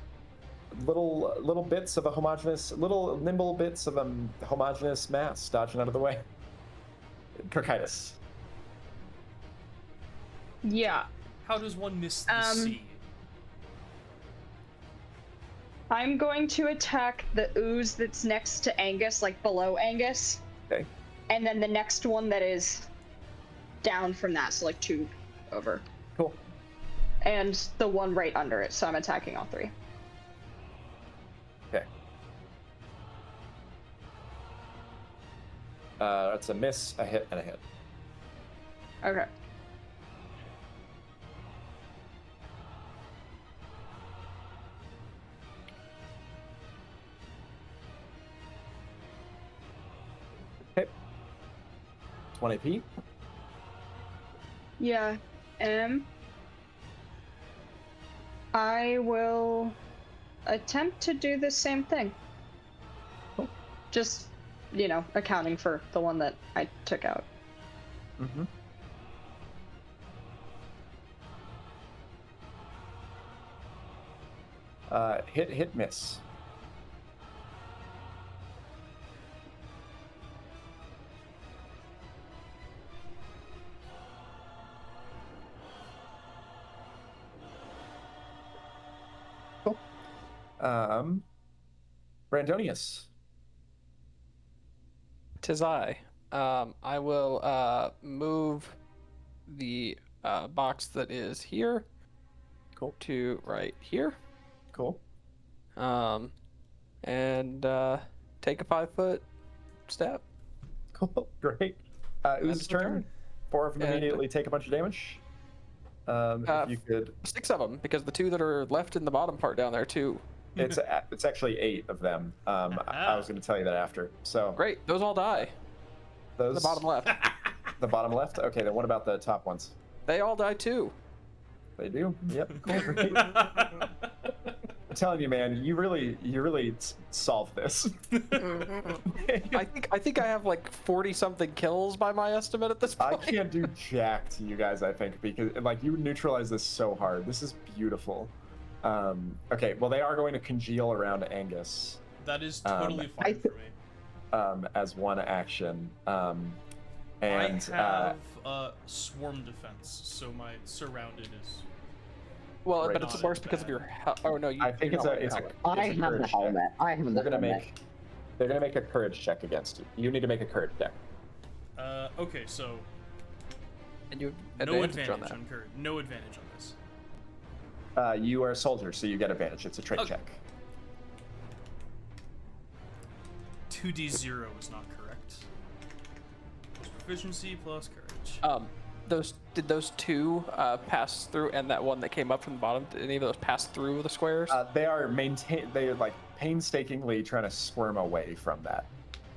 Little bits of a homogeneous, little nimble bits of a homogeneous mass dodging out of the way. Kirkitis. Yeah. How does one miss the sea? I'm going to attack the ooze that's next to Angus, below Angus. Okay. And then the next one that is down from that, so 2 over. Cool. And the one right under it, so I'm attacking all 3. Okay. That's a miss, a hit, and a hit. Okay. Okay. 1 AP. Yeah. I will attempt to do the same thing. Just, accounting for the one that I took out. Mm-hmm. Hit, miss. Cool. Brandonius. Tis I. I will move the box that is here. Cool. To right here. Cool. And take a 5-foot step. Cool. Great. Ooze's turn. 4 of them immediately take a bunch of damage. If you could. 6 of them, because the 2 that are left in the bottom part down there too. It's actually 8 of them. I was going to tell you that after. So great. Those all die. Those. The bottom left. The bottom left. Okay. Then what about the top ones? They all die too. They do. Yep. Cool. Great. I'm telling you, man, you really solved this. I think I have like 40 something kills by my estimate at this point. I can't do jack to you guys, I think, because like you neutralize this so hard. This is beautiful. Okay, well they are going to congeal around Angus. That is totally fine for me. As one action. And I have swarm defense, so my surrounded is. Well, but it's worse because of your. Oh no, I think it's a I have the helmet. I have the helmet. They're gonna make a courage check against you. You need to make a courage check. Okay, so. And you no advantage on courage. No advantage on this. You are a soldier, so you get advantage. It's a trait check. 2d0 is not correct. Plus proficiency plus courage. Did those 2 pass through, and that one that came up from the bottom? Did any of those pass through the squares? They are like painstakingly trying to squirm away from that,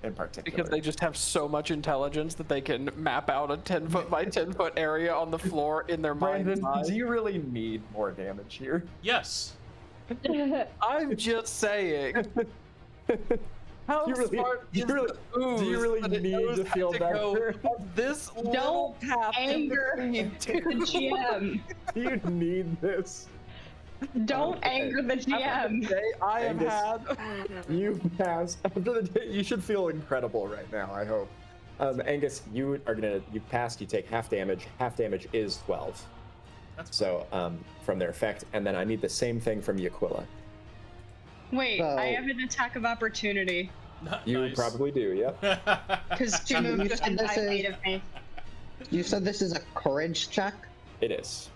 in particular. Because they just have so much intelligence that they can map out a 10-foot by 10-foot area on the floor in their mind's eye. Do you really need more damage here? Yes. I'm just saying. How smart do you really need to feel better? This little path anger the GM. Do you need this? Don't anger the GM. I have had. You passed. After the day, you should feel incredible right now. I hope. Angus, you passed. You take half damage. Half damage is 12. That's so from their effect, and then I need the same thing from Yaquilla. Wait, I have an attack of opportunity. You probably do, yep. Because you moved within 5 feet of me. You said this is a courage check? It is.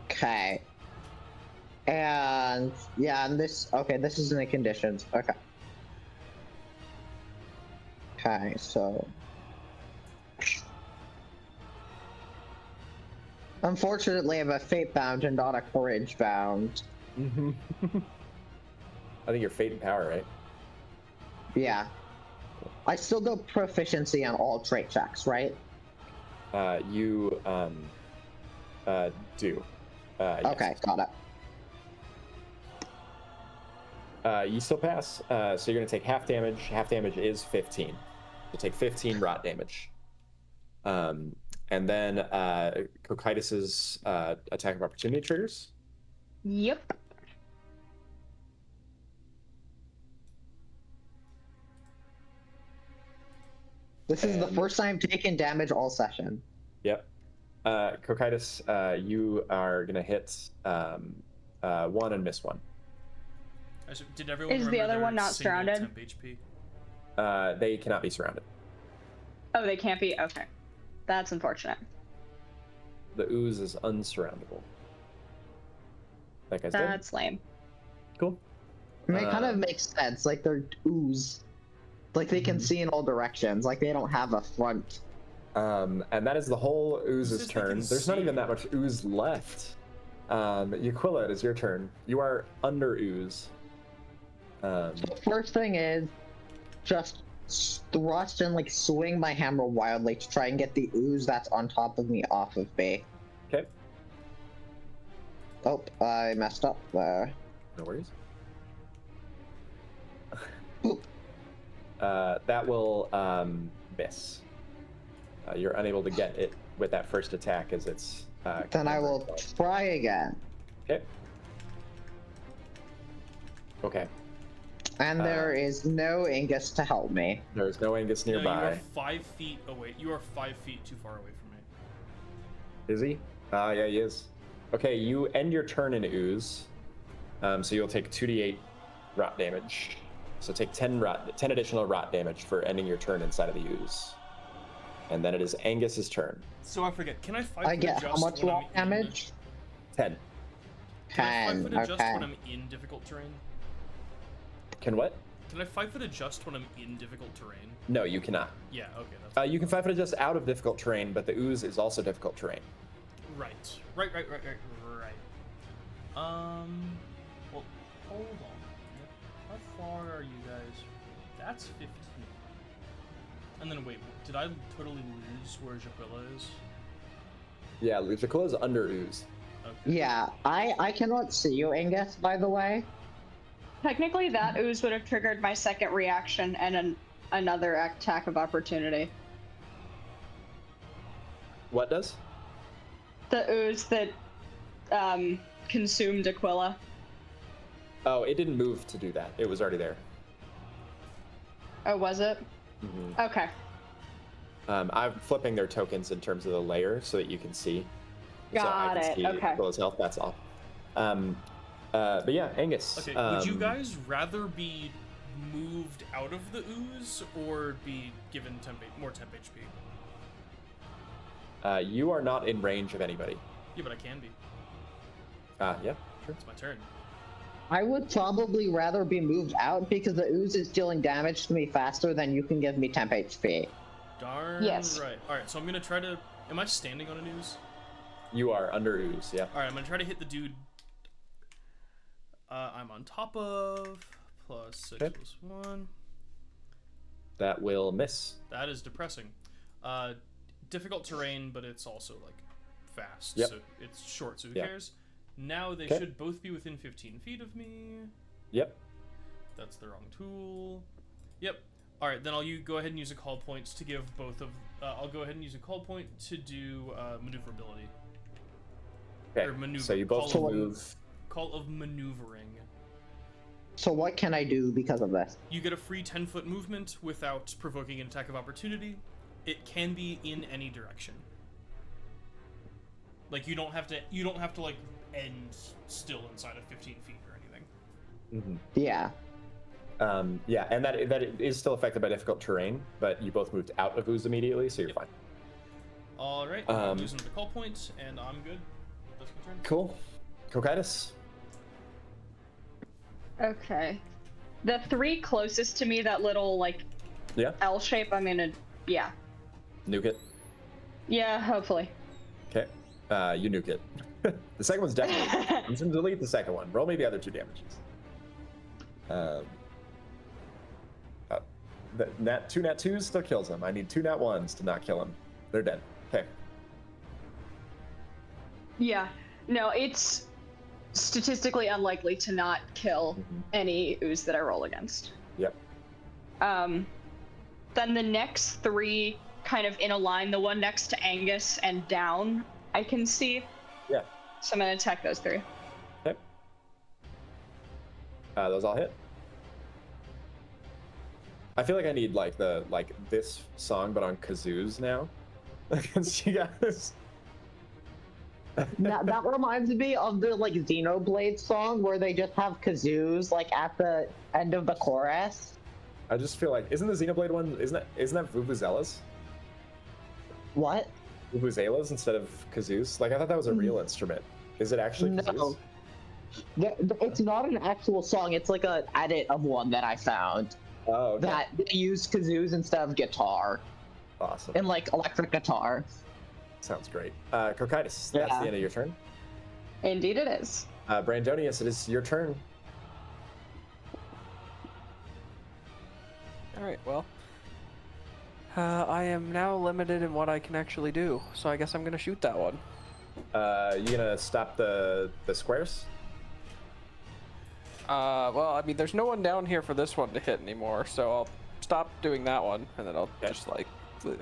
Okay. And yeah, and this is in the conditions. Okay. Okay, so unfortunately, I have a fate bound and not a courage bound. I think you're fate and power, right? Yeah. I still go proficiency on all trait checks, right? You do. Okay, yes. got it. You still pass, so you're gonna take half damage. Half damage is 15. You take 15 rot damage. And then Cocytus's attack of opportunity triggers. Yep. This is the first time taking damage all session. Yep. Cocytus, you are gonna hit 1 and miss 1. Did everyone is the other one not surrounded? Temp HP? They cannot be surrounded. Oh, they can't be? Okay. That's unfortunate. The ooze is unsurroundable. That guy's dead. That's lame. Cool. I mean, it kind of makes sense. Like, they're ooze. Like, they can see in all directions. Like, they don't have a front. And that is the whole ooze's turn. There's not even that much ooze left. Yaquilla, it is your turn. You are under ooze. So the first thing is just thrust and, like, swing my hammer wildly to try and get the ooze that's on top of me off of me. Okay. Oh, I messed up there. No worries. That will miss. You're unable to get it with that first attack as it's. Then I will try again. Okay. Okay. And there is no Angus to help me. There's no Angus No, nearby. you are 5 feet away. You are 5 feet too far away from me. Is he? Yeah, he is. Okay, you end your turn in Ooze. So you'll take 2d8 rot damage. So take 10 additional rot damage for ending your turn inside of the Ooze. And then it is Angus's turn. So I forget. Can I 5 foot I get adjust how much when rot I'm damage? 10. Can I 5 foot 10. adjust Okay. when I'm in difficult terrain? Can what? Can I 5 foot adjust when I'm in difficult terrain? No, you cannot. Yeah. Okay. That's You can 5 foot adjust out of difficult terrain, but the Ooze is also difficult terrain. right. Right. Well, hold on. How far are you guys? That's 15. And then wait, did I totally lose where Jaquilla is? Yeah, Jaquilla's under Ooze. Okay. Yeah, I cannot see you, Angus, by the way. Technically, that ooze would have triggered my second reaction and another attack of opportunity. What does? The ooze that consumed Aquila. Oh, it didn't move to do that. It was already there. Oh, was it? Mm-hmm. Okay. I'm flipping their tokens in terms of the layer so that you can see. Got so I can it, see okay. Aquila's health. That's all. But yeah, Angus. Okay. Would you guys rather be moved out of the ooze or be given more temp HP? You are not in range of anybody. Yeah, but I can be. Yeah, sure. It's my turn. I would probably rather be moved out because the ooze is dealing damage to me faster than you can give me temp HP. Darn Yes. right. All right. So I'm gonna try to. Am I standing on an ooze? You are under Ooze, yeah. All right. I'm gonna try to hit the dude. I'm on top of plus 6 Okay. plus 1. That will miss. That is depressing. Difficult terrain, but it's also like fast. Yep. So it's short. So who Yeah. cares? Now they Okay. should both be within 15 feet of me. Yep. That's the wrong tool. Yep. All right, then go ahead and use a call point to give both of. I'll go ahead and use a call point to do maneuverability. Okay. Or maneuver. So you both Call of- move. Call of maneuvering. So what can I do because of this? You get a free 10-foot movement without provoking an attack of opportunity. It can be in any direction. Like you don't have to like end still inside of 15 feet or anything. Yeah. Yeah, and that is still affected by difficult terrain, but you both moved out of Ooze immediately, so you're fine. All right, I'm using the call point, and I'm good. That's my turn. Cool. Cocytus. Okay. The 3 closest to me, that little like Yeah. L shape, I'm gonna, yeah. Nuke it. Yeah, hopefully. Okay. You nuke it. The second one's definitely. I'm just gonna delete the second one. Roll me the other 2 damages. Two nat 2s still kills him. I need 2 nat 1s to not kill him. They're dead. Okay. Yeah. No, it's statistically unlikely to not kill any ooze that I roll against. Yep. Then the next 3 kind of in a line, the one next to Angus and down, I can see. Yeah. So I'm gonna attack those 3. Okay. Those all hit. I feel like I need like this song but on kazoos now against you guys. that reminds me of the like Xenoblade song where they just have kazoos like at the end of the chorus. I just feel like isn't the Xenoblade one isn't that vuvuzelas? What? Vuvuzelas instead of kazoos? Like I thought that was a real instrument. Is it actually kazoos? No. It's not an actual song. It's like an edit of one that I found. Oh, okay. That they use kazoos instead of guitar Awesome. and like electric guitar. Sounds great. Cocytus, that's Yeah. the end of your turn. Indeed it is. Brandonius, it is your turn. All right, well, I am now limited in what I can actually do, so I guess I'm gonna shoot that one. You gonna stop the squares? Well, I mean, there's no one down here for this one to hit anymore, so I'll stop doing that one, and then I'll just like,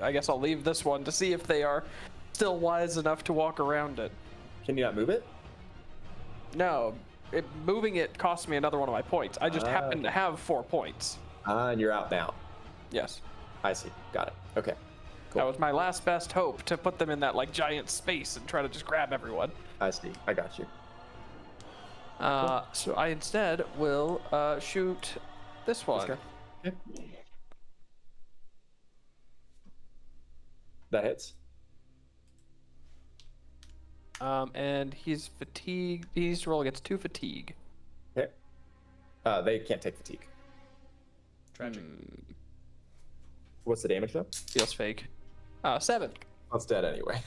I guess I'll leave this one to see if they are still wise enough to walk around it. Can you not move it? No, moving it costs me another one of my points. I just happen to have 4 points. And you're out now. Yes. I see. Got it. Okay. Cool. That was my last best hope to put them in that like giant space and try to just grab everyone. I see. I got you. So I instead will shoot this one. Okay. That hits. And he's fatigued. He needs to roll against 2 fatigue. Okay. They can't take fatigue. Tragic. What's the damage though? Feels fake. 7. That's dead anyway.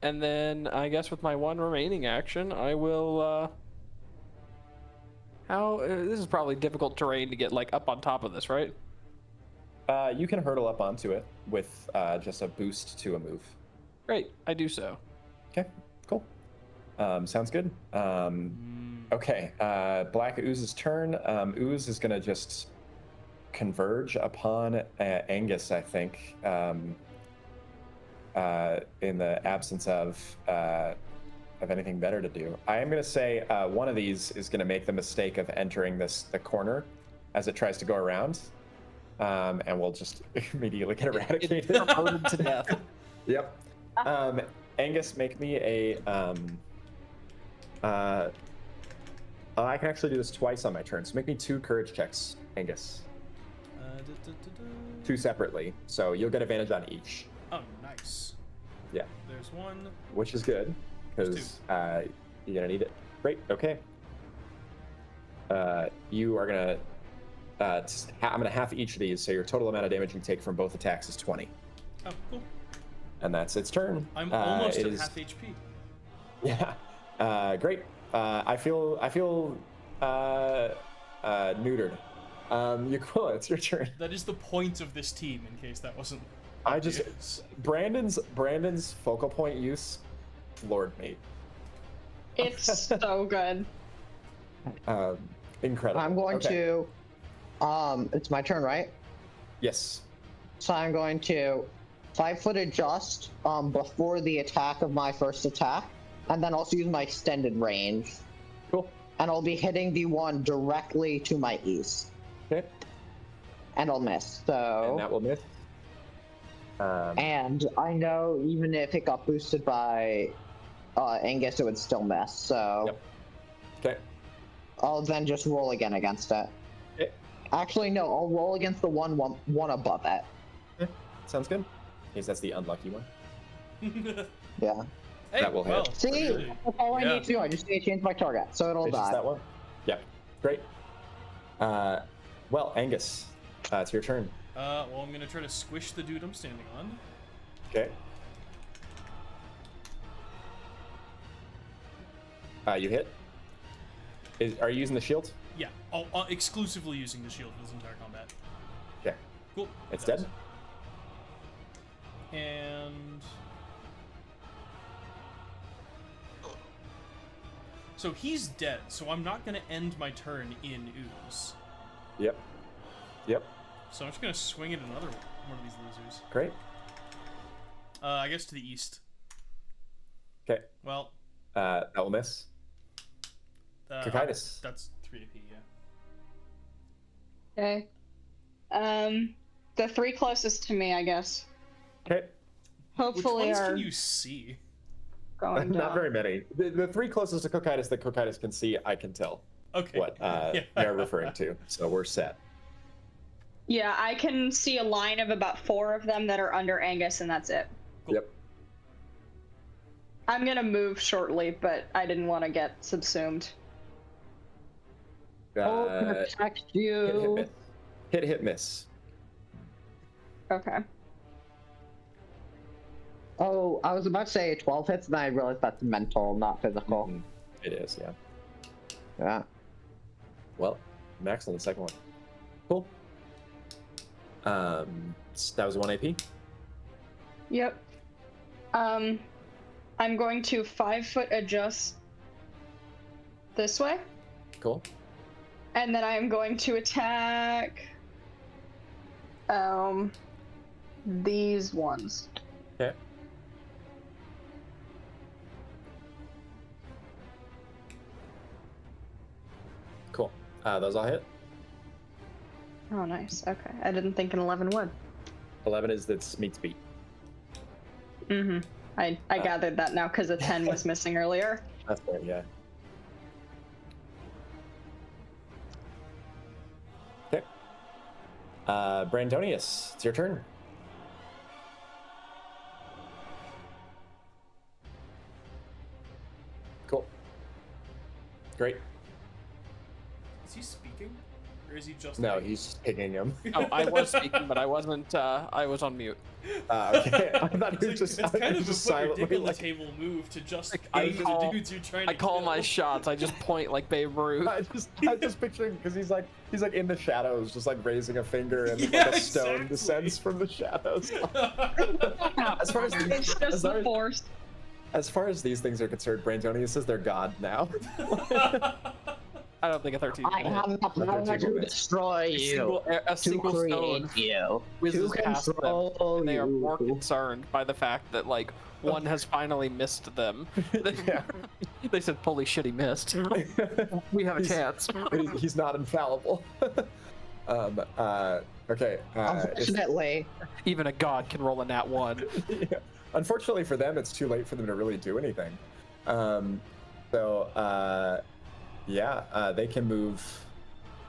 And then I guess with my 1 remaining action, I will. This is probably difficult terrain to get like up on top of this, right? You can hurdle up onto it with just a boost to a move. Great, I do so. Okay, cool. Sounds good. Okay, Black Ooze's turn. Ooze is gonna just converge upon Angus, I think, in the absence of anything better to do. I am gonna say one of these is gonna make the mistake of entering the corner as it tries to go around, and we'll just immediately get eradicated. Burned to death. Yep. Angus, make me a. I can actually do this twice on my turn, so make me 2 courage checks, Angus. 2 separately, so you'll get advantage on each. Oh, nice. Yeah. There's 1. Which is good, because you're gonna need it. Great. Okay. You are gonna. I'm gonna half each of these, so your total amount of damage you take from both attacks is 20. Oh, cool. And that's its turn. I'm almost at half HP. Yeah. Great. I feel neutered. Cool. It's your turn. That is the point of this team, in case that wasn't. Brandon's focal point use floored me. It's so good. Incredible. I'm going to. It's my turn, right? Yes. So I'm going to 5-foot adjust before the attack of my first attack, and then also use my extended range. Cool. And I'll be hitting the one directly to my east. Okay. And I'll miss. So. And that will miss. And I know even if it got boosted by Angus, it would still miss. So. Yep. Okay. I'll then just roll again against it. Okay. Actually, no. I'll roll against the one above it. Okay. Sounds good. Because that's the unlucky one. Yeah. Hey, That will hit. See, really. that's all I need to do. I just need to change my target, so it'll It's just die. that one. Yeah. Great. Well, Angus, it's your turn. Well, I'm gonna try to squish the dude I'm standing on. Okay. You hit. Are you using the shield? Yeah, exclusively using the shield for this entire combat. Okay. Cool. It's That's- dead. And so he's dead. So I'm not gonna end my turn in Ooze. Yep. Yep. So I'm just gonna swing at another one of these losers. Great. I guess to the east. Okay. Well. That will miss. Cocytus. That's 3 AP. Yeah. Okay. The 3 closest to me, I guess. Okay. Hopefully Which ones are can you see? going Not down. very many. The 3 closest to Cocytus that Cocytus can see, I can tell Okay. what they're referring to. So we're set. Yeah, I can see a line of about 4 of them that are under Angus, and that's it. Cool. Yep. I'm gonna move shortly, but I didn't want to get subsumed. Protect you. Hit, miss. Okay. Oh, I was about to say 12 hits, and then I realized that's mental, not physical. Mhm. It is, yeah. Yeah. Well, max on the second one. Cool. That was 1 AP. Yep. I'm going to 5-foot adjust this way. Cool. And then I am going to attack these ones. Okay. Cool. Those all hit. Oh, nice. Okay. I didn't think an 11 would. 11 is its meets beat. Mm-hmm. I gathered that now because a 10 was missing earlier. That's fair, yeah. Okay. Brandonius, it's your turn. Cool. Great. Is he speaking? Or is he just No, like... he's picking him. Oh, I was speaking, but I wasn't. I was on mute. Okay. I thought he was It's just, kind of just a fucking silently ridiculous like, table move to just I aim call- the dudes you're trying to I call kill. my shots. I just point like Babe Ruth. I'm just picturing because he's like in the shadows, just like raising a finger, and Yeah, like a stone exactly. descends from the shadows. as far as It's just the force. as far as these things are concerned, Brandonius says they're god now. I don't think a 13. I have the power to destroy you. A single to stone create you. whizzes to past them, control and they are you. more concerned by the fact that like one has finally missed them. Yeah. They said, "Holy shit, he missed. We have a chance." He's not infallible. Okay. Unfortunately, Even a god can roll a nat 1. Yeah. Unfortunately for them, it's too late for them to really do anything. They can move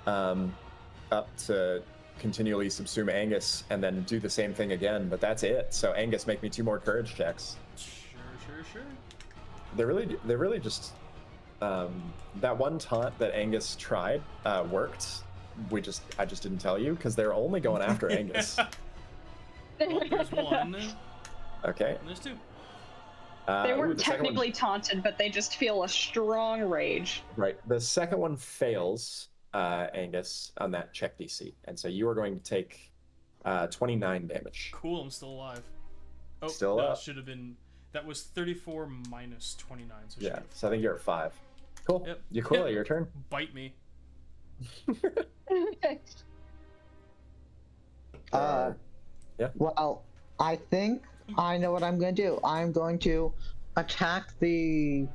up to continually subsume Angus and then do the same thing again, but that's it. So Angus, make me 2 more courage checks. Sure. They're really just that one taunt that Angus tried worked. I just didn't tell you because they're only going after Angus. Well, there's one. Okay. And there's 2. They Ooh, weren't the second one- technically taunted, but they just feel a strong rage. Right. The second one fails, Angus, on that check DC, and so you are going to take 29 damage. Cool, I'm still alive. Oh, Still no, up. should have been... That was 34 minus 29, so Yeah. should've- So I think you're at 5. Cool. Yep. Yakula, Yep. your turn. Bite me. well, I think I know what I'm going to do. I'm going to attack the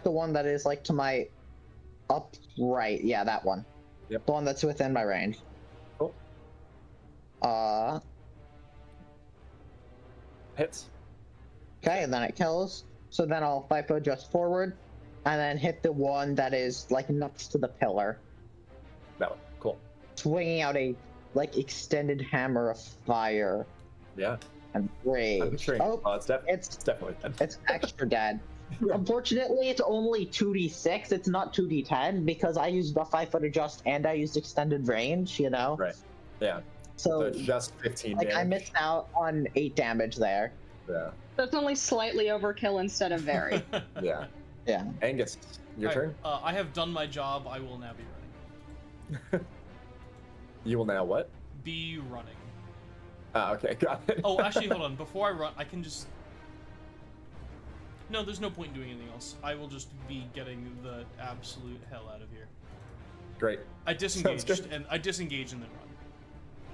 one that is like to my upright. Yeah, that one. Yep. The one that's within my range. Cool. Hits. Okay, and then it kills. So then I'll FIFO just forward, and then hit the one that is like next to the pillar, That one. Cool. swinging out a like extended hammer of fire Yeah. and I'm rage. sure. Oh, It's definitely dead. it's extra dead. Unfortunately, it's only 2d6. It's not 2d10 because I used the 5-foot adjust and I used extended range. You know. Right. Yeah. So So it's just 15 like damage. I missed out on 8 damage there. Yeah. That's only slightly overkill instead of very. Yeah. Yeah. Angus, your turn. I have done my job. I will now be running. You will now what? Be running. Okay, got it. Oh, actually, hold on. Before I run, I can just... No, there's no point in doing anything else. I will just be getting the absolute hell out of here. Great. I Sounds disengaged, good. and I disengage and then run.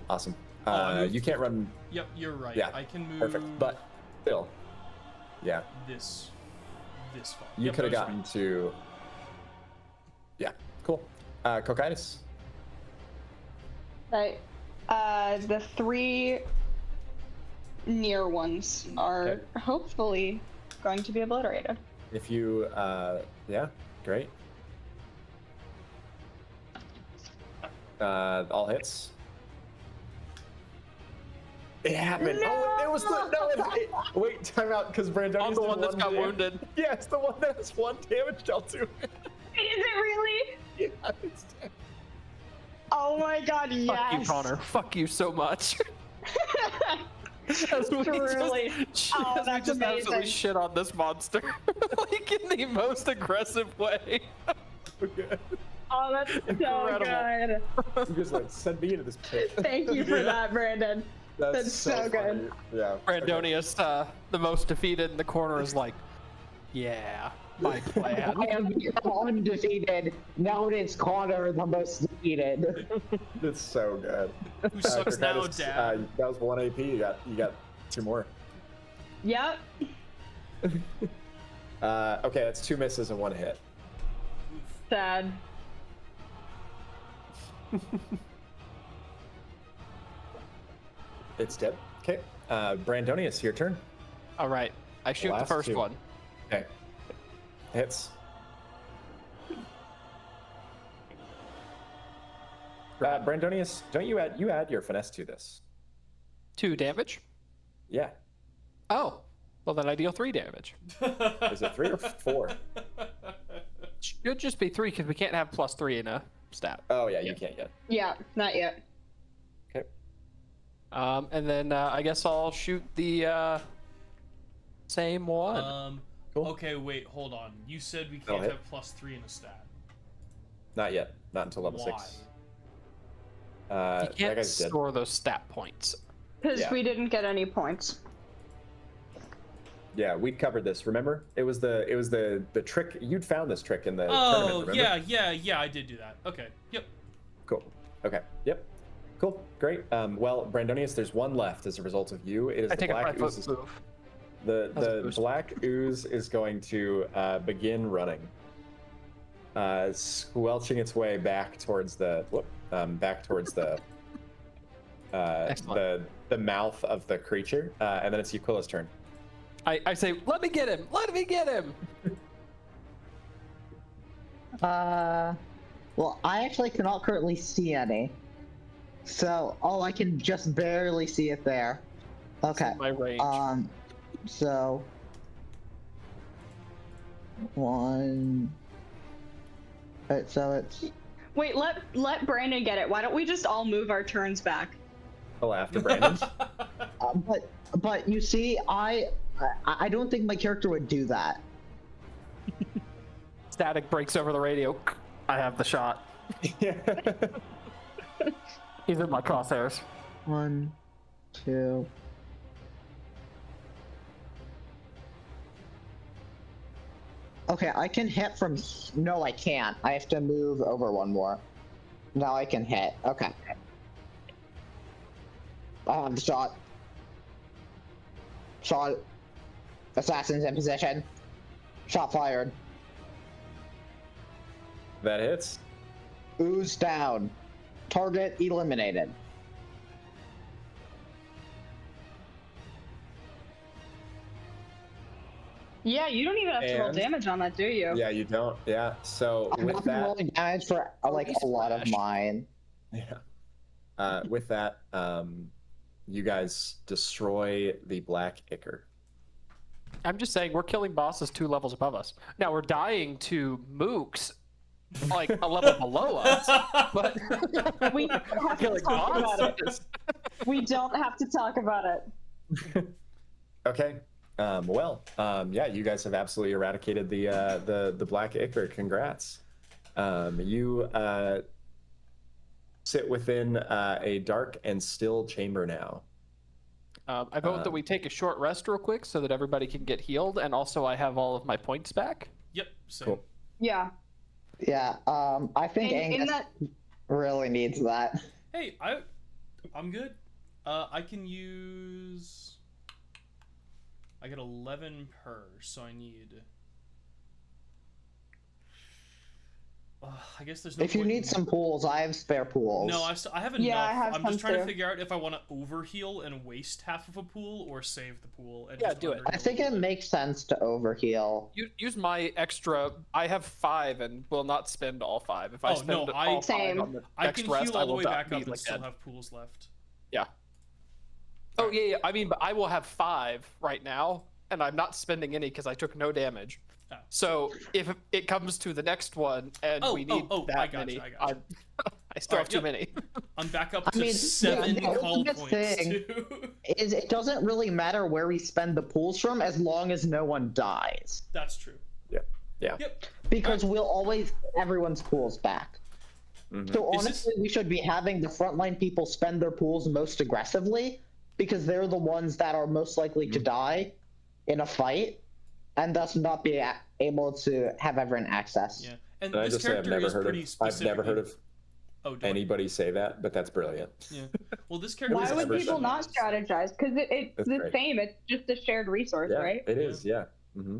Awesome. I moved. You can't run. Yep, you're right. Yeah, I can move Perfect. But still, yeah, this far. you Yep, could have that was gotten to. Yeah. Cool. Cocytus. Right. The 3 near ones are Okay. hopefully going to be obliterated. If you, yeah, great. All hits. It happened. No! Oh, it was the wait, time out, because Brandon I'm the one that's got wounded. Yeah, it's the one that has 1 damage dealt to it. Is it really? Yeah, it's dead. Oh my god, yes! Fuck you, Connor. Fuck you so much. As we Truly. just, Oh, as we that's just absolutely amazing. shit on this monster, like in the most aggressive way. Okay. Oh, that's so Incredible. good. You just like send me into this pit. Thank you for that, Brandon. That's so good. funny. Yeah. Brandonius, the most defeated in the corner, is like, yeah, my plan. I have become undefeated. Now it's Connor the most defeated. It's so good. Who sucks now, Kirkaitis, Dad? that was 1 AP. You got 2 more. Yep. Okay, that's 2 misses and 1 hit. Sad. It's dead. Okay. Brandonius, your turn. All right, I shoot the Last first 2. one. Okay. Hits. Brandonius, don't you add your finesse to this? 2 damage. Yeah. Oh, well then I deal 3 damage. Is it 3 or 4? Should just be 3 because we can't have +3 in a stat. Oh yeah, you can't yet. Yeah, not yet. Okay. And then I guess I'll shoot the same one. Cool. Okay, wait, hold on. You said we That'll can't hit. have +3 in a stat. Not yet. Not until level Why? 6. You That can't guy's dead. store those stat points. Because Yeah. we didn't get any points. Yeah, we covered this. Remember? It was the trick. You'd found this trick in the Oh, tournament. Remember? yeah, I did do that. Okay, yep. Cool. Okay. Yep. Cool. Great. Well, Brandonius, there's 1 left as a result of you. It is I the take a black 5-foot ooze. move. The As a the boost. black ooze is going to begin running, squelching its way back towards the Excellent. the mouth of the creature, and then it's Yukila's turn. I say, let me get him! Let me get him! Well, I actually cannot currently see any. So, I can just barely see it there. Okay. My range. So 1. Alright, so it's Wait, let Brandon get it. Why don't we just all move our turns back? Oh, after Brandon. but you see, I don't think my character would do that. Static breaks over the radio. I have the shot. Yeah. He's in my crosshairs. 1, 2. Okay, I can hit from. No, I can't. I have to move over 1 more. Now I can hit. Okay. I have the shot. Shot. Assassin's in position. Shot fired. That hits. Ooze down. Target eliminated. Yeah, you don't even have to roll And- damage on that, do you? Yeah, you don't. Yeah. So I'm with not been that, rolling damage for like a lot of Splash. mine. yeah. With that, you guys destroy the black ichor. I'm just saying, we're killing bosses 2 levels above us. Now, we're dying to mooks, like, a level below us, but We don't have to killing talk about it. bosses. We don't have to talk about it. Okay. Yeah, you guys have absolutely eradicated the black ichor. Congrats. You sit within a dark and still chamber now. I vote that we take a short rest real quick so that everybody can get healed, and also I have all of my points back. Yep, same. Cool. Yeah. Yeah, I think In Angus that really needs that. Hey, I'm good. I can use. I get 11 per, so I need. I guess there's no. If you point need in- some pools, I have spare pools. No, I have enough. Yeah, I have I'm some just trying to too. figure out if I want to overheal and waste half of a pool or save the pool. And Yeah, just do it. I think it underheal. makes sense to overheal. Use my extra. I have 5 and will not spend all 5. If I Oh, spend no, all 5 Same. on the I next can rest, heal I all the will way die, back be up and like still dead. have pools left. Yeah. Oh yeah. I mean, but I will have 5 right now, and I'm not spending any because I took no damage. Oh. So if it comes to the next one and Oh, we need I that gotcha, many, I gotcha. I still Alright, have too yep. many. I'm back up I to mean, 7 the call ultimate points thing too. Is it doesn't really matter where we spend the pools from as long as no one dies. That's true. Yeah. Yep. Because we'll always get everyone's pools back. Mhm. So Is honestly, we should be having the frontline people spend their pools most aggressively because they're the ones that are most likely to die in a fight. and thus not be able to have everyone access. Yeah, and I this just say character is pretty I've never heard specifically. of anybody say that, but that's brilliant. Yeah. Well, this character. Why is would people not specialized. strategize? Because it's That's the great. same. It's just a shared resource, Yeah, right? it is. Yeah. Mm-hmm.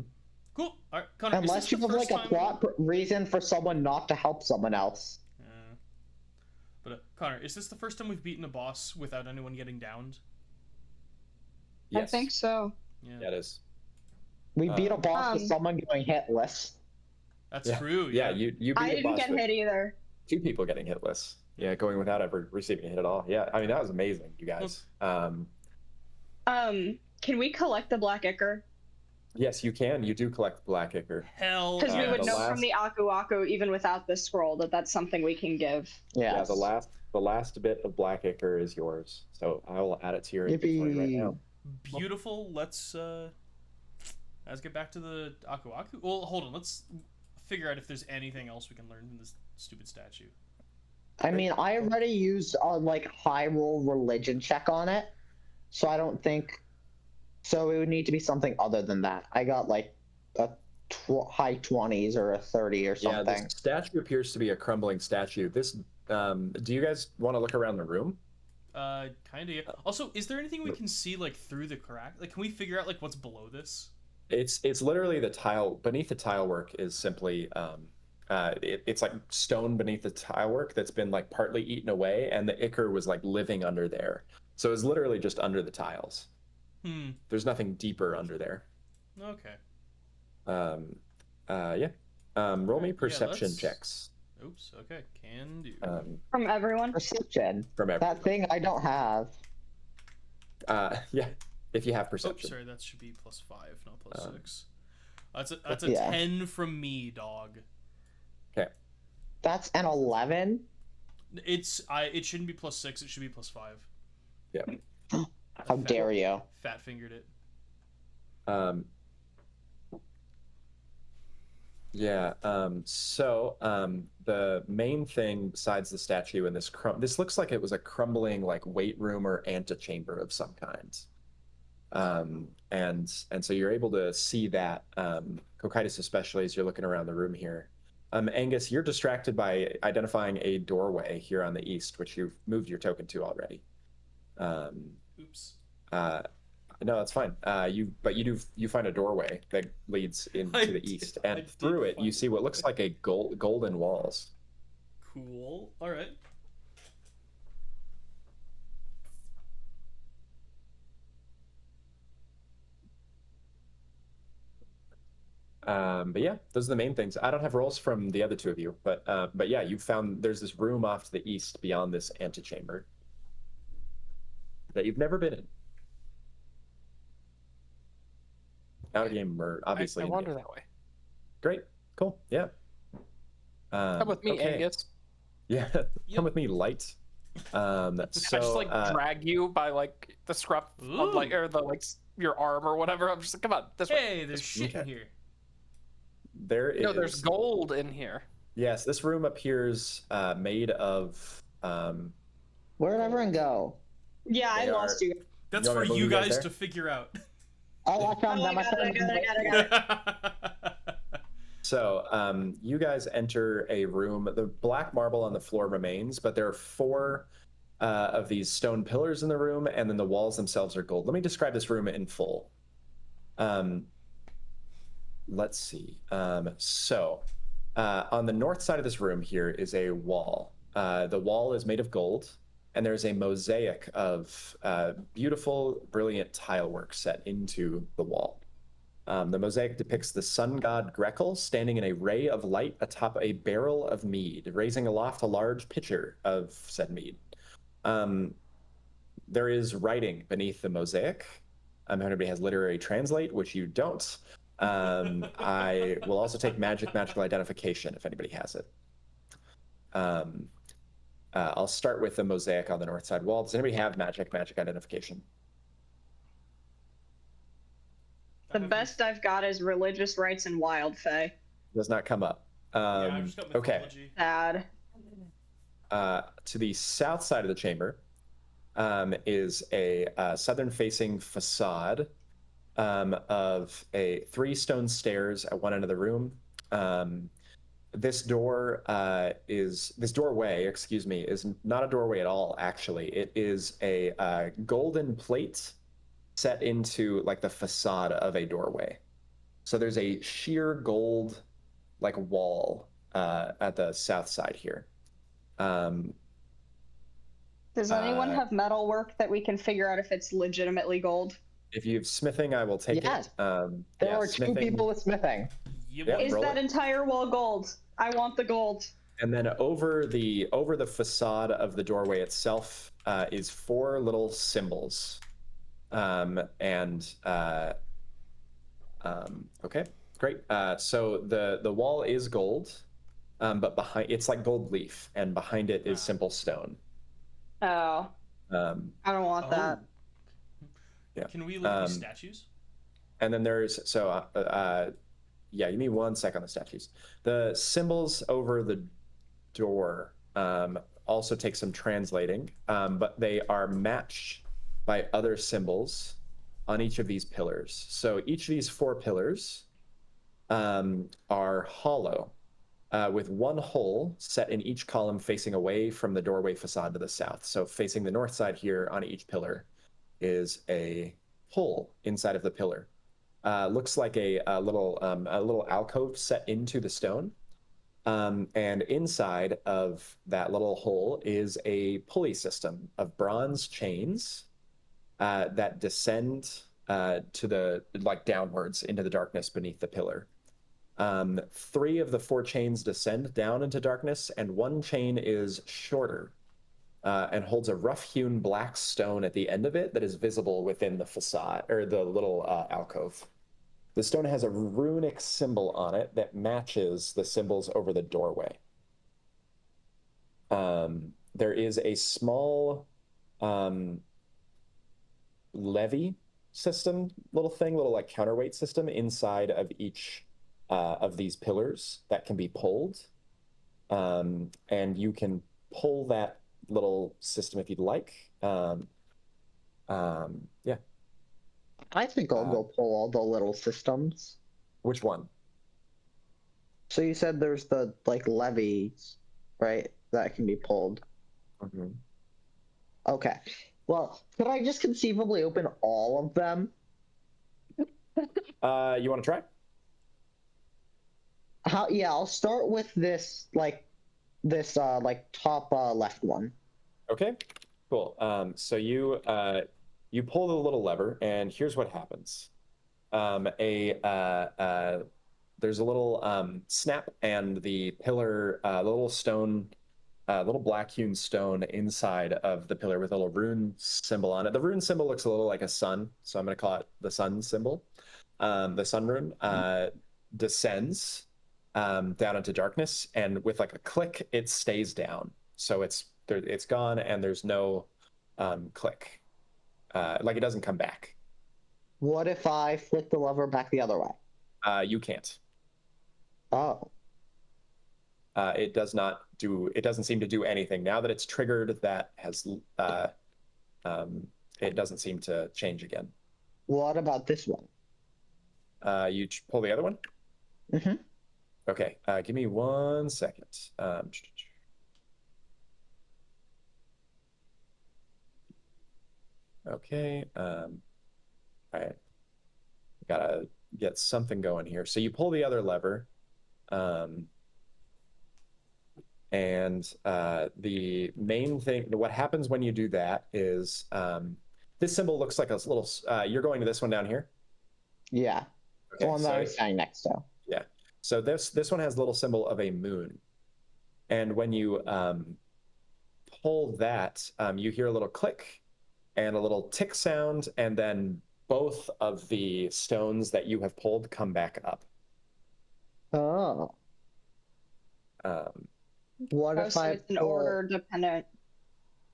Cool. All right, Connor. Unless is this you the have first like a time... plot reason for someone not to help someone else. But Connor, is this the first time we've beaten a boss without anyone getting downed? Yes. I think so. Yeah, it is. We beat a boss with someone going hitless. That's true. Yeah, you beat I a didn't boss get with hit either. 2 people getting hitless. Yeah, going without ever receiving a hit at all. Yeah, I mean that was amazing, you guys. Can we collect the black ichor? Yes, you can. You do collect black ichor. Hell Because we yes. would know from the Aku Aku, even without the scroll, that that's something we can give. Yes. Yeah, the last bit of black ichor is yours. So I will add it to your inventory right now. Beautiful. Let's get back to the Aku Aku. Well, hold on. Let's figure out if there's anything else we can learn from this stupid statue. I mean, I already used a like high roll religion check on it, so I don't think. So it would need to be something other than that. I got like a high 20s or a 30 or something. Yeah, this statue appears to be a crumbling statue. This, do you guys want to look around the room? Kind of. Yeah. Also, is there anything we can see like through the crack? Like, can we figure out like what's below this? It's literally the tile beneath the tile work is simply it's like stone beneath the tile work that's been like partly eaten away, and the ichor was like living under there. So it's literally just under the tiles. There's nothing deeper under there. Okay. Yeah. Roll me perception checks. Oops. Okay. Can do. From everyone. Perception. From everyone. That thing I don't have. Yeah. If you have perception. Oh, sorry, that should be +5, not +6. That's a 10 from me, dog. Okay. That's an 11. It shouldn't be +6. It should be +5. Yeah. How dare you? Fat fingered it. Yeah. So the main thing besides the statue and this looks like it was a crumbling like weight room or antechamber of some kind. And so you're able to see that, Cocytus especially as you're looking around the room here. Angus, you're distracted by identifying a doorway here on the east, which you've moved your token to already. Oops. No, that's fine. You find a doorway that leads into the east, and through it you see what looks like a golden walls. Cool. All right. But yeah, those are the main things. I don't have rolls from the other 2 of you, but yeah, you found there's this room off to the east beyond this antechamber that you've never been in. Out of game, or obviously. I wander that way. Great, cool, yeah. Come with me, okay. Angus. Yeah, come with me, light. So I just like drag you by like the scruff of like or the like your arm or whatever. I'm just like, come on, this way. Hey, there's shit in here. There is. No, there's gold in here. Yes, this room appears made of. Where'd everyone go? Yeah, I lost you. That's for you guys to figure out. Oh, I found them. I got it. So, you guys enter a room. The black marble on the floor remains, but there are 4 of these stone pillars in the room, and then the walls themselves are gold. Let me describe this room in full. Let's see. So, on the north side of this room here is a wall. The wall is made of gold, and there's a mosaic of beautiful, brilliant tile work set into the wall. The mosaic depicts the sun god Grekel standing in a ray of light atop a barrel of mead, raising aloft a large pitcher of said mead. There is writing beneath the mosaic. If anybody has literary translate, which you don't, I will also take magical identification if anybody has it. I'll start with the mosaic on the north side wall. Does anybody have magic identification? The best I've got is religious rites and wild fae. Does not come up. I've just got mythology. Sad. To the south side of the chamber is a southern-facing facade of 3 stone stairs at one end of the room. This doorway, excuse me, is not a doorway at all. Actually, it is a golden plate set into like the facade of a doorway. So there's a sheer gold like wall at the south side here. Does anyone have metal work that we can figure out if it's legitimately gold? If you have smithing, I will take Yes. it. There are smithing. 2 people with smithing. Yeah, Is that entire wall gold? I want the gold. And then over the facade of the doorway itself is 4 little symbols. Okay, great. So the wall is gold, but behind it's like gold leaf, and behind it is simple stone. Oh. I don't want that. Yeah. Can we look at these statues? And then there's yeah, give me 1 sec on the statues. The symbols over the door also take some translating, but they are matched by other symbols on each of these pillars. So each of these 4 pillars are hollow, with 1 hole set in each column facing away from the doorway facade to the south. So facing the north side here on each pillar is a hole inside of the pillar. Looks like a little alcove set into the stone. And inside of that little hole is a pulley system of bronze chains that descend to the downwards into the darkness beneath the pillar. 3 of the 4 chains descend down into darkness, and 1 chain is shorter and holds a rough-hewn black stone at the end of it that is visible within the facade or the little alcove. The stone has a runic symbol on it that matches the symbols over the doorway. There is a small levy system, little like counterweight system inside of each of these pillars that can be pulled. And you can pull that little system if you'd like. Yeah. I think I'll go pull all the little systems. Which one? So you said there's the levies, right? That can be pulled. Mm-hmm. Okay. Well, could I just conceivably open all of them? You want to try? Yeah, I'll start with this top left one. Okay, cool. So you pull the little lever, and here's what happens. There's a little snap, and the pillar, the little stone, little black hewn stone inside of the pillar with a little rune symbol on it. The rune symbol looks a little like a sun, so I'm going to call it the sun symbol. The sun rune descends down into darkness, and with like a click, it stays down. So it's gone, and there's no click. Like it doesn't come back. What if I flick the lever back the other way? You can't. Oh. It doesn't seem to do anything. Now that it's triggered, that has it doesn't seem to change again. What about this one? You pull the other one? Mm-hmm. Okay, give me 1 second. Okay, all right. Gotta get something going here. So you pull the other lever, and the main thing, what happens when you do that is this symbol looks like a little, you're going to this one down here? Yeah, okay, the one that I was standing next to. Yeah, so this one has a little symbol of a moon. And when you pull that, you hear a little click and a little tick sound, and then both of the stones that you have pulled come back up. Oh. What if I it's an order dependent?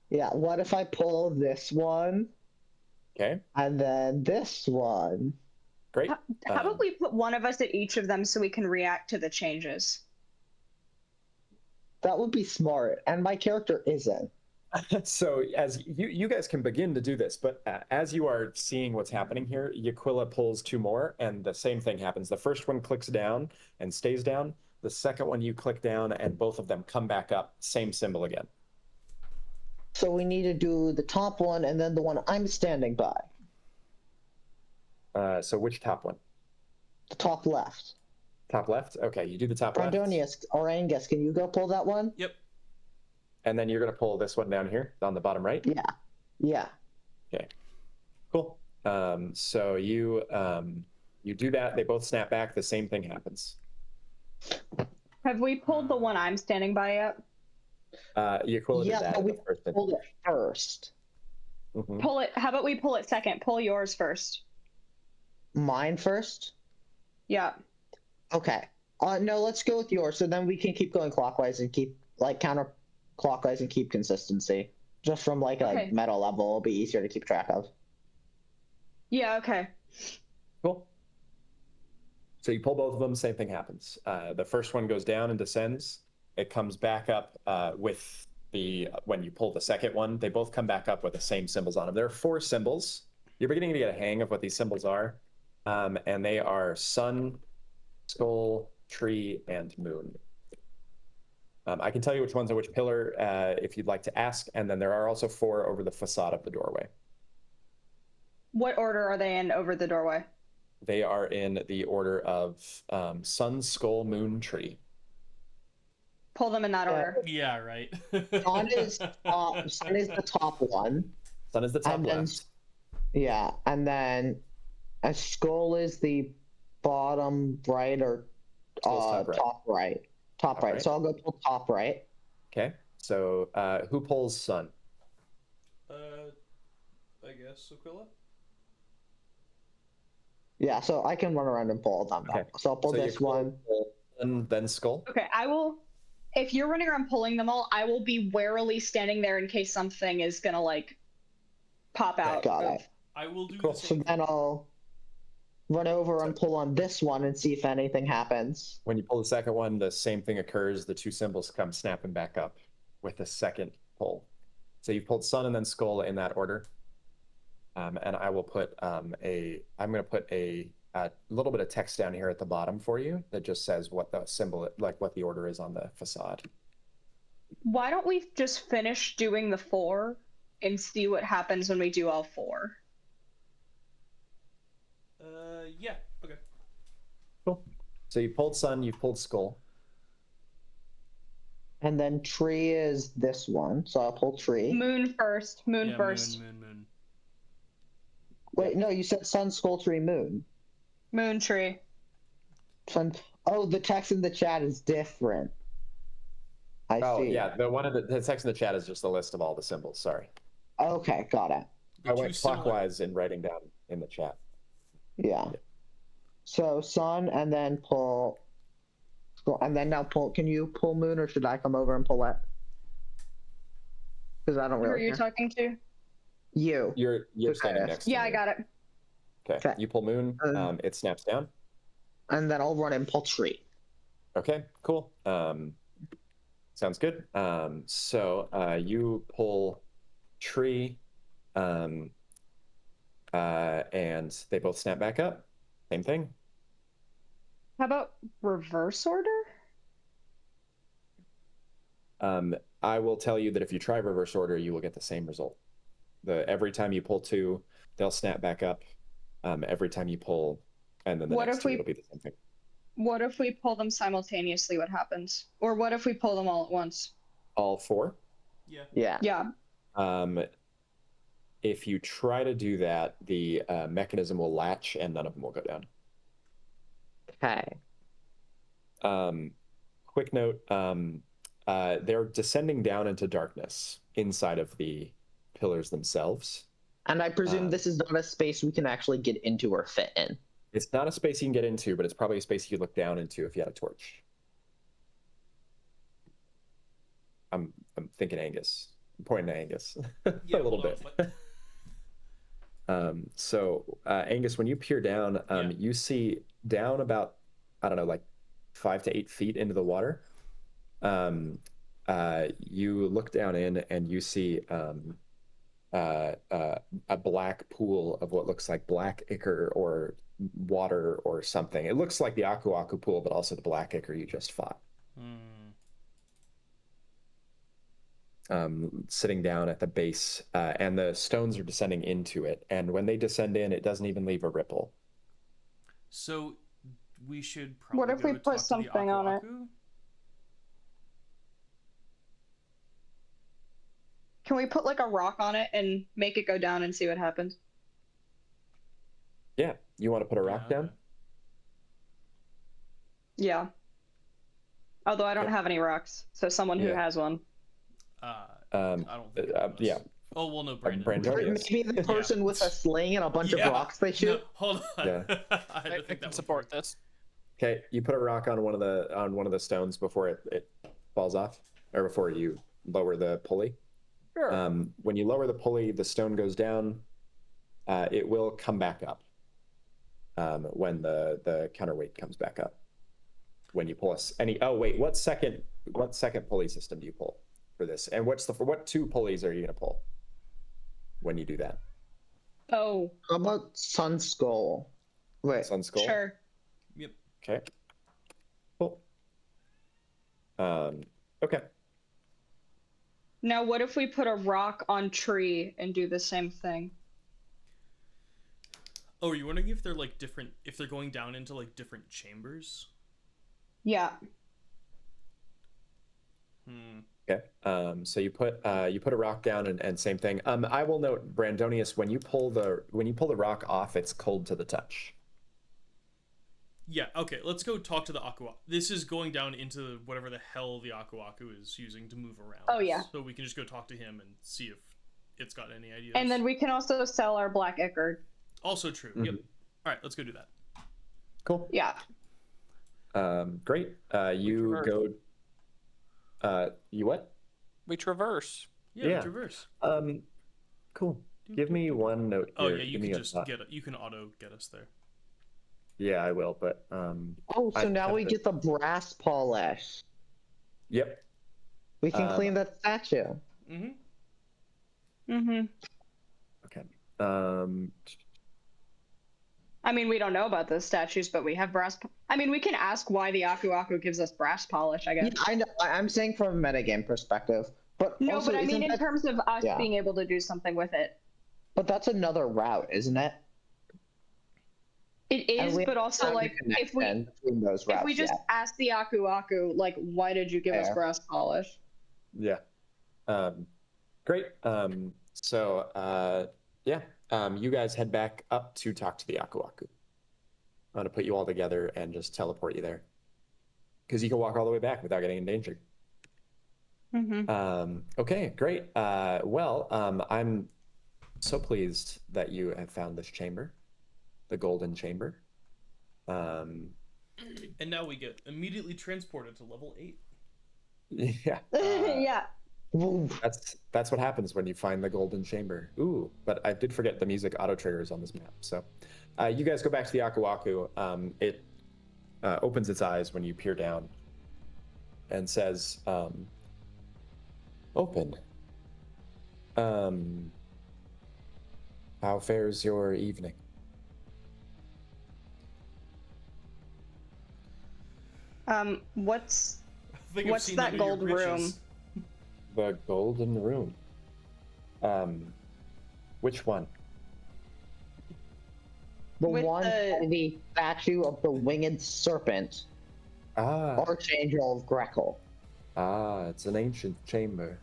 Yeah, what if I pull this one? Okay. And then this one? Great. How about we put one of us at each of them so we can react to the changes? That would be smart, and my character isn't. So as you guys can begin to do this, but as you are seeing what's happening here, Yaquilla pulls 2 more, and the same thing happens. The first one clicks down and stays down. The second one you click down, and both of them come back up. Same symbol again. So we need to do the top one and then the one I'm standing by. So which top one? The top left. Top left? Okay, you do the top left. Brandonius or Angus, can you go pull that one? Yep. And then you're going to pull this one down here on the bottom right? Yeah. Yeah. Okay, cool. So you do that. They both snap back. The same thing happens. Have we pulled the one I'm standing by yet? Yaquilla did Yeah, that but in we the first thing. pulled it first. Mhm. Pull it. How about we pull it second? Pull yours first. Mine first? Yeah. Okay. No, let's go with yours. So then we can keep going clockwise and keep like counterclockwise and keep consistency. Just from like Okay. a meta level, it'll be easier to keep track of. Yeah. Okay. Cool. So you pull both of them, same thing happens. The first one goes down and descends. It comes back up with when you pull the second one, they both come back up with the same symbols on them. There are 4 symbols. You're beginning to get a hang of what these symbols are. And they are sun, skull, tree, and moon. I can tell you which ones are which pillar if you'd like to ask. And then there are also 4 over the facade of the doorway. What order are they in over the doorway? They are in the order of sun, skull, moon, tree. Pull them in that order. Yeah, right. Sun is the top one. Sun is the top And then- left. Yeah, and then a skull is the bottom right or Skull's top right. Top right. right. So I'll go pull top right. Okay, so who pulls sun? I guess Aquila. Yeah, so I can run around and pull them. Okay. So I'll pull So this Yaquilla one. will pull then skull. Okay. I will. If you're running around pulling them all, I will be warily standing there in case something is gonna like pop out. Got it. I will do Cool. the So same. then I'll run over and pull on this one and see if anything happens. When you pull the second one, the same thing occurs. The 2 symbols come snapping back up with the second pull. So you've pulled sun and then skull in that order. And I will put I'm going to put a little bit of text down here at the bottom for you that just says what the symbol, like what the order is on the facade. Why don't we just finish doing the 4 and see what happens when we do all 4? Yeah. Okay. Cool. So you pulled sun, you pulled skull. And then tree is this one. So I'll pull tree. Moon first. Moon Yeah, first. Moon. Wait, no, you said sun, skull, tree, moon. Moon tree. Sun. Oh, the text in the chat is different. I Oh see. yeah, the text in the chat is just a list of all the symbols. Sorry, Okay, got it. The I two went similar- clockwise in writing down in the chat. Yeah. So sun and then pull. And then now pull. Can you pull moon or should I come over and pull it? Because I don't Who are really you care. talking to? You. You're Okay. standing next to Yeah, me. I got it. Okay. Okay. You pull moon, it snaps down. And then I'll run and pull tree. Okay, cool. Sounds good. So you pull tree, and they both snap back up. Same thing. How about reverse order? I will tell you that if you try reverse order, you will get the same result. Every time you pull 2, they'll snap back up. Every time you pull, and then the What next if 2 we- it'll be the same thing. What if we pull them simultaneously? What happens? Or what if we pull them all at once? All 4. Yeah. Yeah. Yeah. If you try to do that, the mechanism will latch and none of them will go down. Okay. Quick note, they're descending down into darkness inside of the pillars themselves. And I presume this is not a space we can actually get into or fit in. It's not a space you can get into, but it's probably a space you could look down into if you had a torch. I'm thinking Angus. I'm pointing to Angus Yeah, a little hold bit. on, So Angus, when you peer down, Yeah. you see down about, I don't know, like 5 to 8 feet into the water. you look down in and you see a black pool of what looks like black ichor or water or something. It looks like the Aku Aku pool, but also the black ichor you just fought. Sitting down at the base, and the stones are descending into it. And when they descend in, it doesn't even leave a ripple. So we should probably What if we go put talk to the something on it? Aku-Aku? Can we put like a rock on it and make it go down and see what happens? Yeah, you want to put a rock down? Okay. Yeah. Although I don't Okay. have any rocks, so someone who Yeah. has one. I don't think any of us. Yeah. Oh, well, no, Brandon. Brandon. Maybe the person with a sling and a bunch of rocks they shoot. No, hold on. Yeah. I had to I think that can one support through. this. Okay, you put a rock on one of the stones before it falls off, or before you lower the pulley. Sure. When you lower the pulley, the stone goes down. It will come back up when the counterweight comes back up. When you pull what second pulley system do you pull for this? And what two pulleys are you gonna pull when you do that? Oh, How about Sun Skull? Wait, Sun Skull? sure. Yep. Okay. Cool. Okay. Now, what if we put a rock on tree and do the same thing? Oh, are you wondering if they're like different? If they're going down into like different chambers? Yeah. Okay. So you put a rock down and same thing. I will note, Brandonius, when you pull the rock off, it's cold to the touch. Yeah. Okay. Let's go talk to the Aku-Aku. This is going down into whatever the hell the Aku-Aku is using to move around. Oh, yeah. So we can just go talk to him and see if it's got any ideas. And then we can also sell our black ichor. Also true. Yep. All right. Let's go do that. Cool. Yeah. Great. You go. You what? We traverse. Yeah. Traverse. Cool. Give me one note Oh here. yeah, you Give can me just you can auto get us there. Yeah, I will. But Oh, so I now have we to- get the brass polish. Yep. We can clean that statue. Okay. I mean, we don't know about the statues, but we have brass. I mean, we can ask why the Aku Aku gives us brass polish, I guess. Yeah, I know. I'm saying from a metagame perspective, but No, also, but I mean, in isn't that- terms of us Yeah. being able to do something with it. But that's another route, isn't it? It And is, we but have also to like if we connection between those routes, if we just ask the Aku Aku, like, why did you give us Fair. brass polish? Yeah. Great. You guys head back up to talk to the Aku Aku. I'm gonna put you all together and just teleport you there, because you can walk all the way back without getting endangered. Okay, great. I'm so pleased that you have found this chamber, the Golden Chamber. And now we get immediately transported to level 8. Yeah. Yeah. That's what happens when you find the Golden Chamber. Ooh, but I did forget the music auto triggers on this map. So you guys go back to the Aku Aku. It opens its eyes when you peer down and says, open. How fares your evening? What's I think I've What's seen that under your gold room? britches. The Golden Room. Which one? The With one by the statue of the winged serpent, Archangel of Grekel. It's an ancient chamber.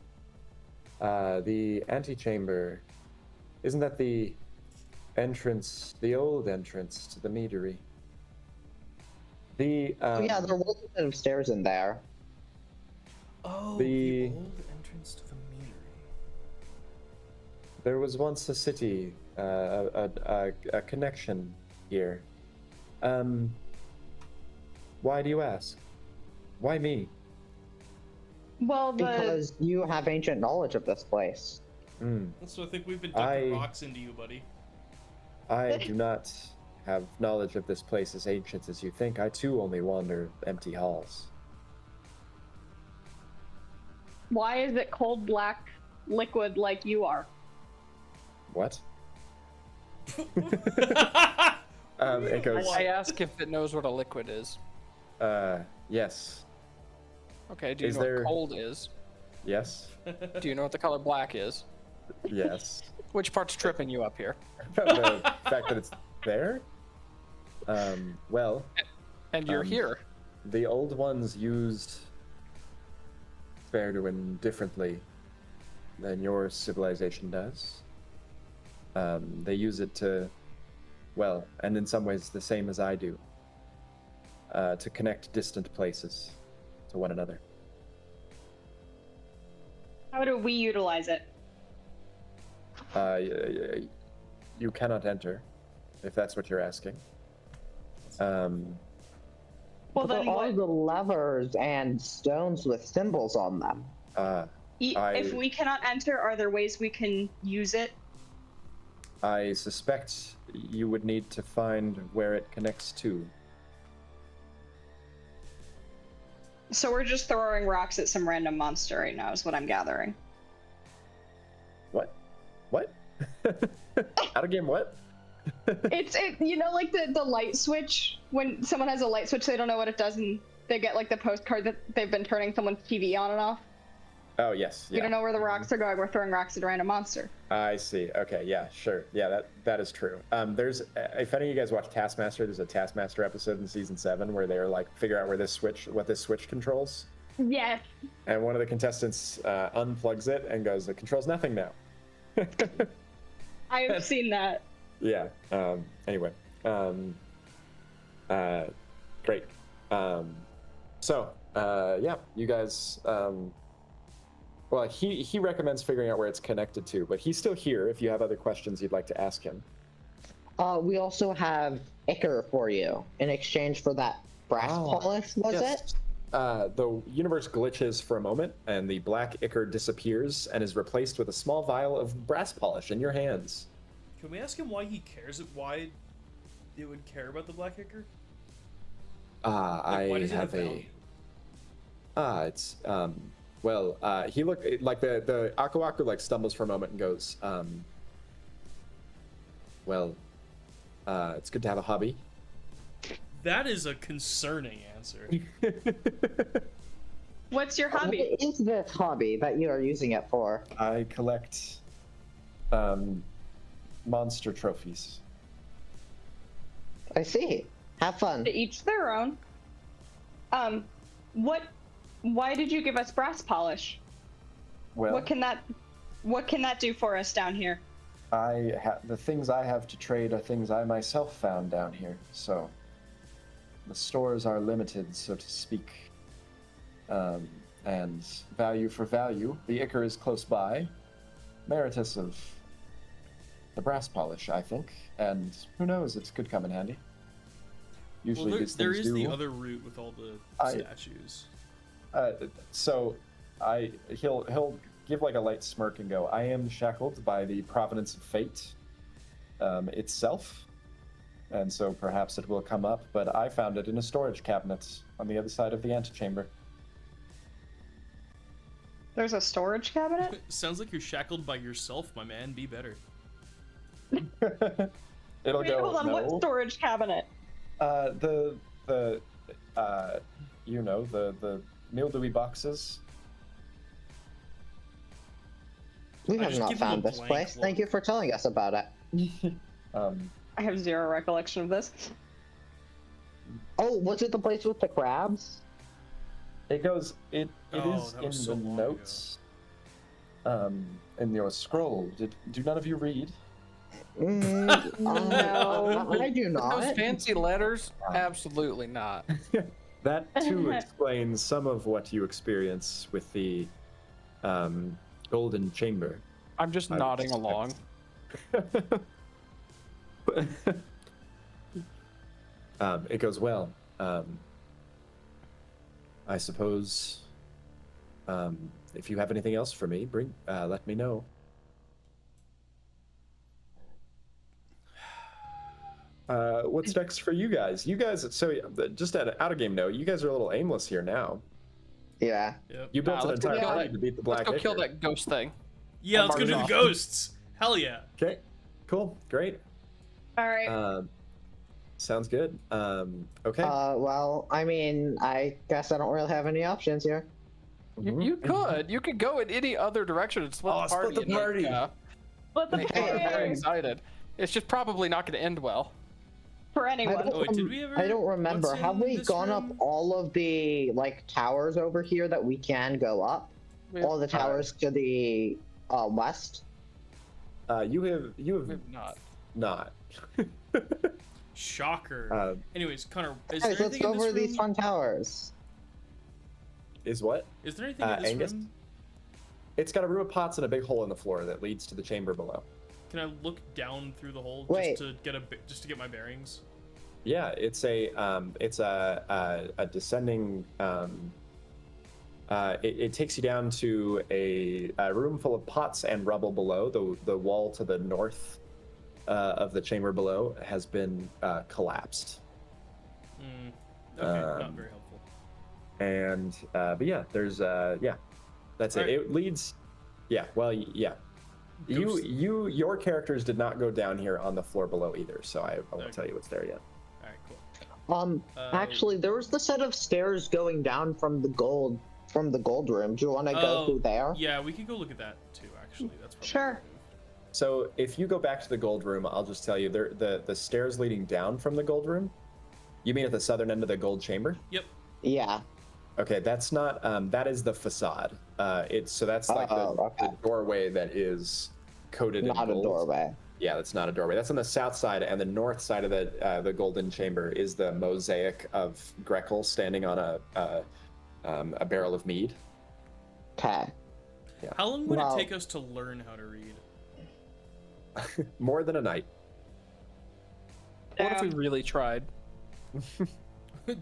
The antechamber, isn't that the entrance, the old entrance to the meadery? Oh yeah, there was a set of stairs in there. Oh, the old entrance to the meadery. There was once a city, a connection here. Why do you ask? Why me? well Because you have ancient knowledge of this place. So I think we've been dumping rocks into you, buddy. I do not have knowledge of this place as ancient as you think. I too only wander empty halls. Why is it cold black liquid like you are? What? It goes. I ask if it knows what a liquid is. Yes. Okay, do you Is know there- what cold is? Yes. Do you know what the color black is? Yes. Which part's tripping you up here? The fact that it's there? Well, And you're here. the old ones used Verduin differently than your civilization does. They use it to, well, and in some ways the same as I do, to connect distant places to one another. How do we utilize it? You cannot enter, if that's what you're asking. Well, But there then are what? the levers and stones with symbols on them. If we cannot enter, are there ways we can use it? I suspect you would need to find where it connects to. So we're just throwing rocks at some random monster right now, is what I'm gathering. What? What? Out of game what? You know, like the light switch, when someone has a light switch, they don't know what it does, and they get like the postcard that they've been turning someone's TV on and off. Oh, yes. We don't know where the rocks are going. We're throwing rocks at a random monster. I see. Okay, yeah, sure. Yeah, that is true. There's, if any of you guys watch Taskmaster, there's a Taskmaster episode in season 7 where they're like, figure out where what this switch controls. Yes. And one of the contestants unplugs it and goes, it controls nothing now. I've seen that. Yeah. Anyway. Great. So, yeah, you guys. Well, he recommends figuring out where it's connected to, but he's still here. If you have other questions you'd like to ask him. We also have ichor for you in exchange for that brass polish. Was it? The universe glitches for a moment, and the black ichor disappears and is replaced with a small vial of brass polish in your hands. Can we ask him why he cares? Why it would care about the black ichor? Why I does it have value? It's well, he look like the Aku Aku like stumbles for a moment and goes, well, it's good to have a hobby. That is a concerning answer. What's your hobby? What is this hobby that you are using it for? I collect monster trophies. I see. Have fun. To each their own. Why did you give us brass polish? Well, What can that do for us down here? the things I have to trade are things I myself found down here, so the stores are limited, so to speak. And value for value, the ichor is close by, meritus of the brass polish, I think, and who knows, it could come in handy. Usually Well, these there things is do. the other route with all the statues. So he'll give like a light smirk and go, I am shackled by the providence of fate itself, and so perhaps it will come up, but I found it in a storage cabinet on the other side of the antechamber. There's a storage cabinet? Sounds like you're shackled by yourself, my man. Be better. It'll Wait, go, hold on, no. what storage cabinet? The you know, the mildewy boxes. We I have just not give them a found this blank place. Thank you for telling us about it. I have zero recollection of this. Oh, was it the place with the crabs? It goes. It Oh, is that in was so the long notes. In your scroll. Do none of you read? No, I do Those not. fancy letters? Absolutely not. That too explains some of what you experience with the golden chamber. I'm just I nodding suspect. along. It goes well. I suppose if you have anything else for me, let me know. What's next for you guys? So just out of game note, you guys are a little aimless here now. Yeah. Yep. You built an let's go entire kill party that- to beat the black. Let's go kill Ichor. that ghost thing. Yeah, And let's go mark do it the off. ghosts. Hell yeah. Okay, cool, great. All right. Sounds good. Okay. Well, I mean, I guess I don't really have any options here. You could go in any other direction and split the party. split the party. But the Make everyone very party excited. It's just probably not going to end well. for anyone. Oh, wait, did we ever? I don't remember. what's Have in we this gone room? up all of the like towers over here that we can go up? All the towers to the west. You have We have not. not. Shocker. Anyways, Connor, is Guys, there let's anything go in this over room? these fun towers. Is what? Is there anything in this Angus? room? It's got a room of pots and a big hole in the floor that leads to the chamber below. Can I look down through the hole Wait. just to get my bearings? Yeah, it's a descending. It takes you down to a room full of pots and rubble below. The wall to the north of the chamber below has been collapsed. Okay, not very helpful. And but yeah, there's that's it. Right. It leads. Yeah, well, yeah. Ghost- Your characters did not go down here on the floor below either, so I won't Okay. tell you what's there yet. All right, cool. Actually, there was the set of stairs going down from the gold room. Do you want to go through there? Yeah, we could go look at that too. Actually, that's probably Sure. a good move. So if you go back to the gold room, I'll just tell you the stairs leading down from the gold room. You mean at the southern end of the gold chamber? Yep. Yeah. Okay, that's not. That is the facade. That's like okay. the doorway that is coated in Not a gold. doorway. Yeah, that's not a doorway. That's on the south side, and the north side of the golden chamber is the mosaic of Grekel standing on a barrel of mead. Okay. How long would Well- it take us to learn how to read? More than a night. What if we really tried?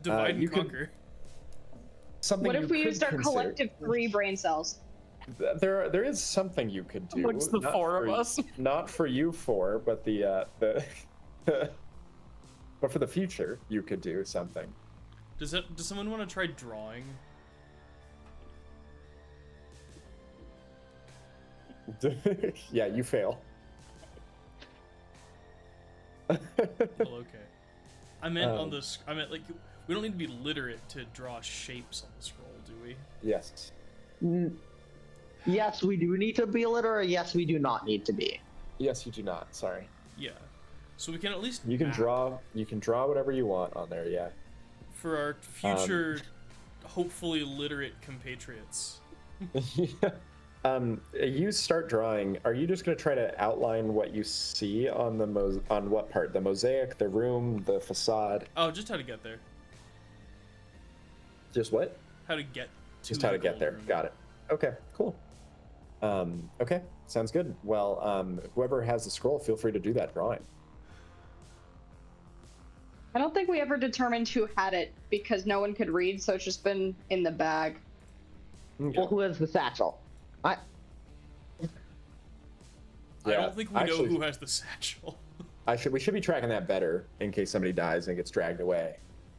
Divide and you could- conquer. Something What you if we could used our consider. collective 3 brain cells? There is something you could do. Amongst the not 4 of for- us. Not for you 4, but but for the future, you could do something. Does someone want to try drawing? Yeah, you fail. Well, okay. I meant on this. I meant like we don't need to be literate to draw shapes on the scroll, do we? Yes. Yes, we do need to be literate. Yes, we do not need to be. Yes, you do not. Sorry. Yeah. So we can at least You can map draw. You can draw whatever you want on there. Yeah. for our future, hopefully literate compatriots. You start drawing. Are you just going to try to outline what you see on the on what part? The mosaic, the room, the facade. Oh, just how to get there. Just what? How to get. Just how to get there. Got it. Okay. Cool. Okay. Sounds good. Well, whoever has the scroll, feel free to do that drawing. I don't think we ever determined who had it because no one could read, so it's just been in the bag. Okay. Well, who has the satchel? I Yeah, don't think we actually- know who has the satchel. We should be tracking that better in case somebody dies and gets dragged away.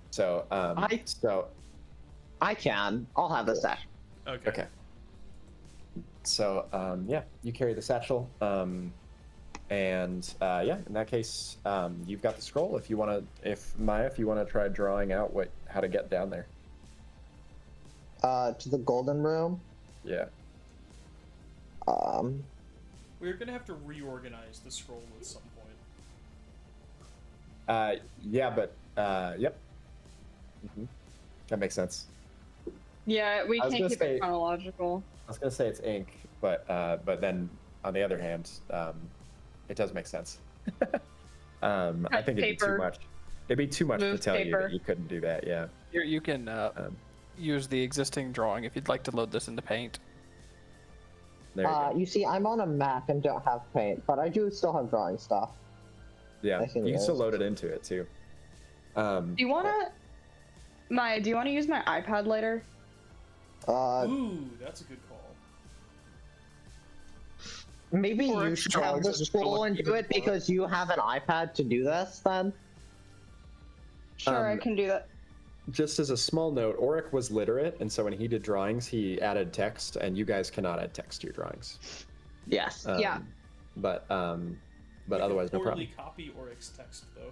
So, I can. I'll have the satchel. Okay. okay. So, yeah, you carry the satchel. And yeah, in that case, you've got the scroll. If you want to, if you want to try drawing out how to get down there. To the golden room. Yeah. We're gonna have to reorganize the scroll at some point. Yeah, but yep. That makes sense. Yeah, we I was can't gonna keep say- it chronological. I was gonna say it's ink, but then on the other hand, it does make sense. I think it'd be too Paper. much. It'd be too much to Move tell you paper. that you couldn't do that. Yeah. You can use the existing drawing if you'd like to load this into Paint. There you go. You see, I'm on a Mac and don't have Paint, but I do still have drawing stuff. Yeah, I can you can still use- load it into it too. Do you wanna, Maya? Do you wanna use my iPad later? Ooh, that's a good call. Maybe Or you should drawings have the are just scroll going and do it because you have an iPad to do this. Then. Sure, I can do that. just as a small note, Auric was literate, and so when he did drawings, he added text, and you guys cannot add text to your drawings. Yes. Yeah. But We otherwise, can no problem. poorly copy Oryx text though.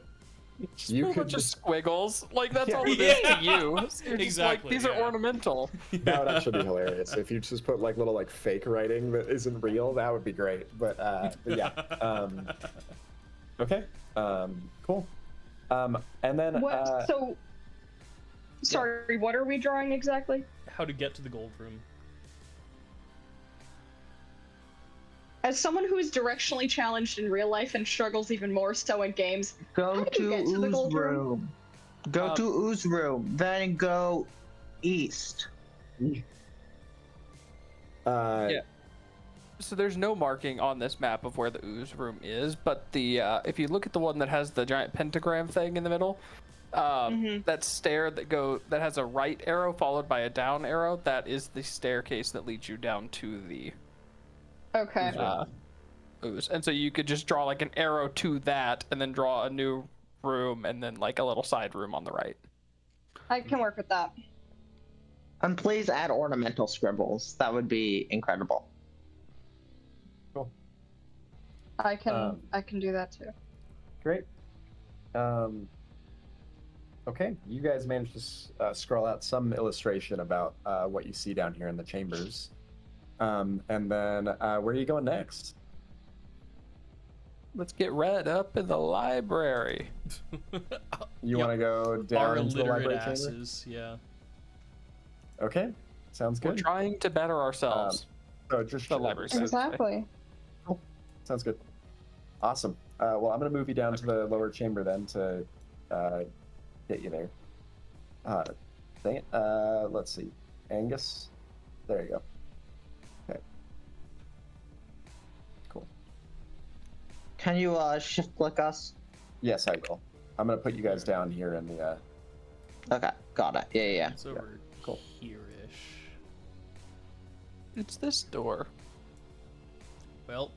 You a could bunch of just squiggles. Like that's Yeah. all it is to you. You're just like, Exactly, these are yeah. ornamental. that would actually be hilarious if you just put like little like fake writing that isn't real. That would be great. But yeah. Okay. Cool. And then What? So, sorry. What are we drawing exactly? How to get to the gold room. As someone who is directionally challenged in real life and struggles even more so in games, Go how do you to get to the Ooze gold room? room. Go to Ooze room. Then go east. Yeah. So there's no marking on this map of where the Ooze room is, but the if you look at the one that has the giant pentagram thing in the middle, that stair that has a right arrow followed by a down arrow, that is the staircase that leads you down to the Okay. Ooze. And so you could just draw like an arrow to that, and then draw a new room, and then like a little side room on the right. I can work with that. And please add ornamental scribbles. That would be incredible. Cool. I can do that too. Great. Okay, you guys managed to scroll out some illustration about what you see down here in the chambers. And then where are you going next? Let's get read up in the library. You want to go down Our into the literate library chamber? asses, yeah. Okay, sounds We're good. trying to better ourselves. So just the library side. Exactly. Sounds good. Awesome. Well, I'm gonna move you down to the lower chamber then to get you there. Dang it. Let's see. Angus. There you go. Okay. Cool. Can you shift click us? Yes, I will. I'm gonna put you guys down here in the. Okay, got it. Yeah. It's over cool. here-ish. It's this door. Well,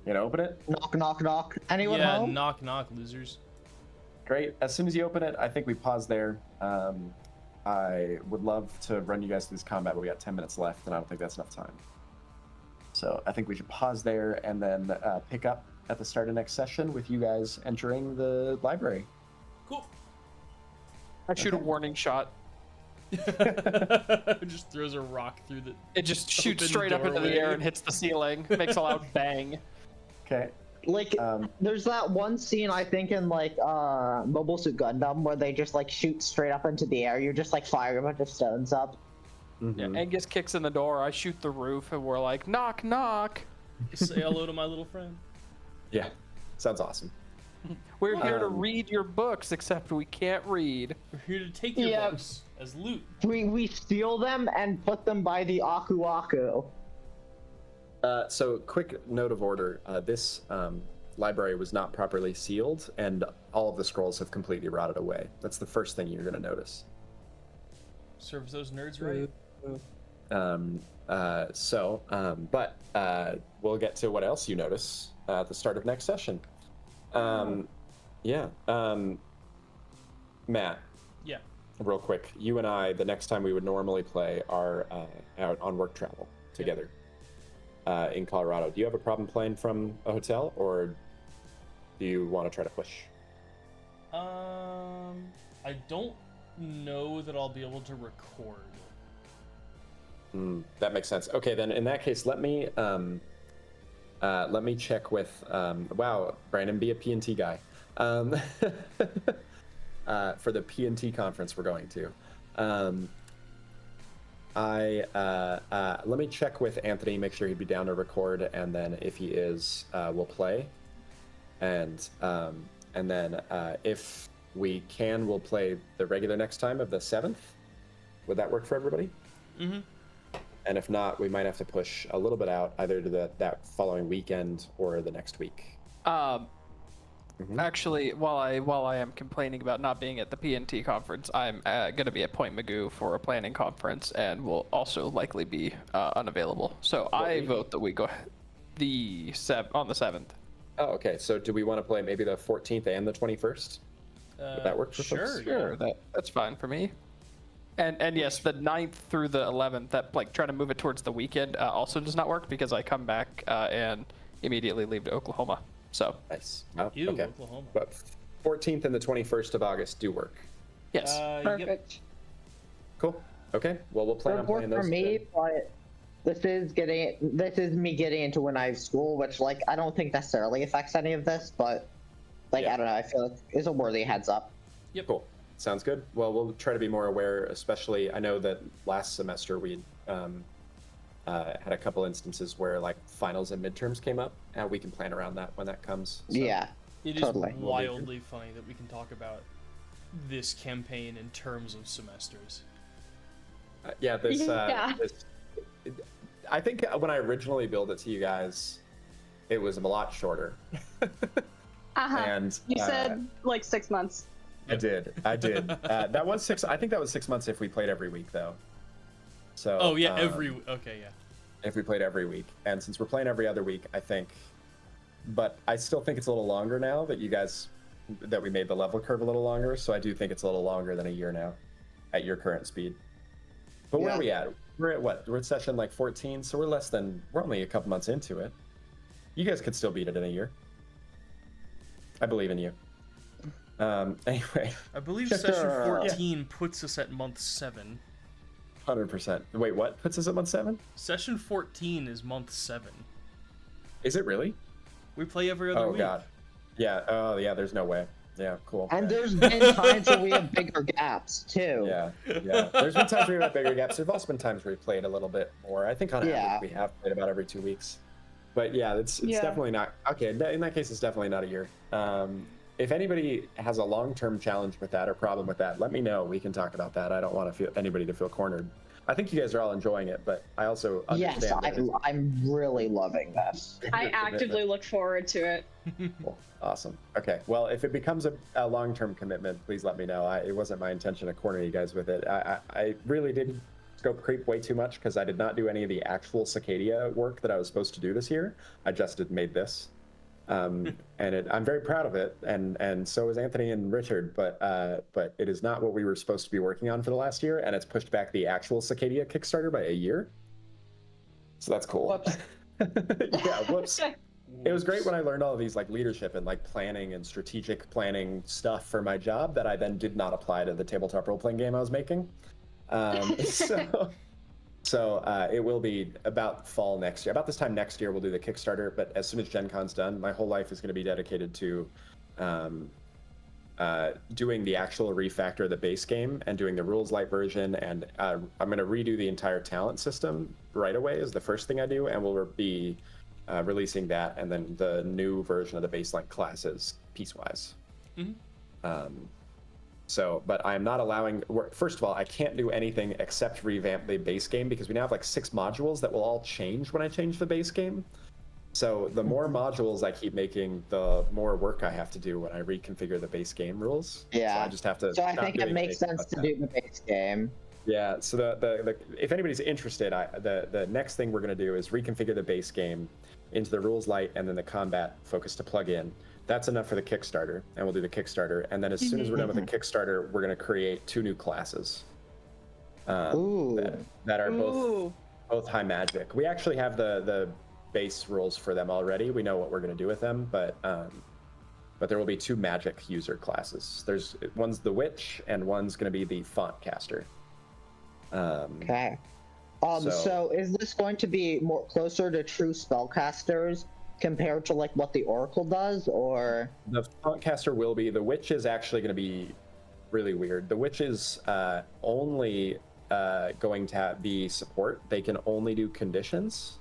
You gonna open it? Knock, knock, knock. Anyone yeah, home? knock knock, losers. Great. As soon as you open it, I think we pause there. I would love to run you guys through this combat, but we got 10 minutes left, and I don't think that's enough time. So I think we should pause there and then pick up at the start of next session with you guys entering the library. Cool. I shoot a warning shot. Just throws a rock through the. It just shoots Open straight up into the doorway. air and hits the ceiling. Makes a loud bang. Okay. Like, there's that one scene I think in like Mobile Suit Gundam where they just like shoot straight up into the air. You're just like firing a bunch of stones up. Yeah, Angus kicks in the door. I shoot the roof, and we're like, knock, knock. Say hello to my little friend. Yeah. Sounds awesome. We're here to read your books, except we can't read. We're here to take your Yep. books as loot. We steal them and put them by the Aku Aku. So quick note of order. This library was not properly sealed, and all of the scrolls have completely rotted away. That's the first thing you're going to notice. Serves those nerds right. But we'll get to what else you notice at the start of next session. Matt, Yeah. real quick, you and I, the next time we would normally play, are out on work travel together in Colorado. Do you have a problem playing from a hotel, or do you want to try to push? I don't know that I'll be able to record. That makes sense. Okay, then in that case, let me check with. Wow, Brandon, be a P&T guy. For the P&T conference we're going to. Let me check with Anthony, make sure he'd be down to record, and then if he is, we'll play. And then if we can, we'll play the regular next time of the 7th. Would that work for everybody? Mm-hmm. And if not, we might have to push a little bit out, either to that following weekend or the next week. Actually, while I am complaining about not being at the PNT conference, I'm going to be at Point Magoo for a planning conference, and will also likely be unavailable. So I vote that we go on the 7th. Oh, okay. So do we want to play maybe the 14th and the 21st? Would that work for folks? Sure, that's fine for me. And yes, the 9th through the 11th, that like trying to move it towards the weekend also does not work because I come back and immediately leave to Oklahoma. So Nice. Oh, Ew, okay. Oklahoma. But 14th and the 21st of August do work. yes. Yep. Perfect. Cool. Okay. Well, we'll plan on playing those. For me, then. but this is me getting into when I have school, which like I don't think necessarily affects any of this, but like Yeah. I don't know, I feel like it's a worthy heads up. Yep. Cool. Sounds good. Well, we'll try to be more aware, especially I know that last semester we had a couple instances where like finals and midterms came up. We can plan around that when that comes. So. Yeah. It is Totally. wildly funny that we can talk about this campaign in terms of semesters. Yeah, this, Yeah. I think when I originally built it to you guys, it was a lot shorter. And You said like 6 months. I did. That was 6. I think that was 6 months if we played every week, though. So. Oh yeah, okay, yeah. If we played every week, and since we're playing every other week, I think. But I still think it's a little longer now that we made the level curve a little longer. So I do think it's a little longer than a year now, at your current speed. But where are we at? We're at what? We're at session like 14, so we're only a couple months into it. You guys could still beat it in a year. I believe in you. Anyway. I believe session 14 puts us at month 7. 100%. Wait, what puts us at month 7? Session 14 is month 7. Is it really? We play every other week. Oh god. Yeah. Oh yeah. There's no way. Yeah. Cool. And there's been times where we have bigger gaps too. Yeah. Yeah. There's been times where we've had bigger gaps. There's also been times where we played a little bit more. I think on average we have played about every 2 weeks. But yeah, it's definitely not. Okay. In that case, it's definitely not a year. If anybody has a long-term challenge with that or problem with that, let me know. We can talk about that. I don't want anybody to feel cornered. I think you guys are all enjoying it, but I also understand. Yes, I'm really loving this. I actively look forward to it. Cool. Awesome. Okay. Well, if it becomes a long-term commitment, please let me know. It wasn't my intention to corner you guys with it. I really did scope creep way too much because I did not do any of the actual Sacadia work that I was supposed to do this year. I just made this. And I'm very proud of it, and so is Anthony and Richard. But it is not what we were supposed to be working on for the last year, and it's pushed back the actual Sacadia Kickstarter by a year. So that's cool. Whoops. Yeah, whoops. It was great when I learned all of these like leadership and like planning and strategic planning stuff for my job that I then did not apply to the tabletop role-playing game I was making. So it will be about fall next year. About this time next year, we'll do the Kickstarter. But as soon as Gen Con's done, my whole life is going to be dedicated to doing the actual refactor of the base game and doing the rules light version. And I'm going to redo the entire talent system right away is the first thing I do. And we'll be releasing that and then the new version of the baseline classes piecewise. Mm-hmm. But I'm not allowing, first of all, I can't do anything except revamp the base game because we now have like 6 modules that will all change when I change the base game. So the more modules I keep making, the more work I have to do when I reconfigure the base game rules. Yeah. So I just have to. So I think it makes sense to do the base game. Yeah. So the if anybody's interested, the next thing we're going to do is reconfigure the base game into the rules light and then the combat focus to plug in. That's enough for the Kickstarter, and we'll do the Kickstarter. And then as soon as we're done with the Kickstarter, we're going to create 2 new classes that are both high magic. We actually have the base rules for them already. We know what we're going to do with them, but there will be 2 magic user classes. One's the witch, and one's going to be the font caster. Okay. So is this going to be more closer to true spellcasters compared to like what the Oracle does, or? The font caster will be. The witch is actually going to be really weird. The witch is only going to be support. They can only do conditions,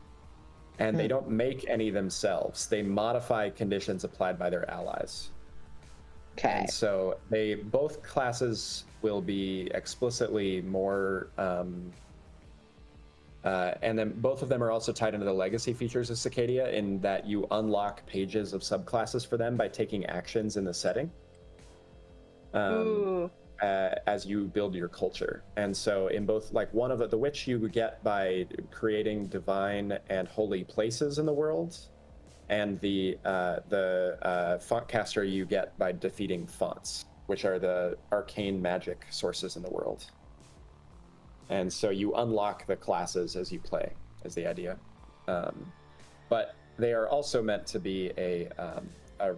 and they don't make any themselves. They modify conditions applied by their allies. Okay. And so both classes will be explicitly more. And then both of them are also tied into the legacy features of Sacadia in that you unlock pages of subclasses for them by taking actions in the setting as you build your culture. And so in both, like one of the witch you get by creating divine and holy places in the world, and the font caster you get by defeating fonts. which are the arcane magic sources in the world. And so you unlock the classes as you play, is the idea. But they are also meant to be a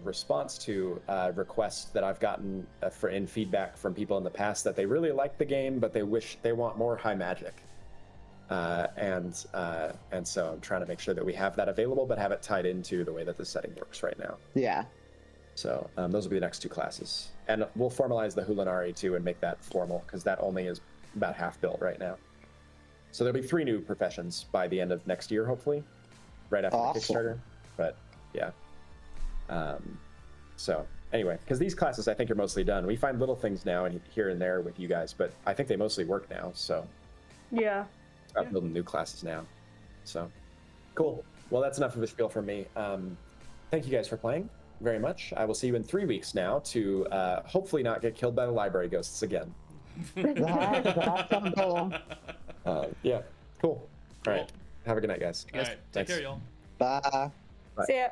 response to requests that I've gotten in feedback from people in the past that they really like the game, but they want more high magic. And so I'm trying to make sure that we have that available, but have it tied into the way that the setting works right now. Yeah. So those will be the next 2 classes. And we'll formalize the Hulinari too and make that formal, because that only is about half built right now. So there'll be 3 new professions by the end of next year, hopefully, right after the Kickstarter. But yeah. So anyway, because these classes I think are mostly done. We find little things now and here and there with you guys, but I think they mostly work now. So Yeah. I'm building new classes now. So cool. Well, that's enough of a spiel from me. Thank you guys for playing very much. I will see you in 3 weeks now to hopefully not get killed by the library ghosts again. That's our goal. Yeah, cool. All right. Have a good night, guys. All right, take care, y'all. Bye. Bye. See ya.